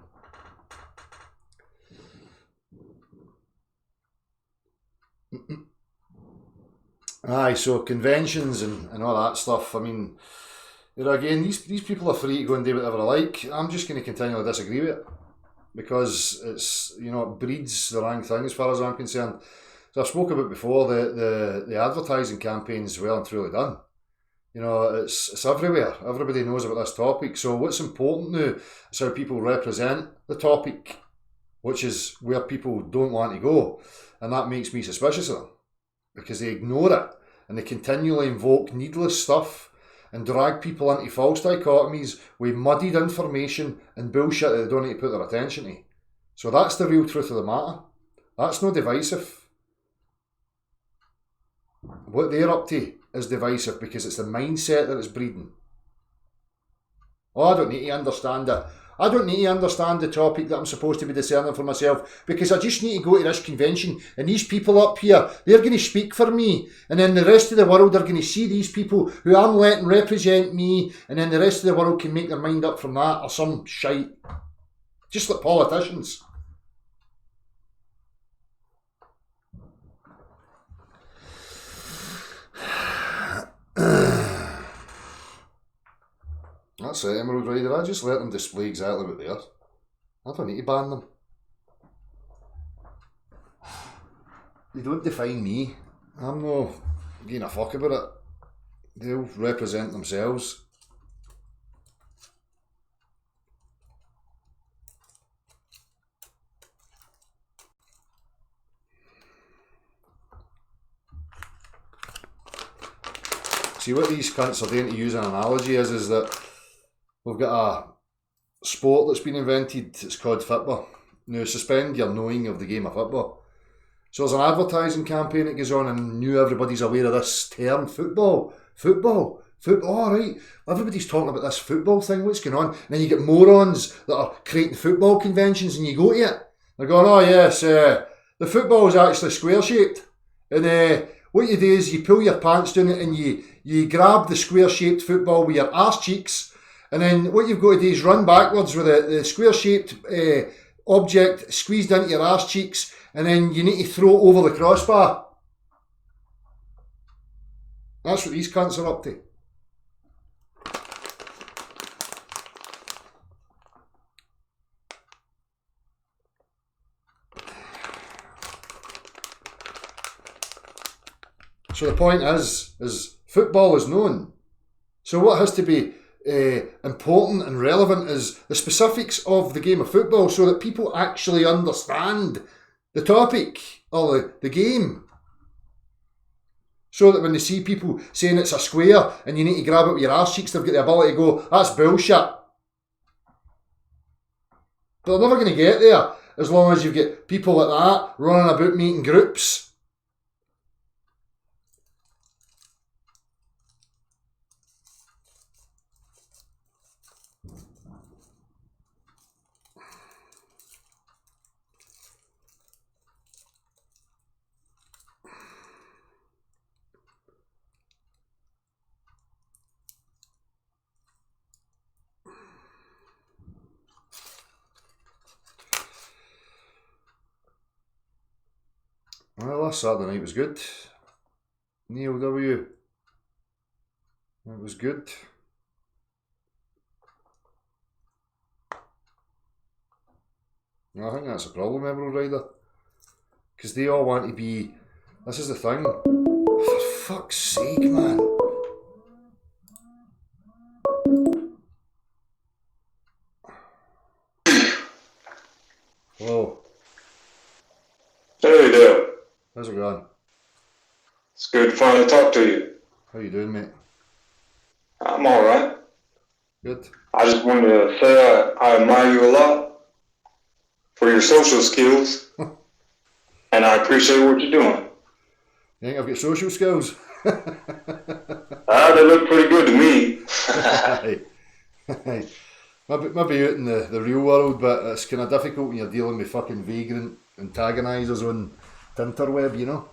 Aye, so conventions and all that stuff. I mean, you know, again, these people are free to go and do whatever they like. I'm just going to continually disagree with it because it's, you know, it breeds the wrong thing as far as I'm concerned. So I spoke about before the advertising campaign's well and truly done. You know, it's everywhere. Everybody knows about this topic. So what's important now is how people represent the topic, which is where people don't want to go. And that makes me suspicious of them because they ignore it and they continually invoke needless stuff and drag people into false dichotomies with muddied information and bullshit that they don't need to put their attention to. So that's the real truth of the matter. That's no divisive. What they're up to is divisive because it's the mindset that it's breeding. Oh, I don't need to understand it. I don't need to understand the topic that I'm supposed to be discerning for myself, because I just need to go to this convention and these people up here, they're going to speak for me, and then the rest of the world are going to see these people who I'm letting represent me, and then the rest of the world can make their mind up from that or some shite. Just like politicians. That's it, Emerald Rider. I just let them display exactly what they are. I don't need to ban them. They don't define me. I'm no giving a fuck about it. They'll represent themselves. See, what these cunts are doing, to use an analogy, is that we've got a sport that's been invented. It's called football. Now, suspend your knowing of the game of football. So there's an advertising campaign that goes on, and now everybody's aware of this term, football. All right, everybody's talking about this football thing. What's going on? And then you get morons that are creating football conventions, and you go to it. They're going, oh yes, the football is actually square shaped, and what you do is you pull your pants down and you grab the square shaped football with your arse cheeks. And then what you've got to do is run backwards with the square-shaped object squeezed into your arse cheeks, and then you need to throw it over the crossbar. That's what these cunts are up to. So the point is football is known. So what has to be important and relevant is the specifics of the game of football, so that people actually understand the topic or the game. So that when they see people saying it's a square and you need to grab it with your arse cheeks, they've got the ability to go, that's bullshit. But they're never going to get there as long as you've got people like that running about making groups. Well, last Saturday night was good. Neil W. It was good. I think that's a problem, Emerald Rider. Because they all want to be... This is the thing. For fuck's sake, man. Hello. Hey there. How's it going? It's good to finally talk to you. How you doing, mate? I'm alright. Good. I just wanted to say I admire you a lot for your social skills, and I appreciate what you're doing. You think I've got social skills? They look pretty good to me. Maybe out in the real world, but it's kind of difficult when you're dealing with fucking vagrant antagonisers on Tinterweb, you know?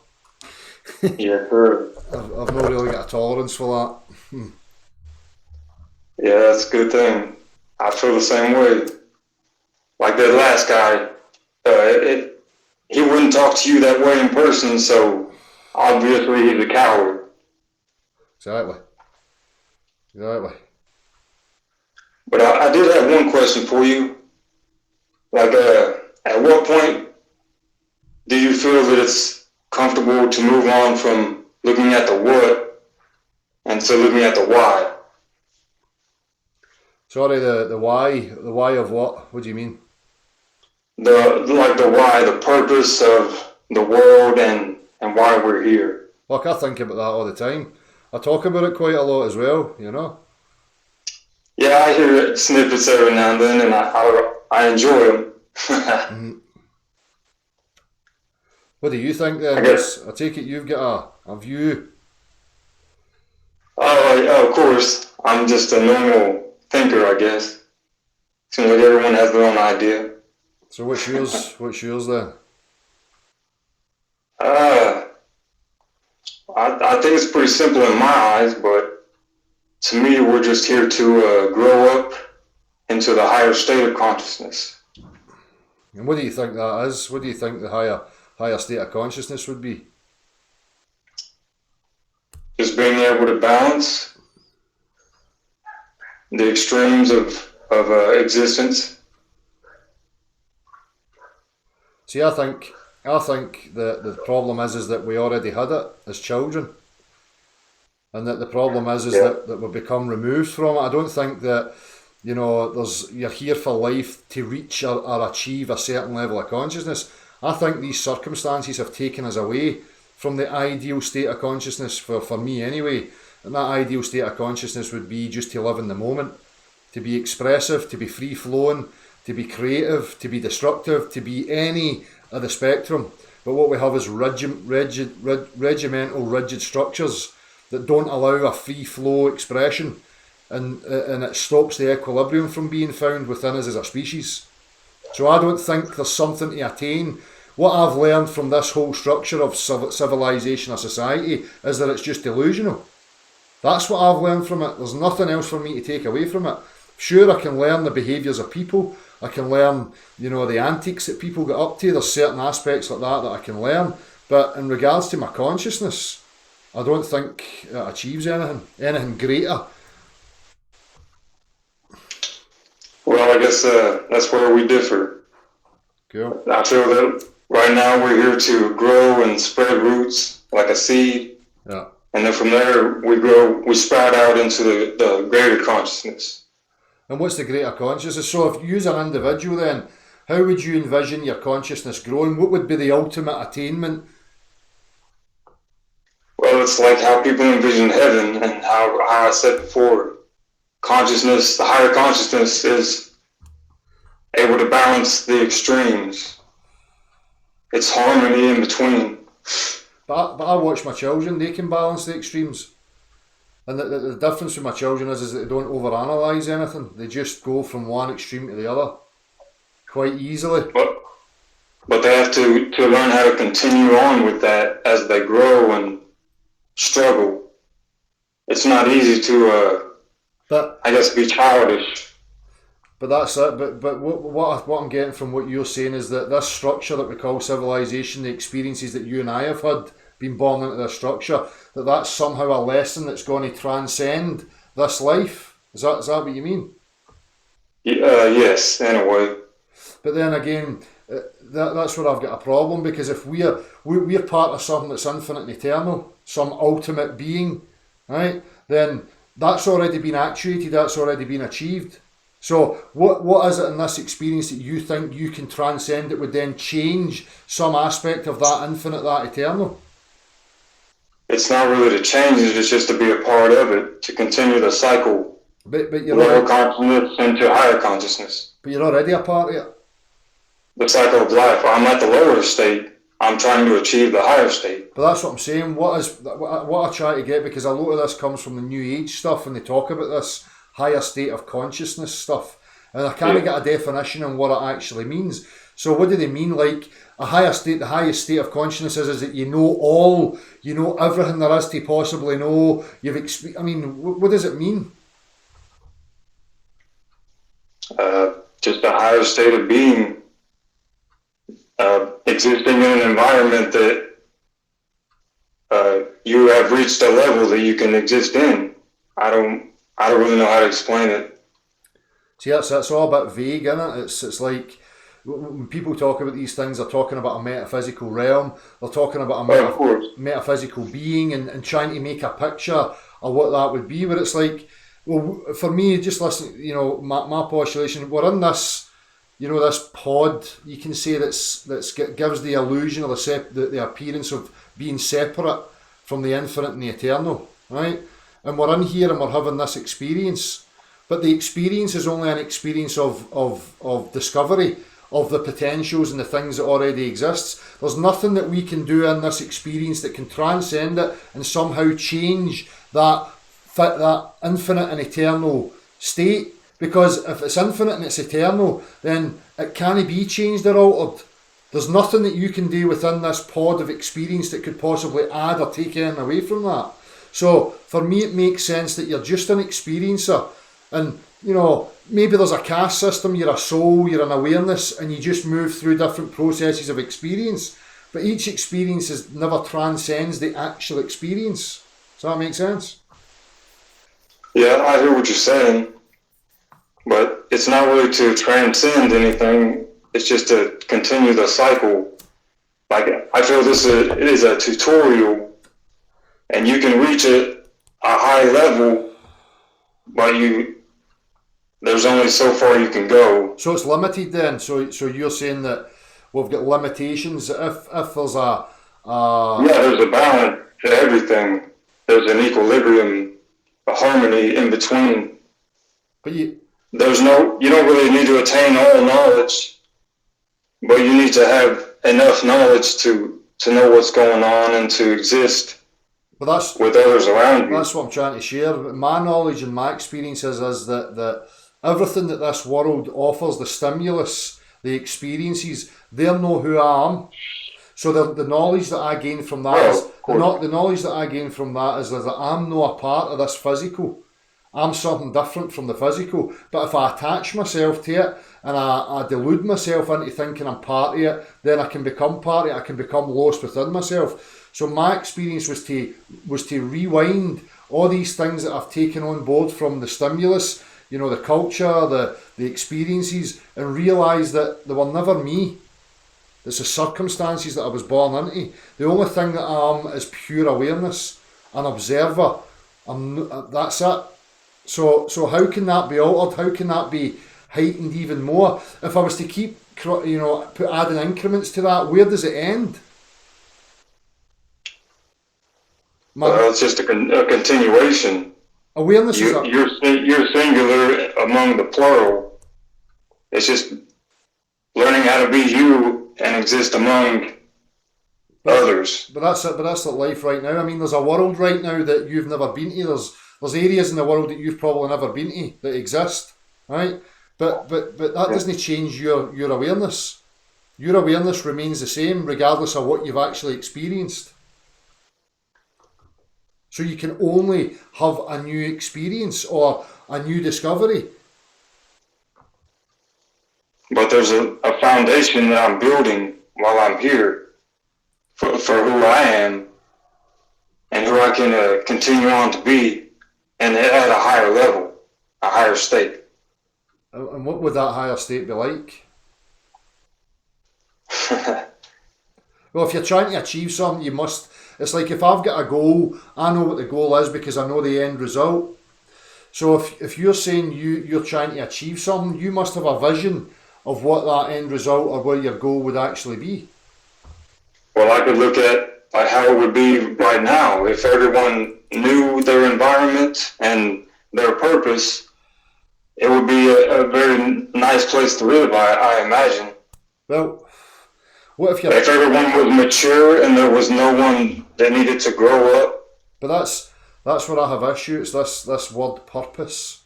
Yeah, sure. I've not really got a tolerance for that. Yeah, that's a good thing. I feel the same way. Like that last guy, he wouldn't talk to you that way in person, so obviously he's a coward. Exactly. But I did have one question for you. Like, at what point do you feel that it's comfortable to move on from looking at the what and to looking at the why? Sorry, the why of what? What do you mean? The why, the purpose of the world and why we're here. Look, I think about that all the time. I talk about it quite a lot as well, you know? Yeah, I hear snippets every now and then, and I enjoy them. What do you think then? I guess. I take it you've got a view. Of course, I'm just a normal thinker, I guess. Seems like everyone has their own idea. So what's yours? What's yours then? I think it's pretty simple in my eyes, but to me, we're just here to grow up into the higher state of consciousness. And what do you think that is? What do you think the higher state of consciousness would be? Just being able to balance the extremes of existence. See, I think the problem is that we already had it as children, and that the problem is that we become removed from it. I don't think that, you know, you're here for life to reach or achieve a certain level of consciousness. I think these circumstances have taken us away from the ideal state of consciousness, for me anyway. And that ideal state of consciousness would be just to live in the moment, to be expressive, to be free-flowing, to be creative, to be destructive, to be any of the spectrum. But what we have is regimental, rigid structures that don't allow a free-flow expression, and it stops the equilibrium from being found within us as a species. So I don't think there's something to attain. What I've learned from this whole structure of civilization or society is that it's just delusional. That's what I've learned from it. There's nothing else for me to take away from it. Sure, I can learn the behaviours of people. I can learn, you know, the antics that people get up to. There's certain aspects like that I can learn. But in regards to my consciousness, I don't think it achieves anything greater. Well, I guess that's where we differ. Cool. I feel that right now we're here to grow and spread roots like a seed. Yeah. And then from there we sprout out into the greater consciousness. And what's the greater consciousness? So if you as an individual then, how would you envision your consciousness growing? What would be the ultimate attainment? Well, it's like how people envision heaven, and how I said before, consciousness, the higher consciousness is able to balance the extremes. It's harmony in between. But I watch my children, they can balance the extremes. And the difference with my children is that they don't overanalyze anything. They just go from one extreme to the other quite easily. But they have to learn how to continue on with that as they grow and struggle. It's not easy to, I guess, be childish. But that's it. But what I'm getting from what you're saying is that this structure that we call civilization, the experiences that you and I have had, been born into this structure, that's somehow a lesson that's going to transcend this life. Is that what you mean? Yes, in a way. But then again, that's where I've got a problem, because if we're part of something that's infinite and eternal, some ultimate being, right? Then that's already been actuated, that's already been achieved. So what is it in this experience that you think you can transcend that would then change some aspect of that infinite, that eternal? It's not really to change it, it's just to be a part of it, to continue the cycle. But you're lower consciousness into higher consciousness. But you're already a part of it. The cycle of life. I'm at the lower state. I'm trying to achieve the higher state. But that's what I'm saying. What I try to get, because a lot of this comes from the New Age stuff, and they talk about this higher state of consciousness stuff, and I can't get a definition on what it actually means. So what do they mean? Like a higher state, the highest state of consciousness is that you know everything there is to possibly know. I mean, what does it mean? Just a higher state of being, existing in an environment that you have reached a level that you can exist in. I don't really know how to explain it. See, that's all a bit vague, isn't it? It's like when people talk about these things, they're talking about a metaphysical realm. They're talking about a metaphysical being, and trying to make a picture of what that would be. But it's like, well, for me, just listen, my postulation, we're in this, this pod, you can say that's gives the illusion or the appearance of being separate from the infinite and the eternal, right? And we're in here and we're having this experience, but the experience is only an experience of discovery of the potentials and the things that already exist. There's nothing that we can do in this experience that can transcend it and somehow change that that infinite and eternal state. Because if it's infinite and it's eternal, then it can't be changed or altered. There's nothing that you can do within this pod of experience that could possibly add or take anything away from that. So for me, it makes sense that you're just an experiencer, and you know, maybe there's a caste system, you're a soul, you're an awareness, and you just move through different processes of experience. But each experience never transcends the actual experience. Does that make sense? Yeah, I hear what you're saying, but it's not really to transcend anything. It's just to continue the cycle. Like, I feel it is a tutorial, and you can reach a high level, but there's only so far you can go. So it's limited then. So you're saying that we've got limitations. If there's Yeah, there's a balance to everything. There's an equilibrium, a harmony in between. but you don't really need to attain all knowledge, but you need to have enough knowledge to know what's going on and to exist with others around you. That's what I'm trying to share. My knowledge and my experiences is that everything that this world offers, the stimulus, the experiences, they'll know who I am. So the knowledge that I gain from that is that I'm not a part of this physical. I'm something different from the physical. But if I attach myself to it and I delude myself into thinking I'm part of it, then I can become part of it. I can become lost within myself. So my experience was to rewind all these things that I've taken on board from the stimulus, you know, the culture, the experiences, and realise that they were never me. It's the circumstances that I was born into. The only thing that I am is pure awareness, an observer. That's it. So how can that be altered? How can that be heightened even more? If I was to keep, adding increments to that, where does it end? Well, it's just a continuation. Awareness is you're singular among the plural. It's just learning how to be you and exist among others. But that's it. But that's like life right now. I mean, there's a world right now that you've never been to. There's areas in the world that you've probably never been to that exist, right? But that doesn't change your awareness. Your awareness remains the same regardless of what you've actually experienced. So you can only have a new experience or a new discovery. But there's a foundation that I'm building while I'm here for who I am and who I can continue on to be, and at a higher level, a higher state. And what would that higher state be like? Well, if you're trying to achieve something, you must. It's like if I've got a goal, I know what the goal is because I know the end result. So if you're saying you're trying to achieve something, you must have a vision of what that end result or where your goal would actually be. Well, I could look at how it would be right now if everyone knew their environment and their purpose. It would be a very nice place to live, I imagine. Well, what if if everyone was mature and there was no one that needed to grow up? But that's where I have issues. This word purpose.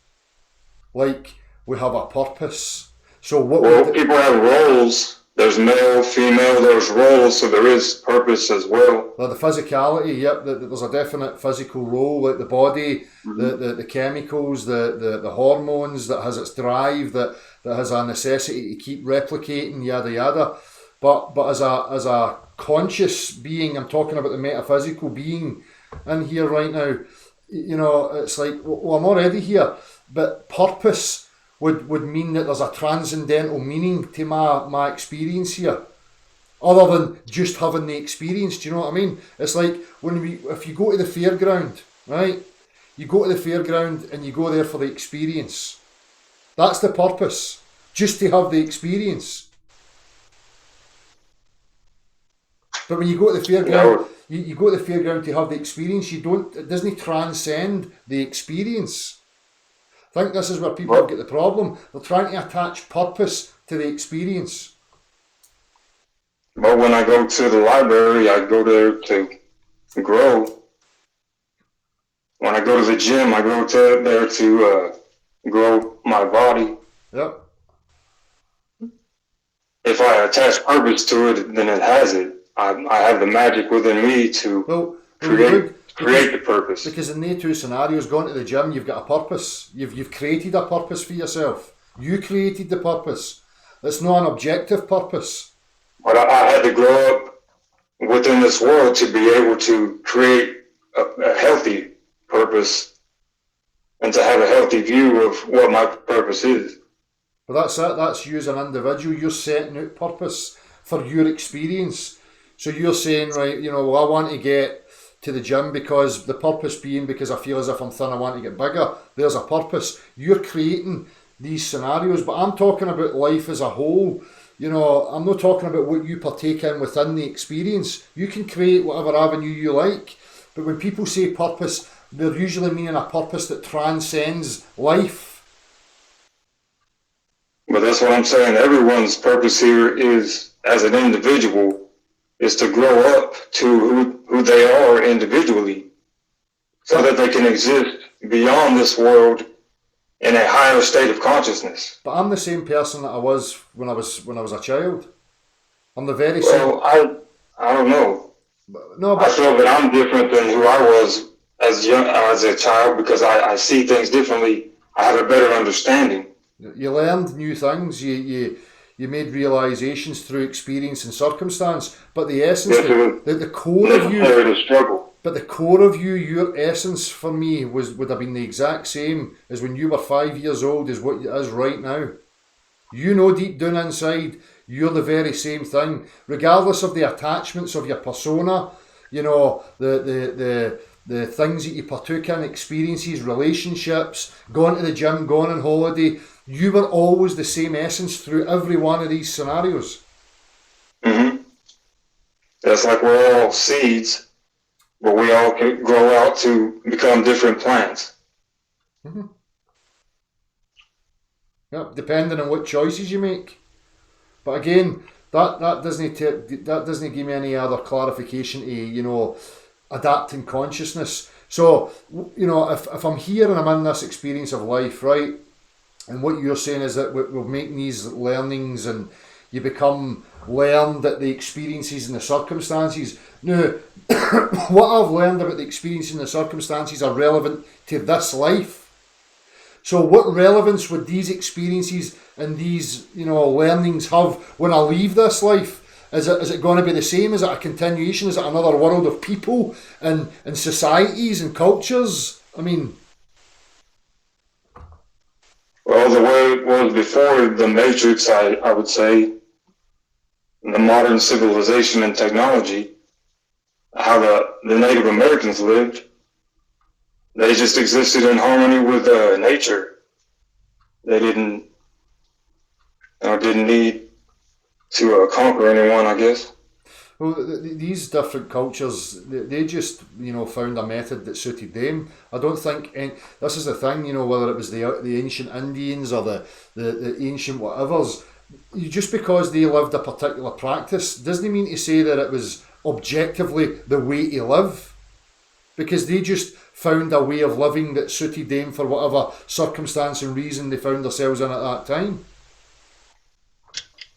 Like, we have a purpose. So what? People have roles. There's male, female. There's roles, so there is purpose as well. Like the physicality, yep. There's a definite physical role, like the body, the chemicals, the hormones that has its drive, that has a necessity to keep replicating, yada yada. But as a conscious being, I'm talking about the metaphysical being in here right now. You know, it's like, well, I'm already here, but purpose would mean that there's a transcendental meaning to my experience here, other than just having the experience. Do you know what I mean? It's like if you go to the fairground, right? You go to the fairground and you go there for the experience. That's the purpose, just to have the experience. But when you go to the fairground, you go to the fairground to have the experience. It doesn't transcend the experience. I think this is where people get the problem. They're trying to attach purpose to the experience. But when I go to the library, I go there to grow. when I go to the gym, I go to there to grow my body. Yep. If I attach purpose to it, then it has it. I have the magic within me to Well, create the purpose. because in the two scenarios, going to the gym, you've got a purpose. You've created a purpose for yourself. You created the purpose. It's not an objective purpose. But I had to grow up within this world to be able to create a healthy purpose and to have a healthy view of what my purpose is. But that's it. That's you as an individual. You're setting out purpose for your experience. So you're saying, right, well, I want to get to the gym because the purpose being because I feel as if I'm thin, I want to get bigger. There's a purpose. You're creating these scenarios, but I'm talking about life as a whole. I'm not talking about what you partake in within the experience. You can create whatever avenue you like, but when people say purpose, they're usually meaning a purpose that transcends life. But that's what I'm saying. Everyone's purpose here is, as an individual, is to grow up to who they are individually so that they can exist beyond this world in a higher state of consciousness. But I'm the same person that I was when I was a child. I'm the very same. Well, I don't know. No, I but feel that I'm different than who I was as a child because I see things differently. I have a better understanding. you learned new things. You made realizations through experience and circumstance. But the essence, the core of you, to struggle. but the core of you, your essence for me would have been the exact same as when you were 5 years old as what it is right now. Deep down inside, you're the very same thing, regardless of the attachments of your persona. The things that you partook in, experiences, relationships, going to the gym, going on holiday. You were always the same essence through every one of these scenarios. Mm-hmm. That's like we're all seeds, but we all can grow out to become different plants. Mm-hmm. Yeah, depending on what choices you make. But again, that doesn't give me any other clarification to adapting consciousness. So if I'm here and I'm in this experience of life, right, and what you're saying is that we're making these learnings and you become learned at the experiences and the circumstances. Now, what I've learned about the experiences and the circumstances are relevant to this life. So what relevance would these experiences and these learnings have when I leave this life? Is it going to be the same? Is it a continuation? Is it another world of people and societies and cultures? I mean... Well, the way it was before the Matrix, I would say, the modern civilization and technology, how the Native Americans lived, they just existed in harmony with nature. They didn't need to conquer anyone, I guess. Well, these different cultures, they just, found a method that suited them. I don't think, and this is the thing, whether it was the ancient Indians or the ancient whatevers, just because they lived a particular practice doesn't mean to say that it was objectively the way to live, because they just found a way of living that suited them for whatever circumstance and reason they found themselves in at that time.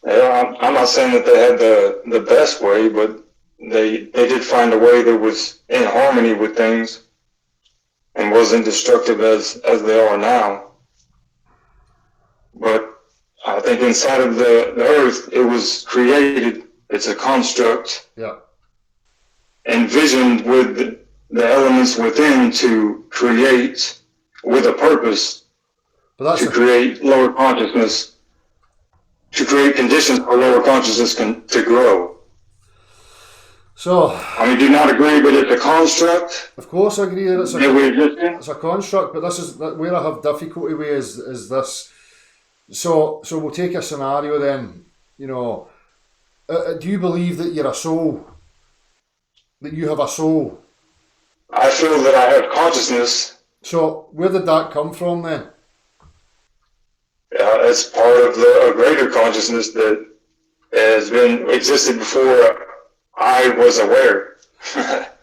Yeah, I'm not saying that they had the best way, but they did find a way that was in harmony with things and wasn't destructive as they are now. But I think inside of the earth, it was created, it's a construct, yeah, envisioned with the elements within to create with a purpose, to create lower consciousness, to create conditions for lower consciousness to grow. So, I mean, do you not agree that it's a construct? Of course I agree that it's a construct, but this is where I have difficulty with is this. So we'll take a scenario then, do you believe that you're a soul? That you have a soul? I feel that I have consciousness. So where did that come from then? It's part of a greater consciousness that existed before I was aware.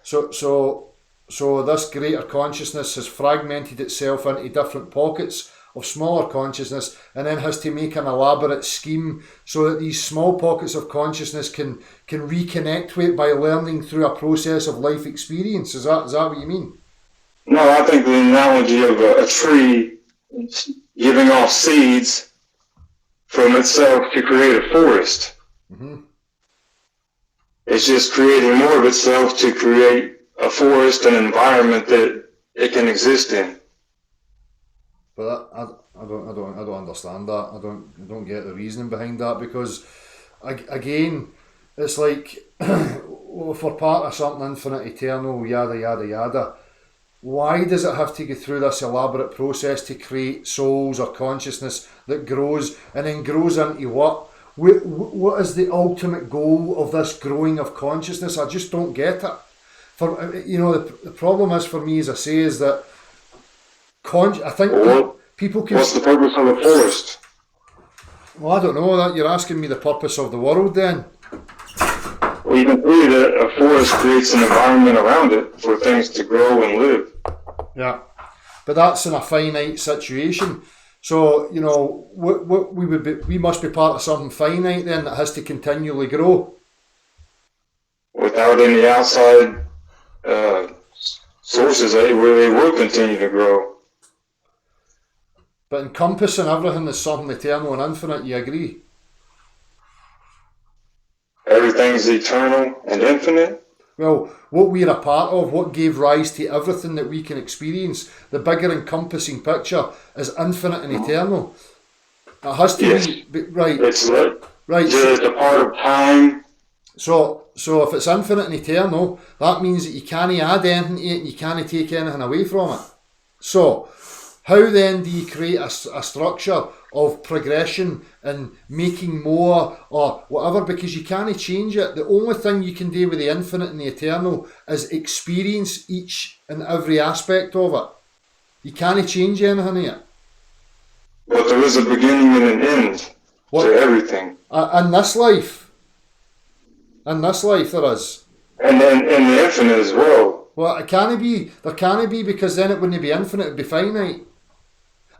So So this greater consciousness has fragmented itself into different pockets of smaller consciousness, and then has to make an elaborate scheme so that these small pockets of consciousness can reconnect with it by learning through a process of life experience. Is that what you mean? No, I think the analogy of a tree giving off seeds from itself to create a forest. Mm-hmm. It's just creating more of itself to create a forest, an environment that it can exist in. But I don't understand that. I don't get the reasoning behind that, because again, it's like if we're part of something infinite, eternal, yada yada yada. Why does it have to go through this elaborate process to create souls or consciousness that grows and then grows into what? What is the ultimate goal of this growing of consciousness? I just don't get it. The problem is for me, as I say, is that I think people can. What's the purpose of a forest? Well, I don't know. That you're asking me the purpose of the world then. Well, you can see that a forest creates an environment around it for things to grow and live. Yeah, but that's in a finite situation. So what we must be part of something finite then that has to continually grow. Without any outside sources, they will continue to grow. But encompassing everything is something eternal and infinite. You agree? Everything's eternal and infinite. Well, what we're a part of, what gave rise to everything that we can experience, the bigger encompassing picture is infinite and eternal. It has to be right. It's right. Just a part of time. So if it's infinite and eternal, that means that you can't add anything to it and you can't take anything away from it. So how then do you create a structure of progression and making more or whatever, because you can't change it? The only thing you can do with the infinite and the eternal is experience each and every aspect of it. You can't change anything in it. But there is a beginning and an end to everything. In this life. In this life there is. And then in the infinite as well. Well, it can't be. There can't be, because then it wouldn't be infinite, it'd be finite.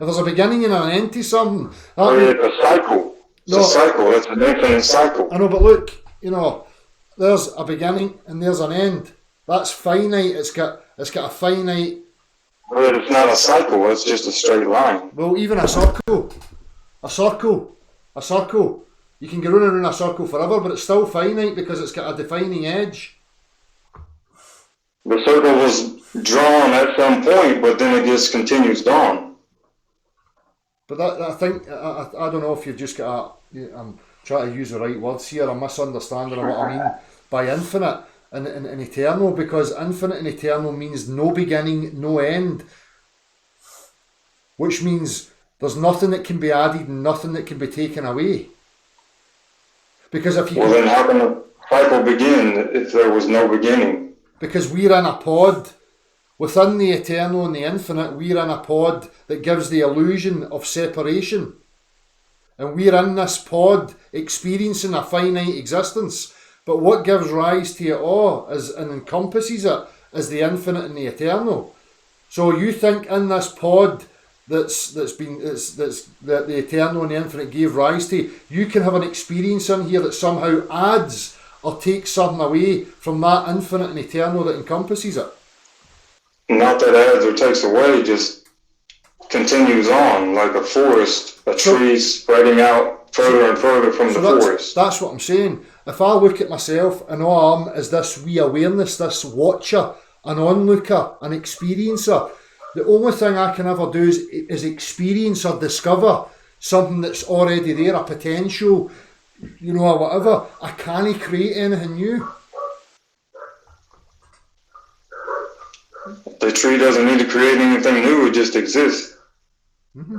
If there's a beginning and an end to something... It's a cycle. It's a cycle. It's an infinite cycle. I know, but look, there's a beginning and there's an end. That's finite. It's got a finite... But it's not a cycle. It's just a straight line. Well, even a circle. You can go round and round a circle forever, but it's still finite because it's got a defining edge. The circle was drawn at some point, but then it just continues on. But I think, I don't know if you've just got I'm trying to use the right words here, a misunderstanding of what I mean by infinite and eternal, because infinite and eternal means no beginning, no end. Which means there's nothing that can be added and nothing that can be taken away. Because if you... Well, then how can the cycle begin if there was no beginning? Because we're in a pod. Within the eternal and the infinite, we're in a pod that gives the illusion of separation. And we're in this pod experiencing a finite existence. But what gives rise to it all and encompasses it is the infinite and the eternal. So you think in this pod that the eternal and the infinite gave rise to, you can have an experience in here that somehow adds or takes something away from that infinite and eternal that encompasses it. Not that adds or takes away, just continues on like a forest, a tree spreading out further and further from the forest. That's what I'm saying. If I look at myself and all I'm is this wee awareness, this watcher, an onlooker, an experiencer, the only thing I can ever do is experience or discover something that's already there, a potential, or whatever. I can't create anything new. The tree doesn't need to create anything new, it just exists. Mm-hmm.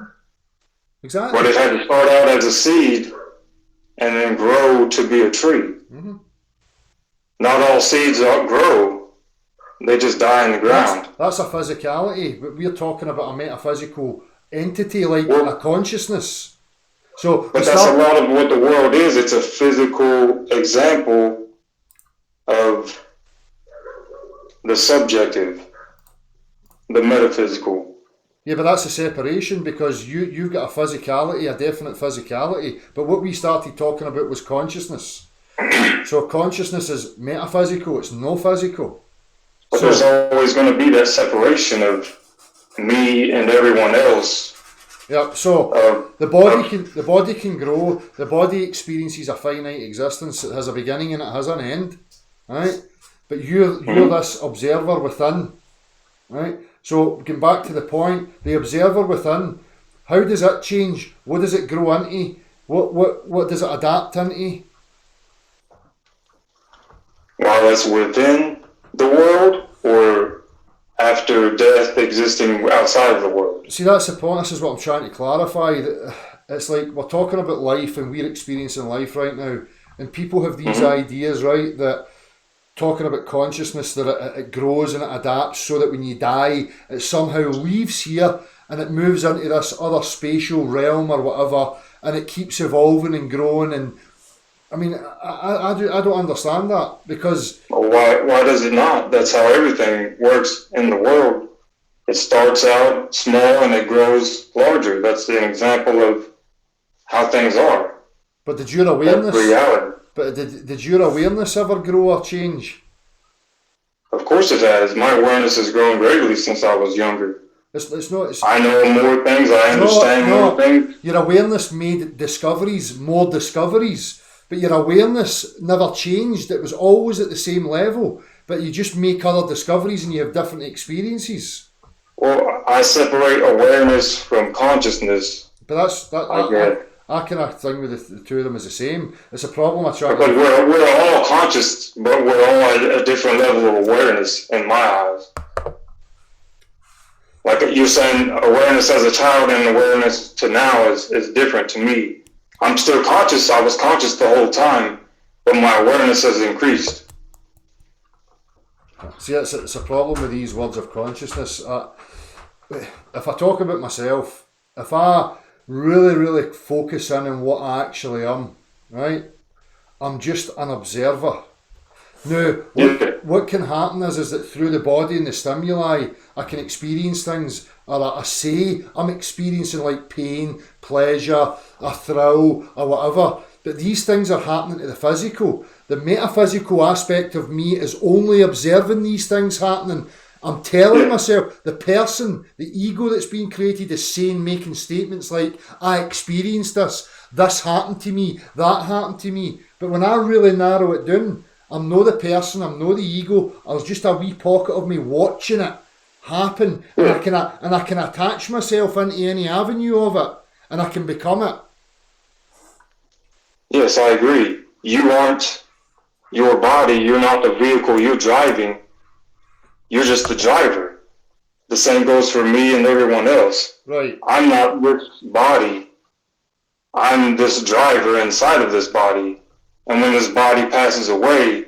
Exactly. But it had to start out as a seed and then grow to be a tree. Mm-hmm. Not all seeds grow, they just die in the ground. That's a physicality, but we're talking about a metaphysical entity like a consciousness. But that's a lot of what the world is. It's a physical example of the subjective. the metaphysical. Yeah, but that's a separation because you've got a physicality, a definite physicality. But what we started talking about was consciousness. So consciousness is metaphysical, it's no physical. But there's always going to be that separation of me and everyone else. Yeah, so the body can grow, the body experiences a finite existence, it has a beginning and it has an end. Right? But you're this observer within. Right? So getting back to the point, the observer within, how does it change? What does it grow into? What does it adapt into? While it's within the world, or after death existing outside of the world? See, that's the point. This is what I'm trying to clarify. That it's like we're talking about life and we're experiencing life right now, and people have these ideas, right, that talking about consciousness, that it grows and it adapts so that when you die, it somehow leaves here and it moves into this other spatial realm or whatever, and it keeps evolving and growing. And I mean, I don't understand that because... Well, why does it not? That's how everything works in the world. It starts out small and it grows larger. That's an example of how things are. But did your awareness... That's reality. But did your awareness ever grow or change? Of course it has. My awareness has grown greatly since I was younger. It's not... I know more things. I understand more things. Your awareness made more discoveries. But your awareness never changed. It was always at the same level. But you just make other discoveries and you have different experiences. Well, I separate awareness from consciousness. But I kind of think with the two of them is the same. It's a problem I try Because we're all conscious, but we're all at a different level of awareness in my eyes. Like you're saying, awareness as a child and awareness to now is different to me. I'm still conscious. I was conscious the whole time, but my awareness has increased. See, it's a problem with these words of consciousness. If I talk about myself, if I really focus in on what I actually am, right, I'm just an observer. Now, what can happen is that through the body and the stimuli, I can experience things, or I say I'm experiencing like pain, pleasure, a thrill, or whatever. But these things are happening to the physical. The metaphysical aspect of me is only observing these things happening. I'm telling myself, the person, the ego that's being created is saying, making statements like, I experienced this happened to me, that happened to me. But when I really narrow it down, I'm not the person, I'm not the ego, I was just a wee pocket of me watching it happen, and I can attach myself into any avenue of it, and I can become it. Yes, I agree. You aren't your body, you're not the vehicle you're driving. You're just the driver. The same goes for me and everyone else. Right. I'm not this body. I'm this driver inside of this body. And when this body passes away,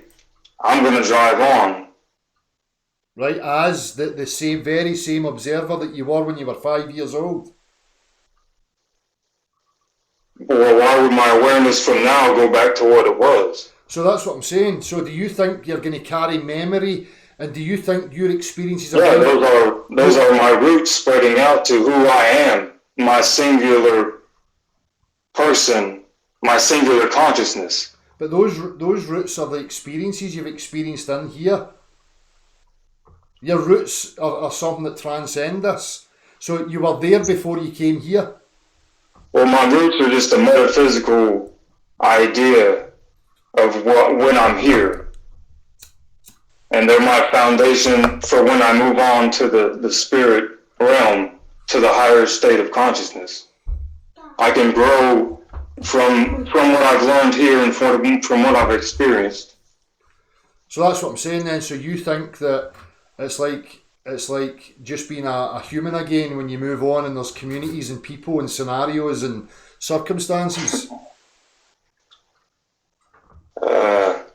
I'm going to drive on. Right, as the very same observer that you were when you were 5 years old. Well, why would my awareness from now go back to what it was? So that's what I'm saying. So do you think you're going to carry memory? And do you think your experiences are... Yeah, those are my roots spreading out to who I am, my singular person, my singular consciousness. But those roots are the experiences you've experienced in here. Your roots are something that transcend this. So you were there before you came here. Well, my roots are just a metaphysical idea of when I'm here. And they're my foundation for when I move on to the spirit realm, to the higher state of consciousness. I can grow from what I've learned here and from what I've experienced. So that's what I'm saying then. So you think that it's like just being a human again when you move on, and there's communities and people and scenarios and circumstances?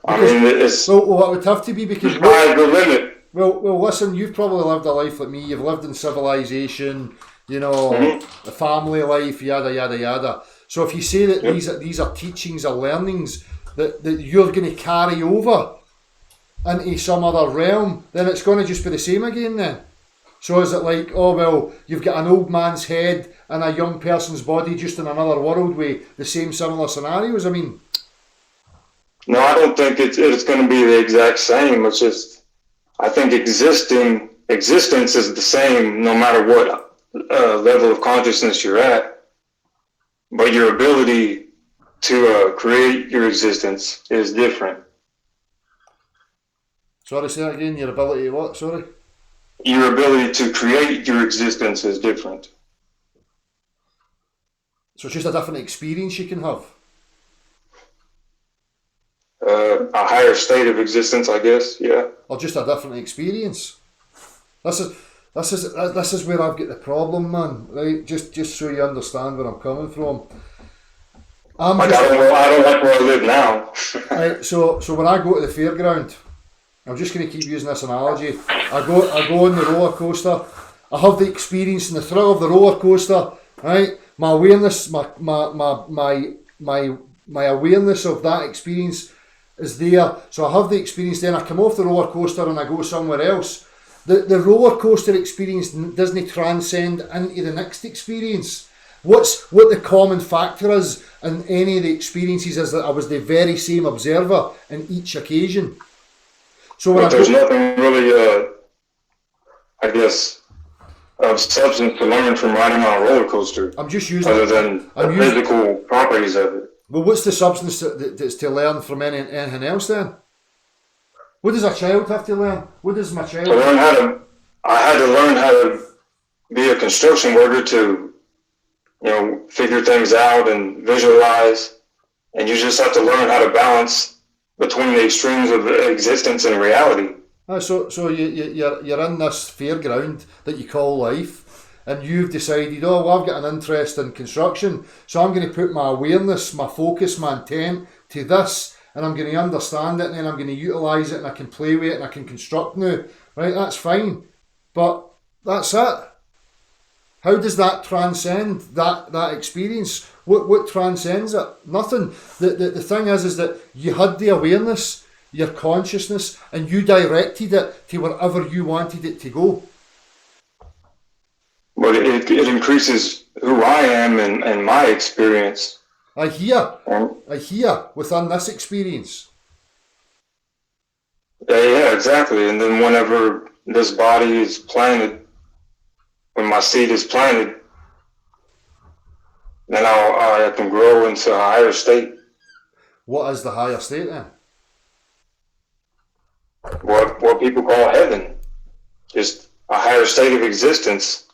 I mean, it's... Well, it would have to be because... Sky's the limit. Well, listen, you've probably lived a life like me. You've lived in civilization, the family life, yada, yada, yada. So if you say that these are teachings or learnings that you're going to carry over into some other realm, then it's going to just be the same again then. So is it like, oh well, you've got an old man's head and a young person's body just in another world with the same similar scenarios? I mean, No, I don't think it's going to be the exact same. It's just, I think existence is the same no matter what level of consciousness you're at. But your ability to create your existence is different. sorry, say that again. Your ability to what? Sorry. Your ability to create your existence is different. So it's just a different experience you can have. A higher state of existence, I guess. Yeah. Or just a different experience. This is where I've got the problem, man. Right? Just so you understand where I'm coming from. I don't like where I live now. Right, so when I go to the fairground, I'm just going to keep using this analogy. I go on the roller coaster. I have the experience and the thrill of the roller coaster. Right, my awareness, my awareness of that experience is there. So I have the experience. Then I come off the roller coaster and I go somewhere else. The roller coaster experience doesn't transcend into the next experience. What the common factor is in any of the experiences is that I was the very same observer in each occasion. So when there's nothing really, I guess, of substance to learn from riding on a roller coaster. I'm just using other than the physical properties of it. Well, what's the substance that's to learn from anything else then? What does a child have to learn? What does my child? I had to learn how to be a construction worker to, figure things out and visualize. And you just have to learn how to balance between the extremes of existence and reality. So you're in this fairground that you call life, and you've decided, oh, well, I've got an interest in construction, so I'm going to put my awareness, my focus, my intent to this, and I'm going to understand it, and then I'm going to utilise it, and I can play with it, and I can construct now. Right, that's fine. But that's it. How does that transcend that experience? What transcends it? Nothing. The thing is that you had the awareness, your consciousness, and you directed it to wherever you wanted it to go. But it increases who I am and my experience. I hear within this experience. Yeah, exactly. And then whenever this body is planted, when my seed is planted, then I can grow into a higher state. What is the higher state then? What people call heaven. Just a higher state of existence.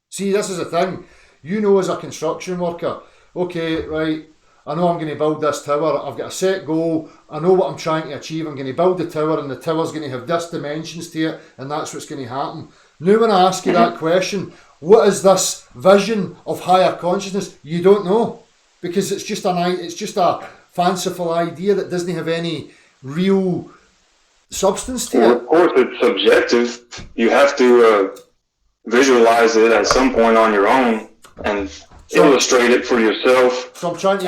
See, this is the thing. You know, as a construction worker, okay, right, I know I'm going to build this tower. I've got a set goal. I know what I'm trying to achieve. I'm going to build the tower, and the tower's going to have this dimensions to it, and that's what's going to happen. Now, when I ask you that question, what is this vision of higher consciousness? You don't know, because it's just a fanciful idea that doesn't have any real substance to it. Of course, it's subjective. You have to visualize it at some point on your own and illustrate it for yourself. So I'm trying to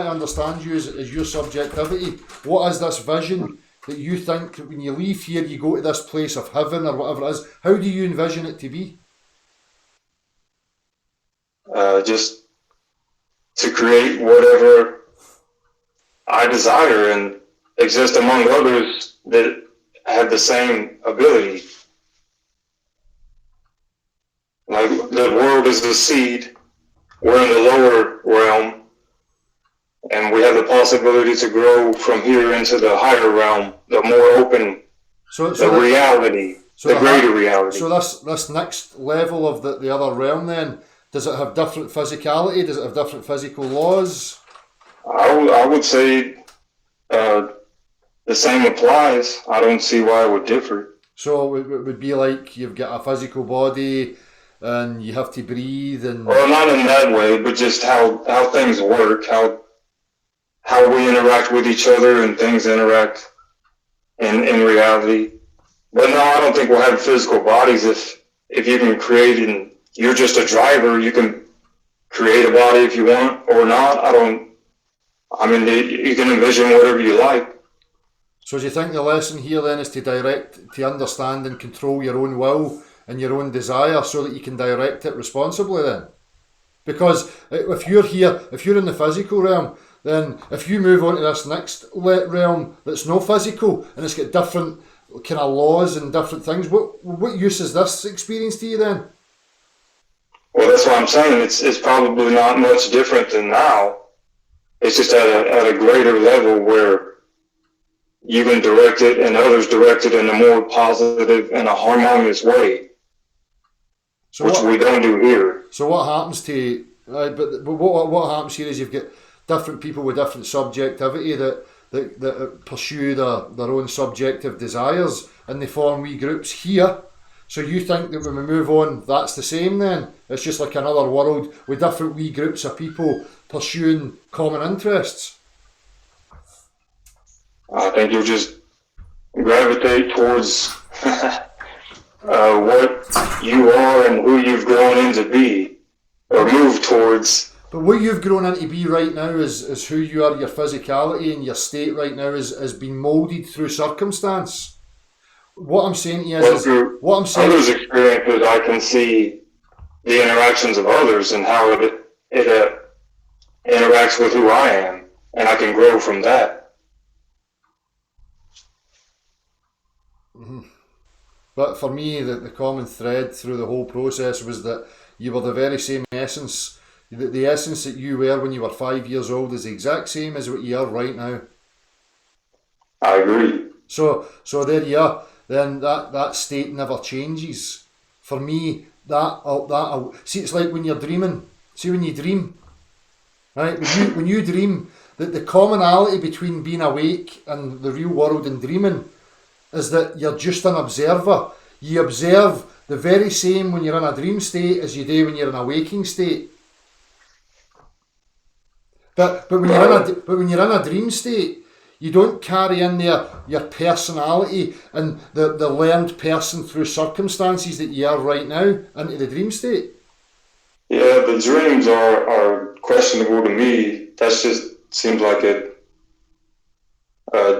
understand you as your subjectivity. What is this vision that you think that when you leave here you go to this place of heaven or whatever it is? How do you envision it to be? Just to create whatever I desire and exist among others that have the same ability. Like the world is the seed, we're in the lower realm, and we have the possibility to grow from here into the higher realm, the more open, reality, the greater reality. So this next level of the other realm then, does it have different physicality? Does it have different physical laws? I would say the same applies. I don't see why it would differ. So it would be like you've got a physical body and you have to breathe and... Well, not in that way, but just how things work, how we interact with each other and things interact in reality. But no, I don't think we'll have physical bodies if you can create, and you're just a driver, you can create a body if you want or not. You can envision whatever you like. So do you think the lesson here then is to understand and control your own will and your own desire so that you can direct it responsibly then? Because if you're in the physical realm, then if you move on to this next realm that's no physical and it's got different kind of laws and different things, what use is this experience to you then? Well, that's what I'm saying. It's probably not much different than now. It's just at a greater level where you can direct it and others direct it in a more positive and a harmonious way, So which we don't do here. So what happens to but what happens here is you've got different people with different subjectivity that pursue their own subjective desires and they form wee groups here. So you think that when we move on, that's the same then? It's just like another world with different wee groups of people pursuing common interests? I think you'll just gravitate towards what you are and who you've grown into be, or move towards. But what you've grown into be right now is who you are, your physicality and your state right now is being moulded through circumstance. What I'm saying to you is what I'm saying. Others' experiences, I can see the interactions of others and how it interacts with who I am, and I can grow from that. Mm-hmm. But for me, the common thread through the whole process was that you were the very same essence. The essence that you were when you were 5 years old is the exact same as what you are right now. I agree. So there you are. Then that state never changes. For me, see, it's like when you're dreaming. See, when you dream, right? When you dream, the commonality between being awake and the real world and dreaming is that you're just an observer. You observe the very same when you're in a dream state as you do when you're in a waking state. But when you're in a dream state, you don't carry in there your personality and the learned person through circumstances that you are right now into the dream state. Yeah, the dreams are questionable to me. That just seems like a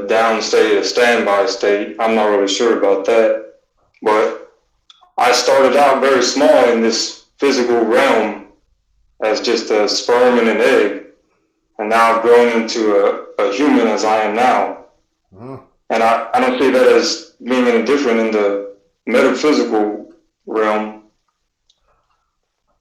down state, a standby state. I'm not really sure about that. But I started out very small in this physical realm as just a sperm and an egg. And now I've grown into a human as I am now. Oh. And I don't see that as being any different in the metaphysical realm.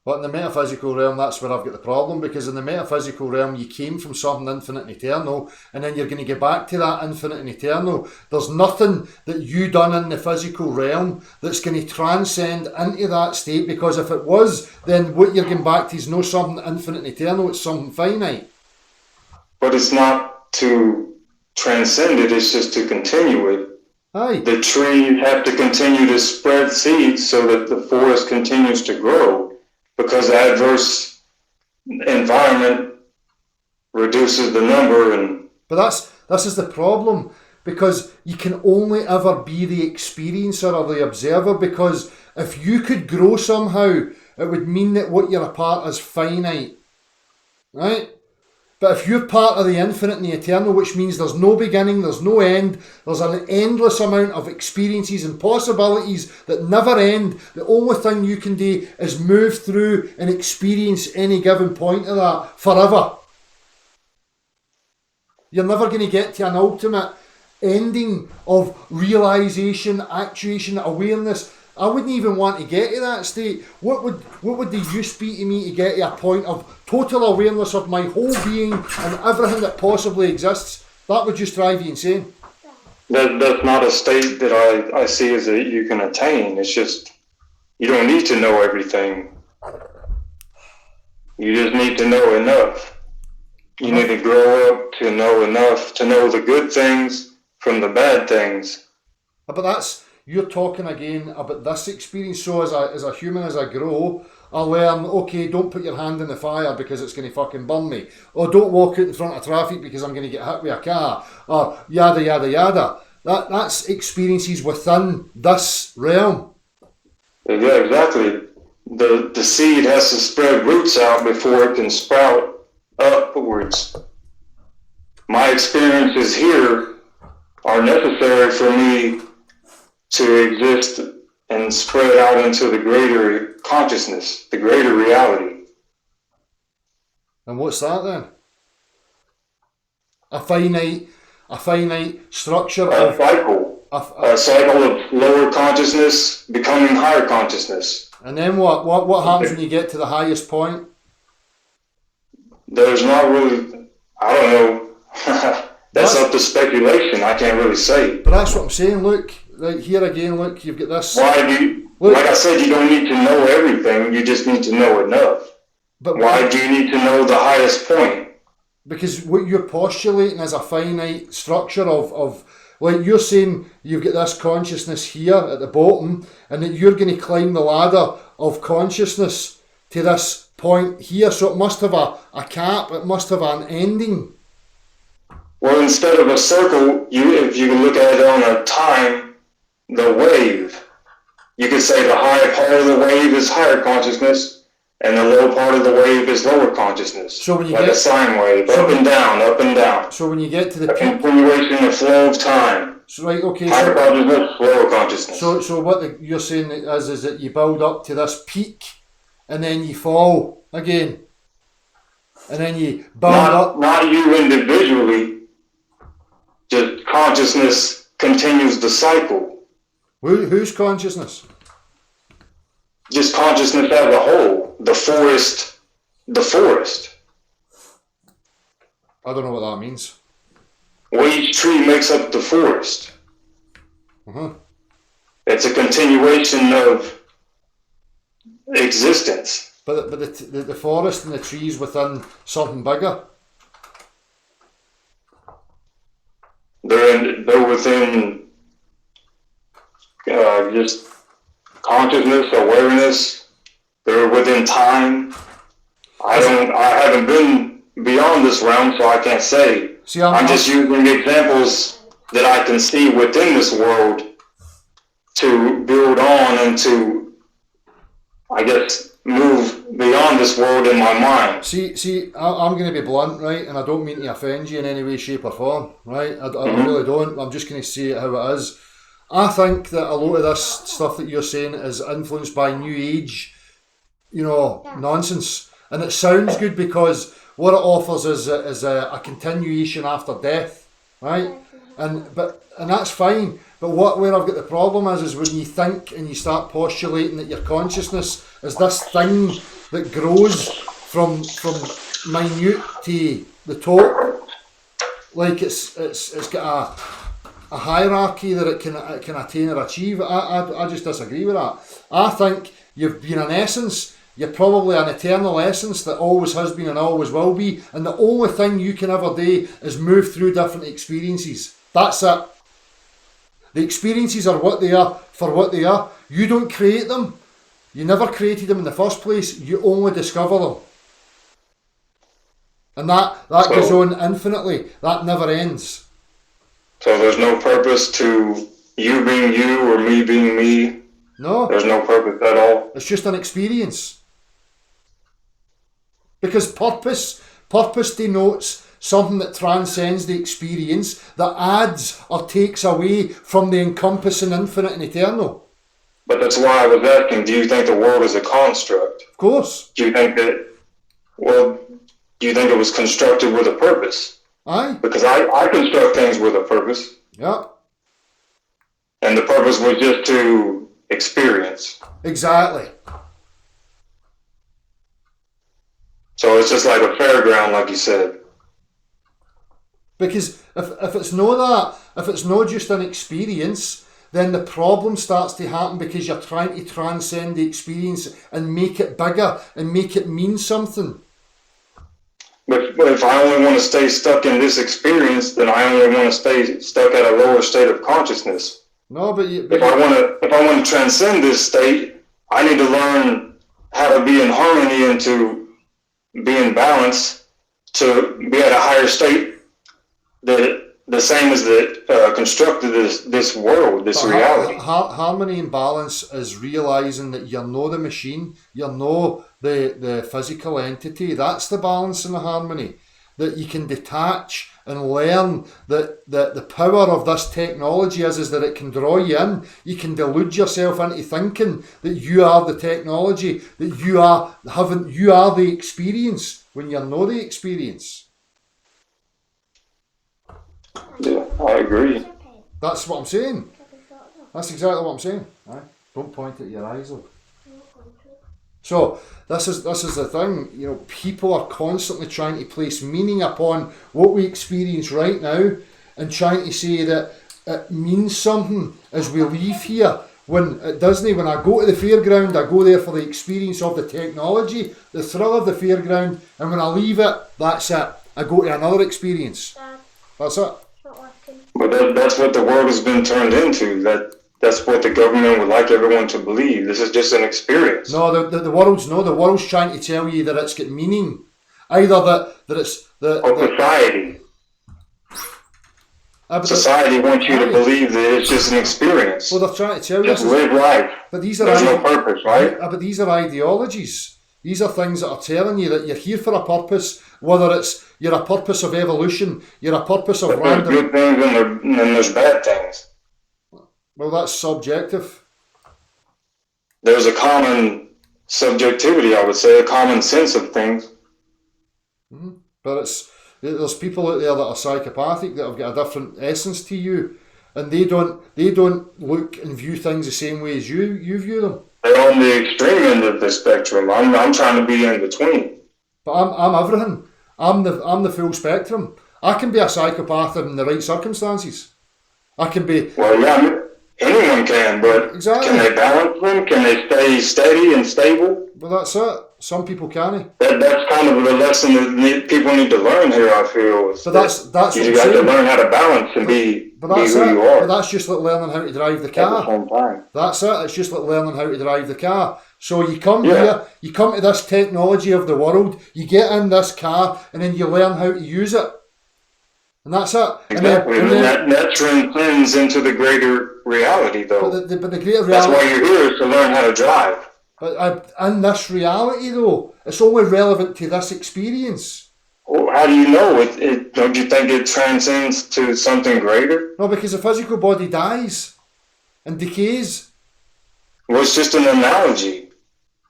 But in the metaphysical realm, that's where I've got the problem, because in the metaphysical realm, you came from something infinite and eternal, and then you're going to get back to that infinite and eternal. There's nothing that you done in the physical realm that's going to transcend into that state, because if it was, then what you're going back to is not something infinite and eternal, it's something finite. But it's not to transcend it, it's just to continue it. Aye. The trees have to continue to spread seeds so that the forest continues to grow, because the adverse environment reduces the number. But this is the problem, because you can only ever be the experiencer or the observer, because if you could grow somehow, it would mean that what you're a part is finite, right? But if you're part of the infinite and the eternal, which means there's no beginning, there's no end, there's an endless amount of experiences and possibilities that never end, the only thing you can do is move through and experience any given point of that forever. You're never going to get to an ultimate ending of realisation, actuation, awareness. I wouldn't even want to get to that state. What would the use be to me to get to a point of total awareness of my whole being and everything that possibly exists? That would just drive you insane. That's not a state that I see as that you can attain. It's just, you don't need to know everything. You just need to know enough. You need to grow up to know enough to know the good things from the bad things. But you're talking again about this experience. So as a human, as I grow, I learn, okay, don't put your hand in the fire because it's going to fucking burn me. Or don't walk out in front of traffic because I'm going to get hit with a car. Or yada, yada, yada. That's experiences within this realm. Yeah, exactly. The seed has to spread roots out before it can sprout upwards. My experiences here are necessary for me to exist and spread out into the greater consciousness, the greater reality. And what's that then? A finite structure A of cycle. A cycle of lower consciousness becoming higher consciousness. and then what happens when you get to the highest point? There's not really, I don't know. That's up to speculation. I can't really say. But that's what I'm saying. Look, right here again. Look, you've got this. Why do you, Look. like I said, you don't need to know everything. You just need to know enough. But Why do you need to know the highest point? because what you're postulating is a finite structure of like you're saying you've got this consciousness here at the bottom, and that you're going to climb the ladder of consciousness to this point here. So it must have a cap. It must have an ending. Well, instead of a circle, if you look at it on a time, the wave, you could say the high part of the wave is higher consciousness, and the low part of the wave is lower consciousness. So when you like get- a sine wave, up and down, up and down. So when you get to the A peak, continuation of flow of time. so right, okay. Higher consciousness, lower consciousness. So what you're saying is that you build up to this peak, and then you fall again, and then you build up. Not you individually. Just consciousness continues the cycle. Whose consciousness? Just consciousness as a whole. The forest. I don't know what that means. Well, each tree makes up the forest. Uh-huh. It's a continuation of existence. But the forest and the trees within something bigger. They're within just consciousness, awareness. They're within time. I haven't been beyond this realm, so I can't say. See, I'm just using examples that I can see within this world to build on and to, I guess, move beyond this world in my mind. See, I'm going to be blunt, right? And I don't mean to offend you in any way, shape, or form, right? I really don't. I'm just going to say it how it is. I think that a lot of this stuff that you're saying is influenced by New Age, nonsense. And it sounds good because what it offers is a continuation after death, right? And that's fine. But where I've got the problem is when you think and you start postulating that your consciousness is this thing that grows from minute to the top, like it's got a hierarchy that it can attain or achieve. I just disagree with that. I think you've been an essence. You're probably an eternal essence that always has been and always will be. And the only thing you can ever do is move through different experiences. That's it. The experiences are what they are for what they are. You don't create them. You never created them in the first place. You only discover them. And that goes on infinitely. That never ends. So there's no purpose to you being you or me being me? No. There's no purpose at all? It's just an experience. Because purpose denotes something that transcends the experience, that adds or takes away from the encompassing infinite and eternal. But that's why I was asking, do you think the world is a construct? Of course. Do you think it was constructed with a purpose? Aye. Because I construct things with a purpose. Yeah. And the purpose was just to experience. Exactly. So it's just like a fairground, like you said. Because if it's not that, if it's not just an experience, then the problem starts to happen because you're trying to transcend the experience and make it bigger and make it mean something. But if I only want to stay stuck in this experience, then I only want to stay stuck at a lower state of consciousness. No, but if I want to transcend this state, I need to learn how to be in harmony and to be in balance, to be at a higher state that the same as that constructed this world, this reality. Harmony and balance is realising that you're not the machine, you're not the physical entity. That's the balance and the harmony. that you can detach and learn that the power of this technology is that it can draw you in. You can delude yourself into thinking that you are the technology, that you are the experience when you're not the experience. Yeah, I agree. That's what I'm saying. That's exactly what I'm saying. Aye. Don't point at your eyes though. So this is the thing, you know, people are constantly trying to place meaning upon what we experience right now and trying to say that it means something as we leave here, when it doesn't. When I go to the fairground, I go there for the experience of the technology, the thrill of the fairground, and when I leave it, that's it. I go to another experience. That's it. But that's what the world has been turned into. That's what the government would like everyone to believe. This is just an experience. No, the world's trying to tell you that it's got meaning. Either that it's Society. Society wants you to believe that it's just an experience. Well, they're trying to tell you just live life. But these There's no purpose, right? But these are ideologies. These are things that are telling you that you're here for a purpose, whether it's you're a purpose of evolution, you're a purpose of but there's good things and there's bad things. Well, that's subjective. There's a common subjectivity, I would say, a common sense of things. Mm-hmm. But there's people out there that are psychopathic, that have got a different essence to you, and they don't look and view things the same way as you view them. They're on the extreme end of the spectrum. I'm trying to be in between. But I'm everything. I'm the full spectrum. I can be a psychopath in the right circumstances. I can be. Well, yeah, anyone can, but exactly. Can they balance them? Can they stay steady and stable? Well, that's it. Some people can. That's kind of the lesson that people need to learn here, I feel. But that's you got to learn how to balance and be who you are. But that's just like learning how to drive the car. At the same time. That's it. It's just like learning how to drive the car. So you come here, you come to this technology of the world, you get in this car, and then you learn how to use it. And that's it. Exactly. And then that transcends into the greater reality, though. But the greater reality. That's why you're here, is to learn how to drive. But in this reality, though, it's only relevant to this experience. Well, how do you know? Don't you think it transcends to something greater? No, because the physical body dies and decays. Well, it's just an analogy.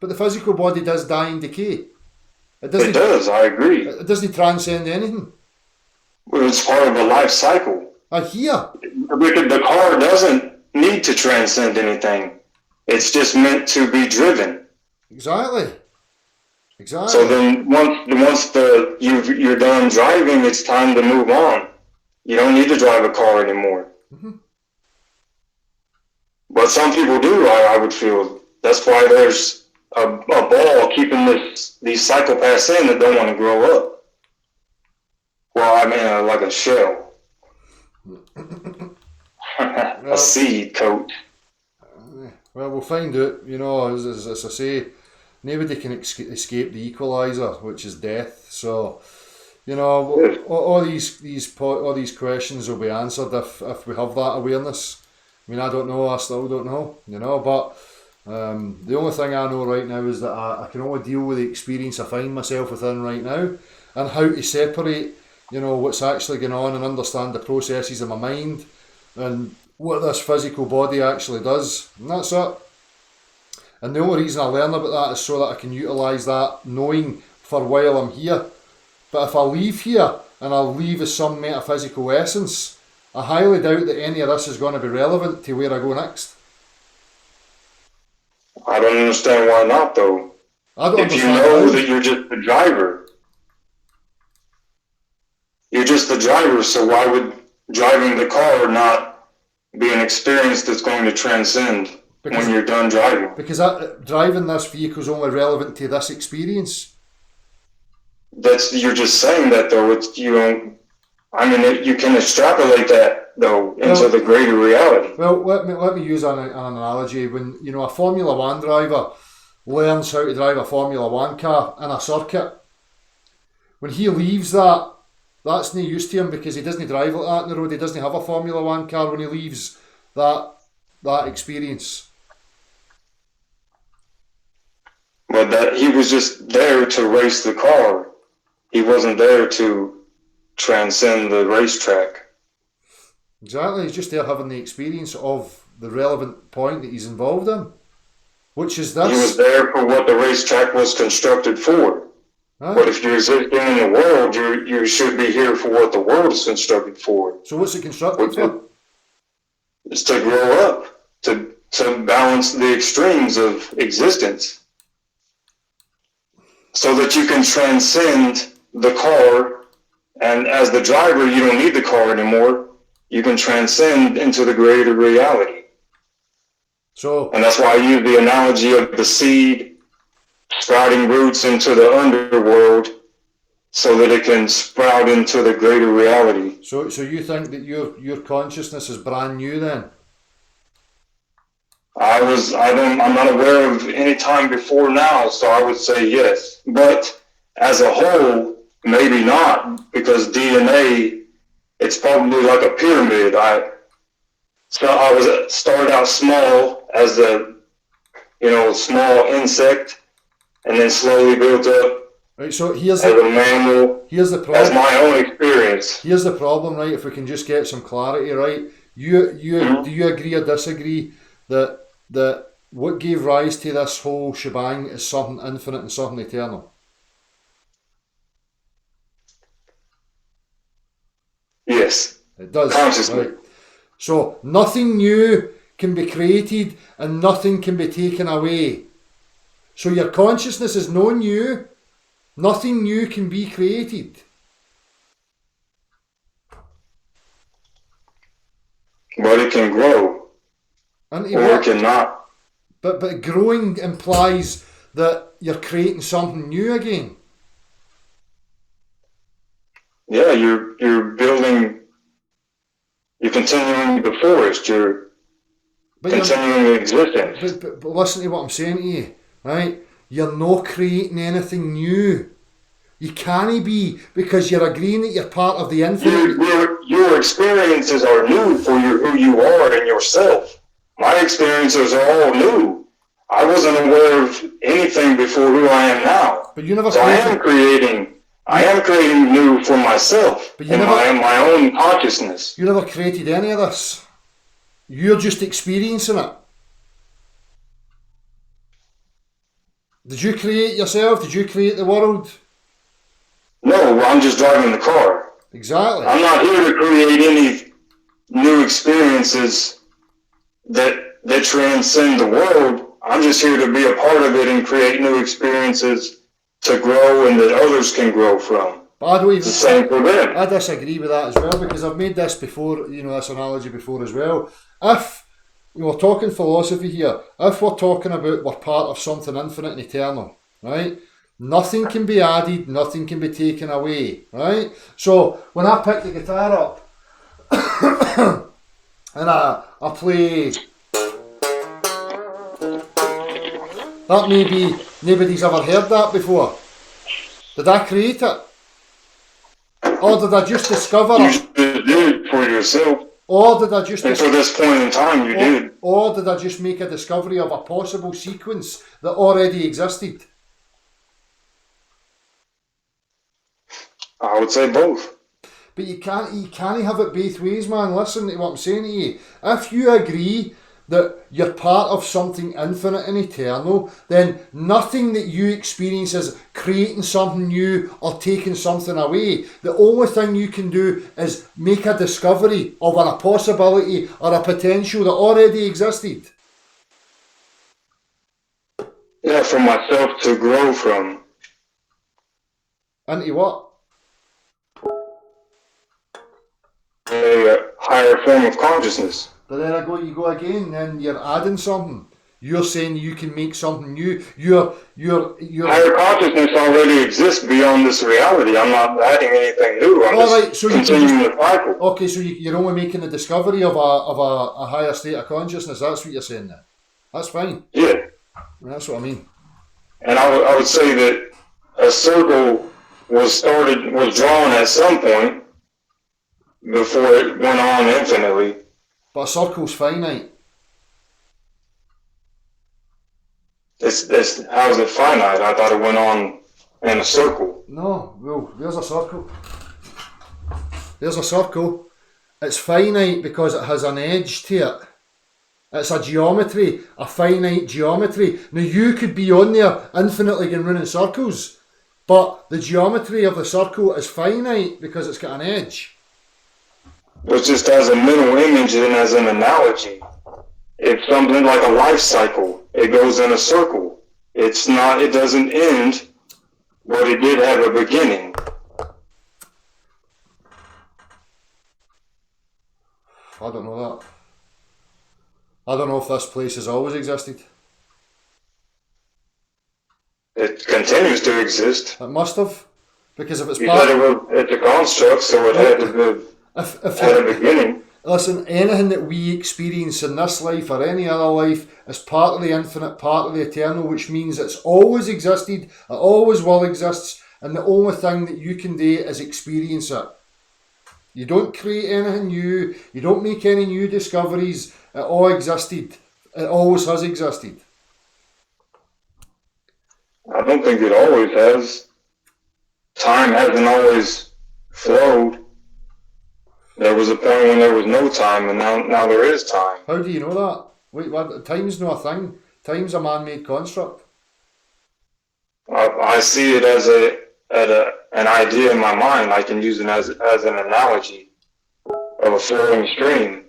But the physical body does die and decay. It does, I agree. It doesn't transcend anything. Well, it's part of a life cycle. I hear. The car doesn't need to transcend anything. It's just meant to be driven. Exactly. So then, once you're done driving, it's time to move on. You don't need to drive a car anymore. Mm-hmm. But some people do. I would feel that's why there's a ball keeping these psychopaths in that don't want to grow up. Well, I mean, like a shell, a seed coat. Well, we'll find out. You know, as I say, nobody can escape the equalizer, which is death. So, you know, all these questions will be answered if we have that awareness. I mean, I don't know. I still don't know. You know, but the only thing I know right now is that I can only deal with the experience I find myself within right now, and how to separate, you know, what's actually going on and understand the processes of my mind and what this physical body actually does. And that's it. And the only reason I learn about that is so that I can utilise that knowing for while I'm here. But if I leave here and I leave as some metaphysical essence, I highly doubt that any of this is going to be relevant to where I go next. I don't understand why not, though. If you know that you're just the driver. You're just the driver, so why would driving the car not be an experience that's going to transcend when you're done driving? Because driving this vehicle is only relevant to this experience. You're just saying that, though. You can extrapolate that, though, into the greater reality. Well, let me use an analogy. When, you know, a Formula One driver learns how to drive a Formula One car in a circuit, when he leaves that's no use to him, because he doesn't drive like that on the road. He doesn't have a Formula One car when he leaves that experience. But he was just there to race the car. He wasn't there to transcend the racetrack. Exactly, he's just there having the experience of the relevant point that he's involved in, which is He was this. there for what the racetrack was constructed for. Huh? But if you're existing in the world, you should be here for what the world is constructed for. So what's it constructed for? It's to grow up, to balance the extremes of existence, so that you can transcend the car, and as the driver, you don't need the car anymore. You can transcend into the greater reality. So, And that's why I use the analogy of the seed sprouting roots into the underworld so that it can sprout into the greater reality. so you think that your consciousness is brand new then? I'm not aware of any time before now, so I would say yes. But as a whole, maybe not, because DNA, it's probably like a pyramid. I started out small as a, small insect, and then slowly built up Right, so as a mammal, here's the as problem. my own experience. Here's the problem, right? If we can just get some clarity, right? Do you agree or disagree that what gave rise to this whole shebang is something infinite and something eternal? Yes. It does. Consciously. Right. So nothing new can be created and nothing can be taken away. So your consciousness is no new. Nothing new can be created. But it can grow, And or it cannot. But growing implies that you're creating something new again. Yeah, you're building, you're continuing the forest, you're But you're, continuing existence. but listen to what I'm saying to you, right? You're not creating anything new. You can't be, because you're agreeing that you're part of the infinite. Your experiences are new for who you are and yourself. My experiences are all new. I wasn't aware of anything before who I am now. But you never So I am creating new for myself But you in never- my own consciousness. You never created any of this. You're just experiencing it. Did you create yourself? Did you create the world? No, I'm just driving the car. Exactly. I'm not here to create any new experiences that transcend the world. I'm just here to be a part of it and create new experiences to grow and that others can grow from. But I don't It's the same for them. I disagree with that as well, because I've made this before, this analogy before as well. If we're talking philosophy here, if we're talking about we're part of something infinite and eternal, right? Nothing can be added, nothing can be taken away, right? So when I pick the guitar up and I play, that maybe nobody's ever heard that before. Did I create it? Or did I just discover You it? just did it for yourself. Or did I just And for this point in time, you did. or did I just make a discovery of a possible sequence that already existed? I would say both. But you can't have it both ways, man. Listen to what I'm saying to you. If you agree that you're part of something infinite and eternal, then nothing that you experience is creating something new or taking something away. The only thing you can do is make a discovery of a possibility or a potential that already existed. Yeah, for myself to grow from. Into what? A higher form of consciousness. But there you go again, then you're adding something. You're saying you can make something new. You're Higher consciousness already exists beyond this reality. I'm not adding anything new. I'm All just right, so you can continuing the cycle. okay, so you're only making the discovery of a higher state of consciousness. That's what you're saying there. That's fine. Yeah. That's what I mean. And I would say that a circle was drawn at some point before it went on infinitely. But a circle's finite. It's how is it finite? I thought it went on in a circle. No, well, there's a circle. There's a circle. It's finite because it has an edge to it. It's a geometry, a finite geometry. Now you could be on there infinitely going round in circles, but the geometry of the circle is finite because it's got an edge. But just as a mental image and as an analogy, it's something like a life cycle. It goes in a circle. It doesn't end, but it did have a beginning. I don't know that. I don't know if this place has always existed. It continues to exist. It must have, because if it's You part, said it's a construct, so it had to if have a beginning. listen, anything that we experience in this life or any other life is part of the infinite, part of the eternal, which means it's always existed, it always will exist, and the only thing that you can do is experience it. You don't create anything new, you don't make any new discoveries, it all existed, it always has existed. I don't think it always has. Time hasn't always flowed. There was a point when there was no time, and now there is time. How do you know that? Wait, what? Time's not a thing. Time's a man-made construct. I see it as an idea in my mind. I can use it as an analogy of a flowing stream.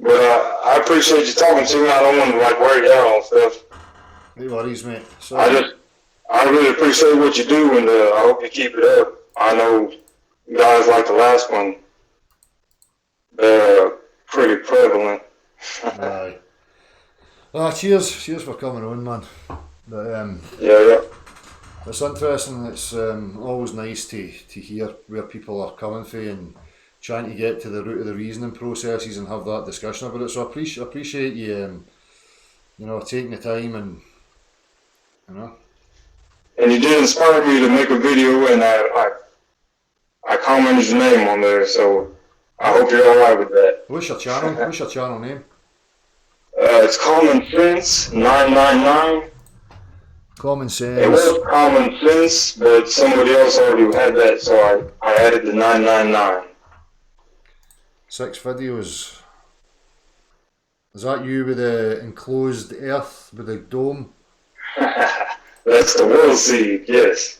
But I appreciate you talking to me. I don't want to wear you out on stuff. No worries, mate. So, I really appreciate what you do, and I hope you keep it up. I know guys like the last one, they're pretty prevalent. aye. Cheers for coming on, man. But, Yeah. it's interesting. It's always nice to hear where people are coming from and trying to get to the root of the reasoning processes and have that discussion about it. So I appreciate you, taking the time and, And you did inspire me to make a video, and I commented your name on there, so I hope you're alright with that. What's your channel? What's your channel name? It's Common Sense 999. Common It Sense. was Common Sense, but somebody else already had that, so I added the 999. 6 videos. Is that you with the enclosed earth with the dome? That's the world seed, yes.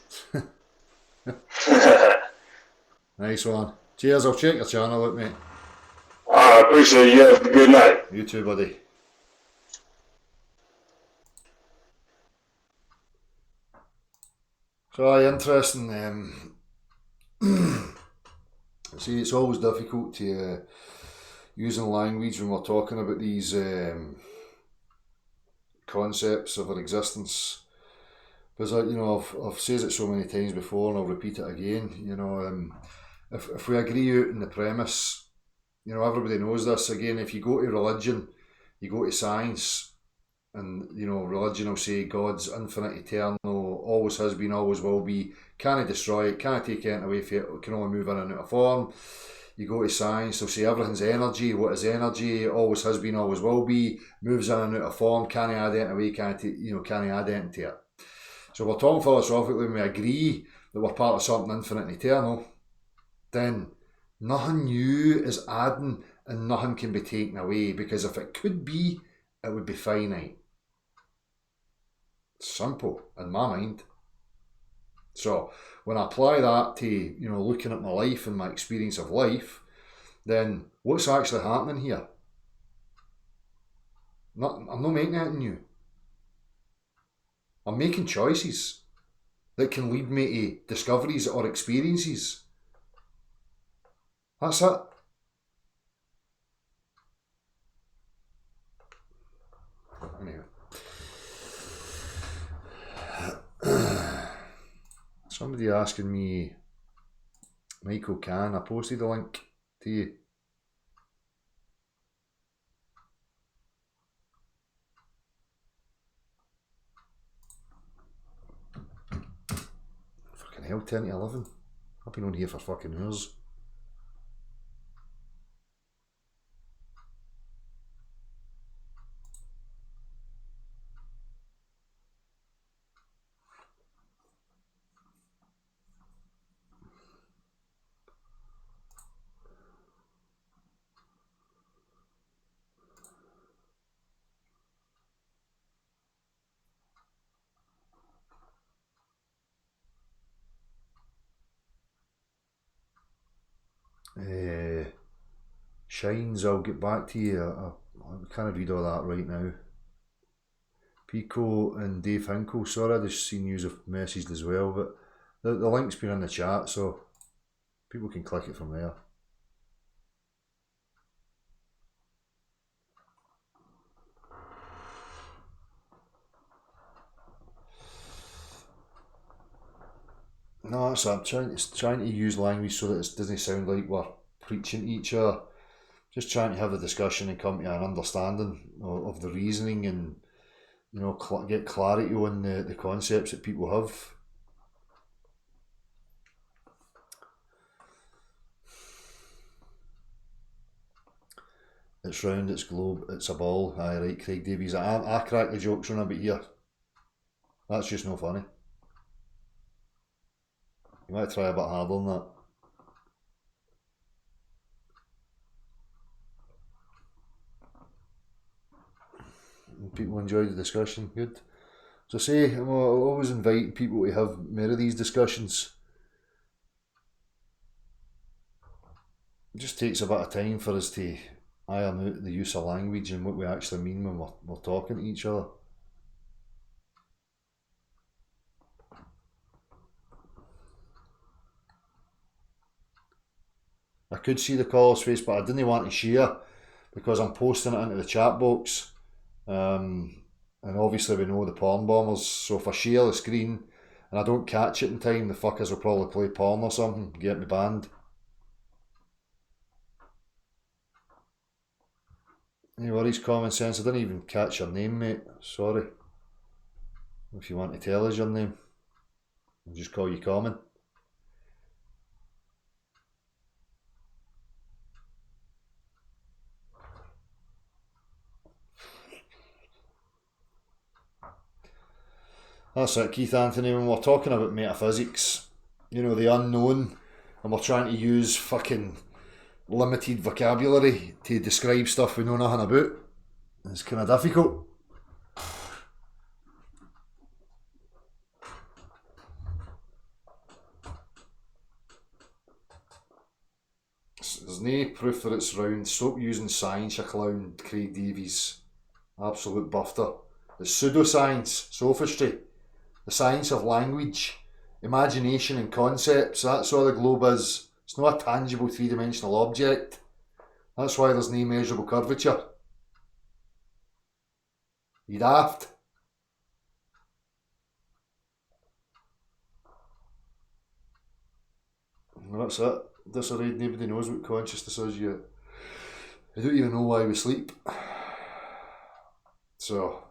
Nice one. Cheers, I'll check your channel out, mate. I appreciate it. You have a good night. You too, buddy. So, interesting. See, it's always difficult to using language when we're talking about these concepts of our existence. Because I've said it so many times before, and I'll repeat it again. If we agree out in the premise, everybody knows this. Again, if you go to religion, you go to science, and religion will say God's infinite, eternal, always has been, always will be. Can't destroy it, can't take it away from it. It can only move in and out of form. You go to science, they'll say everything's energy. What is energy? Always has been, always will be. Moves in and out of form. Can't add anything away. Can't add anything to it. So we're talking philosophically, when we agree that we're part of something infinite and eternal, then nothing new is adding and nothing can be taken away, because if it could be, it would be finite. Simple in my mind. So when I apply that to looking at my life and my experience of life, then what's actually happening here? I'm not making anything new. I'm making choices that can lead me to discoveries or experiences. That's it. Anyway. Somebody asking me, Michael Can, I posted a link to you. Fucking hell, 10 to 11. I've been on here for fucking hours. Shines, I'll get back to you. I can't read all that right now. Pico and Dave Hinkle, sorry, I just seen you have messaged as well, but the link's been in the chat, so people can click it from there. No, that's it. I'm trying to use language so that it doesn't sound like we're preaching to each other. Just trying to have a discussion and come to an understanding of the reasoning, and you know, get clarity on the concepts that people have. It's round, it's globe, it's a ball. Aye, right, Craig Davies. I crack the jokes on a bit here. That's just no funny. You might try a bit harder than that. People enjoy the discussion, good. So say, I'm always inviting people to have more of these discussions. It just takes a bit of time for us to iron out the use of language and what we actually mean when we're talking to each other. I could see the caller's face, but I didn't want to share because I'm posting it into the chat box. And obviously we know the porn bombers, so if I share the screen and I don't catch it in time, the fuckers will probably play porn or something, get me banned. Any worries, common sense? I didn't even catch your name, mate. Sorry. If you want to tell us your name, I'll just call you Common. That's it, Keith Anthony. When we're talking about metaphysics, you know, the unknown, and we're trying to use fucking limited vocabulary to describe stuff we know nothing about, it's kind of difficult. There's no proof that it's round. Stop using science, you clown, Craig Davies. Absolute buffer. It's pseudoscience, sophistry. The science of language, imagination and concepts, that's all the globe is. It's not a tangible three-dimensional object. That's why there's no measurable curvature. You daft. Well, that's it. Disarrayed, nobody knows what consciousness is yet. I don't even know why we sleep. So...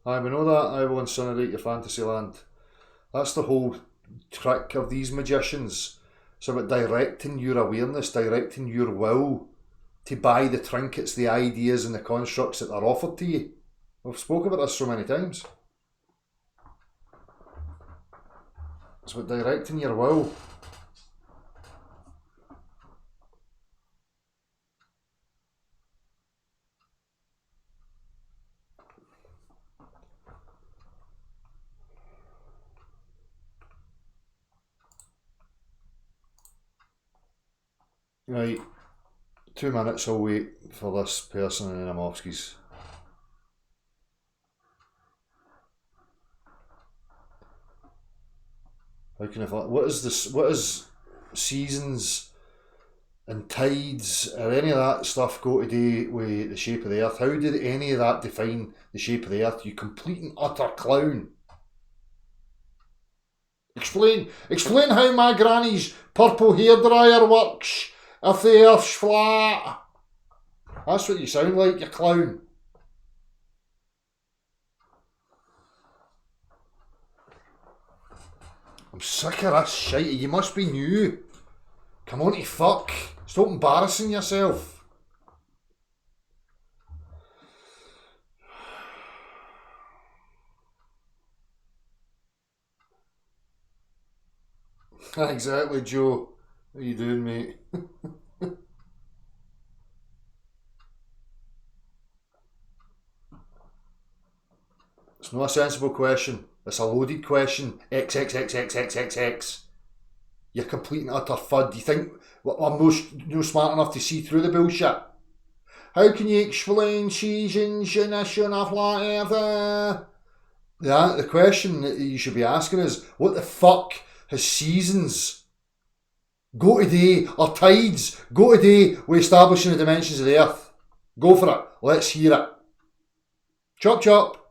Aye, we know that. I will incinerate your fantasy land. That's the whole trick of these magicians. It's about directing your awareness, directing your will to buy the trinkets, the ideas and the constructs that are offered to you. We've spoken about this so many times. It's about directing your will. Right, 2 minutes I'll wait for this person and then I'm off skis. How can I find, what is this, what is seasons and tides or any of that stuff go to do with the shape of the earth? How did any of that define the shape of the earth, you complete and utter clown? Explain how my granny's purple hairdryer works if the earth's flat. That's what you sound like, you clown. I'm sick of this shite. You must be new. Come on to fuck. Stop embarrassing yourself. Exactly, Joe. How you doing, mate? It's not a sensible question. It's a loaded question. XXXXXXX. You're complete and utter FUD. Do you think I'm no smart enough to see through the bullshit? How can you explain seasons in a flat earth? The question that you should be asking is, what the fuck has seasons go today, or tides go today with establishing the dimensions of the earth? Go for it. Let's hear it. Chop chop.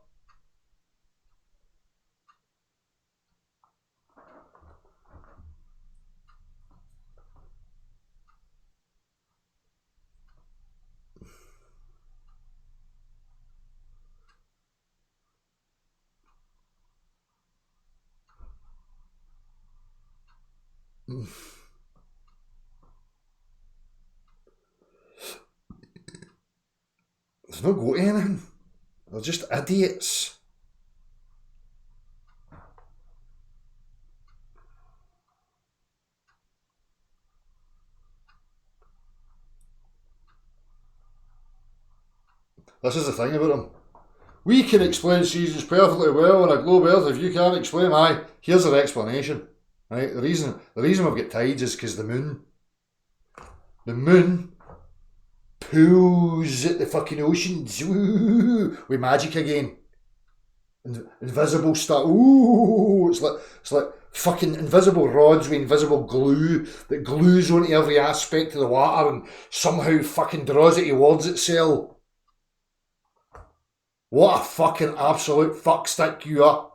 There's no go to anything. They're just idiots. This is the thing about them. We can explain seasons perfectly well on a globe earth. If you can't explain, here's their explanation. Right? The reason we've got tides is because the moon pulls at the fucking oceans. Ooh, with magic again. Invisible stuff. Ooh, it's like fucking invisible rods with invisible glue that glues onto every aspect of the water and somehow fucking draws it towards itself. What a fucking absolute fuckstick you are.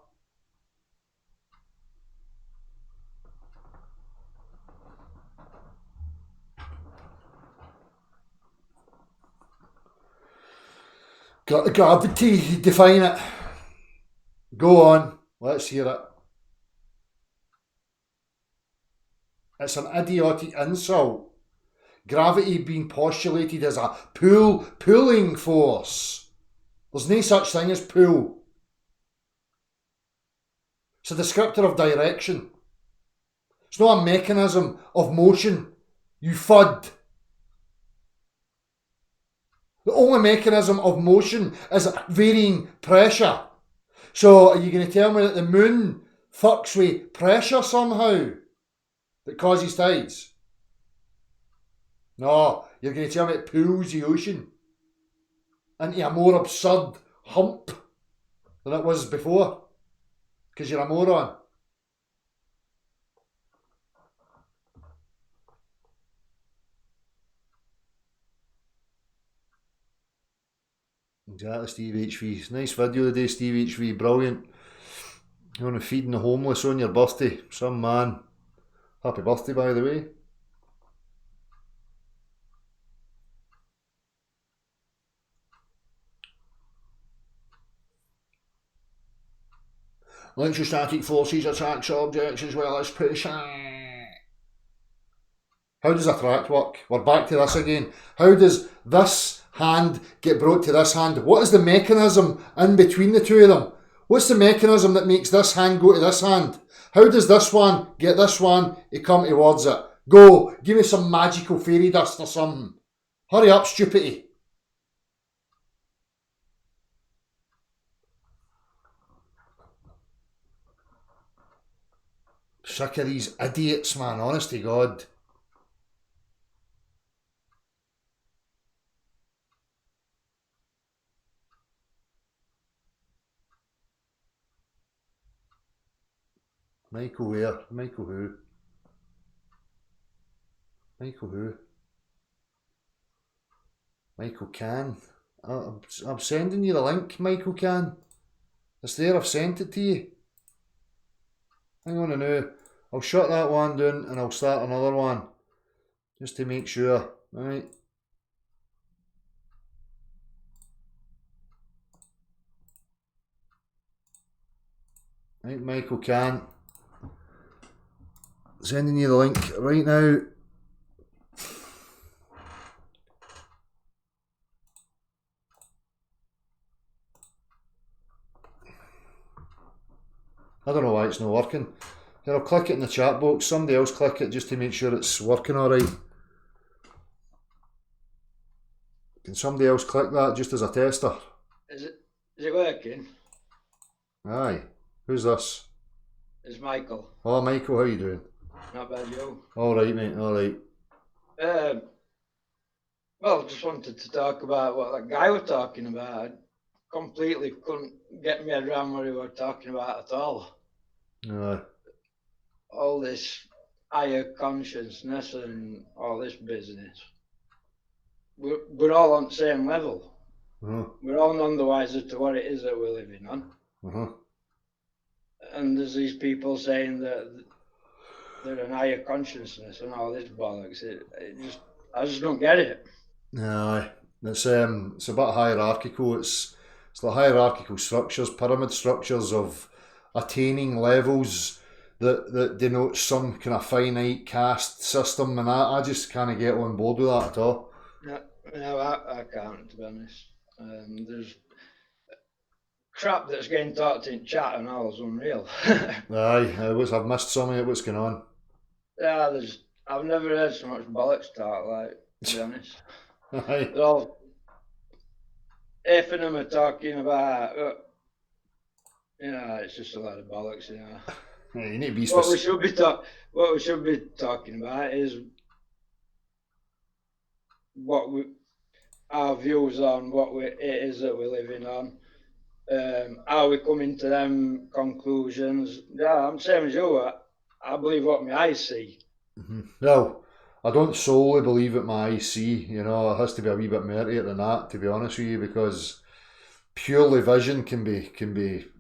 Gravity, define it. Go on, let's hear it. It's an idiotic insult. Gravity being postulated as a pulling force. There's no such thing as pull. It's a descriptor of direction. It's not a mechanism of motion, you FUD. The only mechanism of motion is varying pressure. So are you going to tell me that the moon fucks with pressure somehow that causes tides? No, you're going to tell me it pulls the ocean into a more absurd hump than it was before, because you're a moron. Exactly, Steve HV. Nice video today, Steve HV. Brilliant. You want to feeding the homeless on your birthday? Some man. Happy birthday, by the way. Electrostatic forces attract objects as well as push. How does attract work? We're back to this again. How does this hand get brought to this hand? What is the mechanism in between the two of them? What's the mechanism that makes this hand go to this hand? How does this one get this one to come towards it? Go, give me some magical fairy dust or something. Hurry up, stupidity. Sick of these idiots, man, honest to God. Michael where? Michael who? Michael who? Michael Can. I'm sending you the link, Michael Can. It's there, I've sent it to you. Hang on a minute. I'll shut that one down and I'll start another one. Just to make sure. Right. Right, Michael Can. Sending you the link right now. I don't know why it's not working. Here, I'll click it in the chat box. Somebody else click it just to make sure it's working alright. Can somebody else click that just as a tester? Is it working? Aye. Who's this? It's Michael. Oh, Michael, how you doing? Not bad, you. Alright, mate, alright. Well, just wanted to talk about what that guy was talking about. I completely couldn't get my head around what he was talking about at all. Aye. All this higher consciousness and all this business. We're all on the same level. We're all none the wiser to what it is that we're living on. And there's these people saying that they're an higher consciousness and all this bollocks. I just don't get it. Aye. It's a bit hierarchical. It's the hierarchical structures, pyramid structures of attaining levels that denote some kind of finite caste system, and I just can't get on board with that at all. No, I can't, to be honest. There's crap that's getting talked in chat and all is unreal. Aye, I've missed some of it. What's going on? Yeah, I've never heard so much bollocks talk, like, to be honest. Aye. They're all, half of them are talking about, it's just a lot of bollocks, Yeah, you need to be What specific. we should be talking about is our views on it is that we're living on. How we coming to them conclusions? Yeah, I'm same as you. I believe what my eyes see. No, I don't solely believe what my eyes see. It has to be a wee bit murkier than that, to be honest with you, because purely vision can be,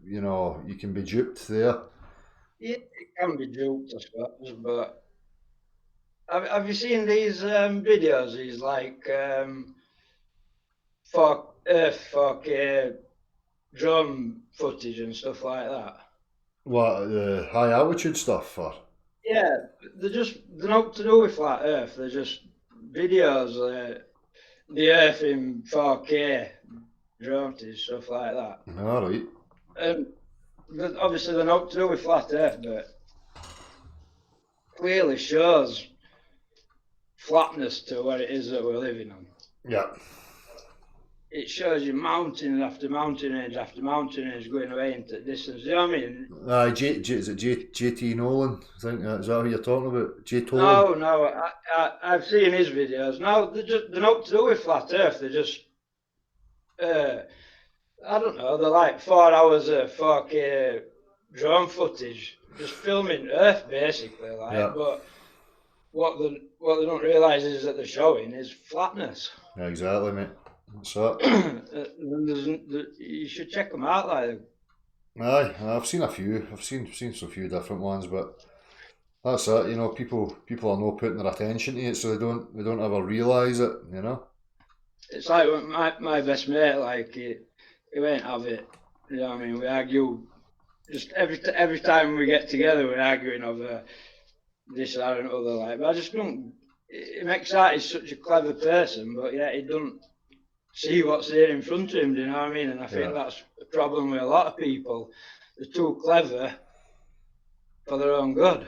you can be duped there. It can be duped, I suppose, but have you seen these videos? These like 4K drone footage and stuff like that. What, the high altitude stuff, or? Yeah, they're not to do with flat Earth. They're just videos of the Earth in 4K drone footage, stuff like that. All right. Obviously, they're not to do with flat Earth, but clearly shows flatness to what it is that we're living on. Yeah. It shows you mountain after mountain range after mountain range going away into distance. You know what I mean? Is it JT Nolan? I think is that who you're talking about? J Tolan? No. I've seen his videos. No, they're not to do with flat Earth. They're just I don't know. They're like 4 hours of 4K drone footage, just filming Earth basically. Like, Yeah. But what they don't realise is that they're showing is flatness. Yeah, exactly, mate. That's it. You should check them out. Like, Aye, I've seen a few. I've seen some few different ones, but that's it. People are not putting their attention to it, so they don't ever realise it. it's like my best mate. Like he won't have it. You know what I mean? We argue. Just every time we get together, we're arguing over this, that, and other. Like, but I just don't. It makes out he's such a clever person, but yeah, he don't see what's there in front of him. Do you know what I mean? And I think that's the problem with a lot of people. They're too clever for their own good.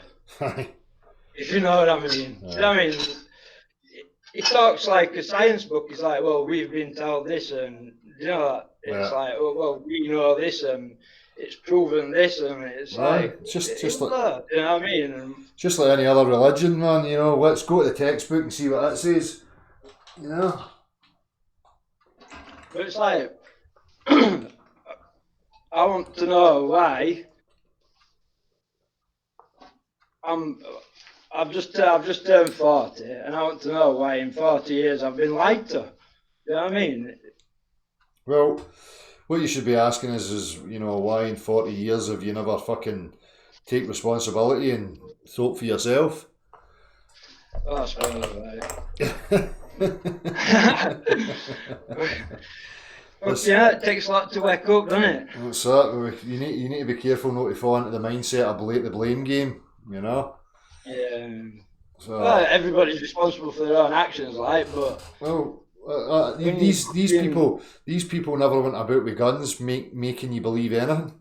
If you know what I mean. Yeah. You know what I mean? He talks like a science book. He's like, well, we've been told this, and it's like, well, we know this, and it's proven this, and it's like, it's just like, you know what I mean? And just like any other religion, man. Let's go to the textbook and see what it says. But it's like, I want to know why. I've just turned 40, and I want to know why in 40 years I've been lied to. You know what I mean? Well, what you should be asking is why in 40 years have you never fucking take responsibility and thought for yourself? Oh, that's right. But yeah, it takes a lot to wake up, doesn't it? What's that? You need to be careful not to fall into the mindset of the blame game. Yeah. So, Well, everybody's responsible for their own actions, like, but these people never went about with guns making you believe anything.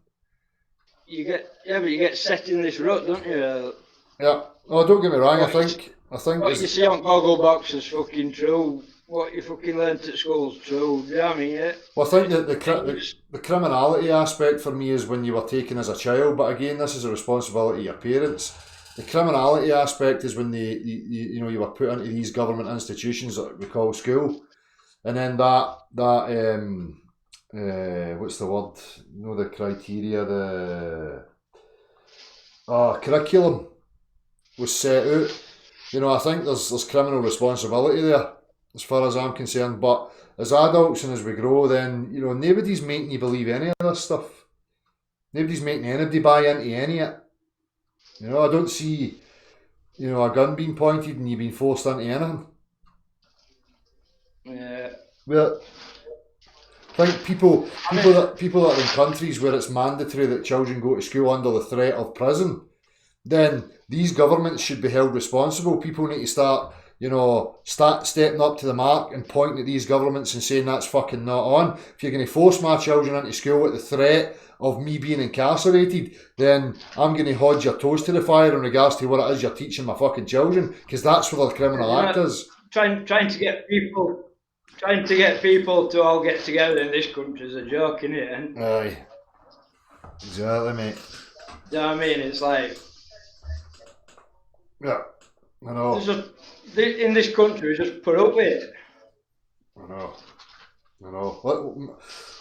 you get set in this rut, don't you? Yeah. Oh, don't get me wrong. I What think What you see on Gogglebox is fucking true. What you fucking learnt at school's true. Do you know what I mean? Yeah? well, I think that the criminality aspect for me is when you were taken as a child. But again, this is a responsibility of your parents. The criminality aspect is when you were put into these government institutions that we call school, and then that what's the word? The criteria, the curriculum was set out. I think there's criminal responsibility there, as far as I'm concerned. But as adults and as we grow, then nobody's making you believe any of this stuff. Nobody's making anybody buy into any of it. I don't see, a gun being pointed and you being forced into anything. Yeah. Well, I think people that are in countries where it's mandatory that children go to school under the threat of prison, then these governments should be held responsible. People need to start stepping up to the mark and pointing at these governments and saying that's fucking not on. If you're going to force my children into school with the threat of me being incarcerated, then I'm going to hold your toes to the fire in regards to what it is you're teaching my fucking children, because that's where the criminal act is. Trying to get people to all get together in this country is a joke, isn't it? And, Aye. Exactly, mate. you know what I mean? It's like, Yeah, I know. In this country, we just put up with it. I know.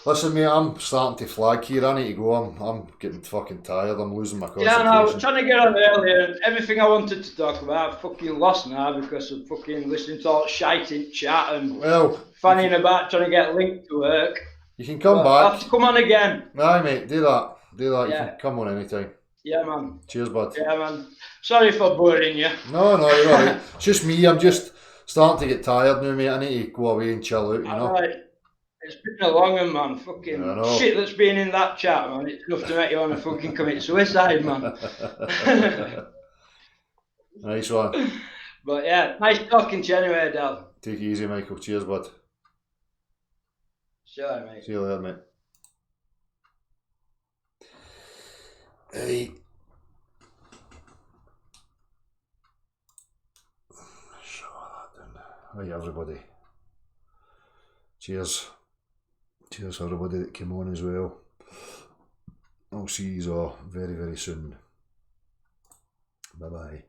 Listen, mate, I'm starting to flag here. I need to go. I'm getting fucking tired. I'm losing my concentration. Yeah, no, I was trying to get on earlier, and everything I wanted to talk about, I've fucking lost now because of fucking listening to all shite in chat and fanning about trying to get linked to work. You can come back. I'll have to come on again. Aye, mate, do that. Yeah. You can come on anytime. Yeah, man. Cheers, bud. Yeah, man. Sorry for boring you. No, you're alright. It's just me. I'm just starting to get tired now, mate. I need to go away and chill out, Alright. It's been a long one, man. Fucking shit that's been in that chat, man. It's enough to make you want to fucking commit suicide, man. Nice one. But yeah, nice talking to you anyway, Dal. Take it easy, Michael. Cheers, bud. Sure, mate. See you later, mate. Hey. Shut that down. Hi, everybody. Cheers. Cheers to everybody that came on as well. I'll see you all very, very soon. Bye-bye.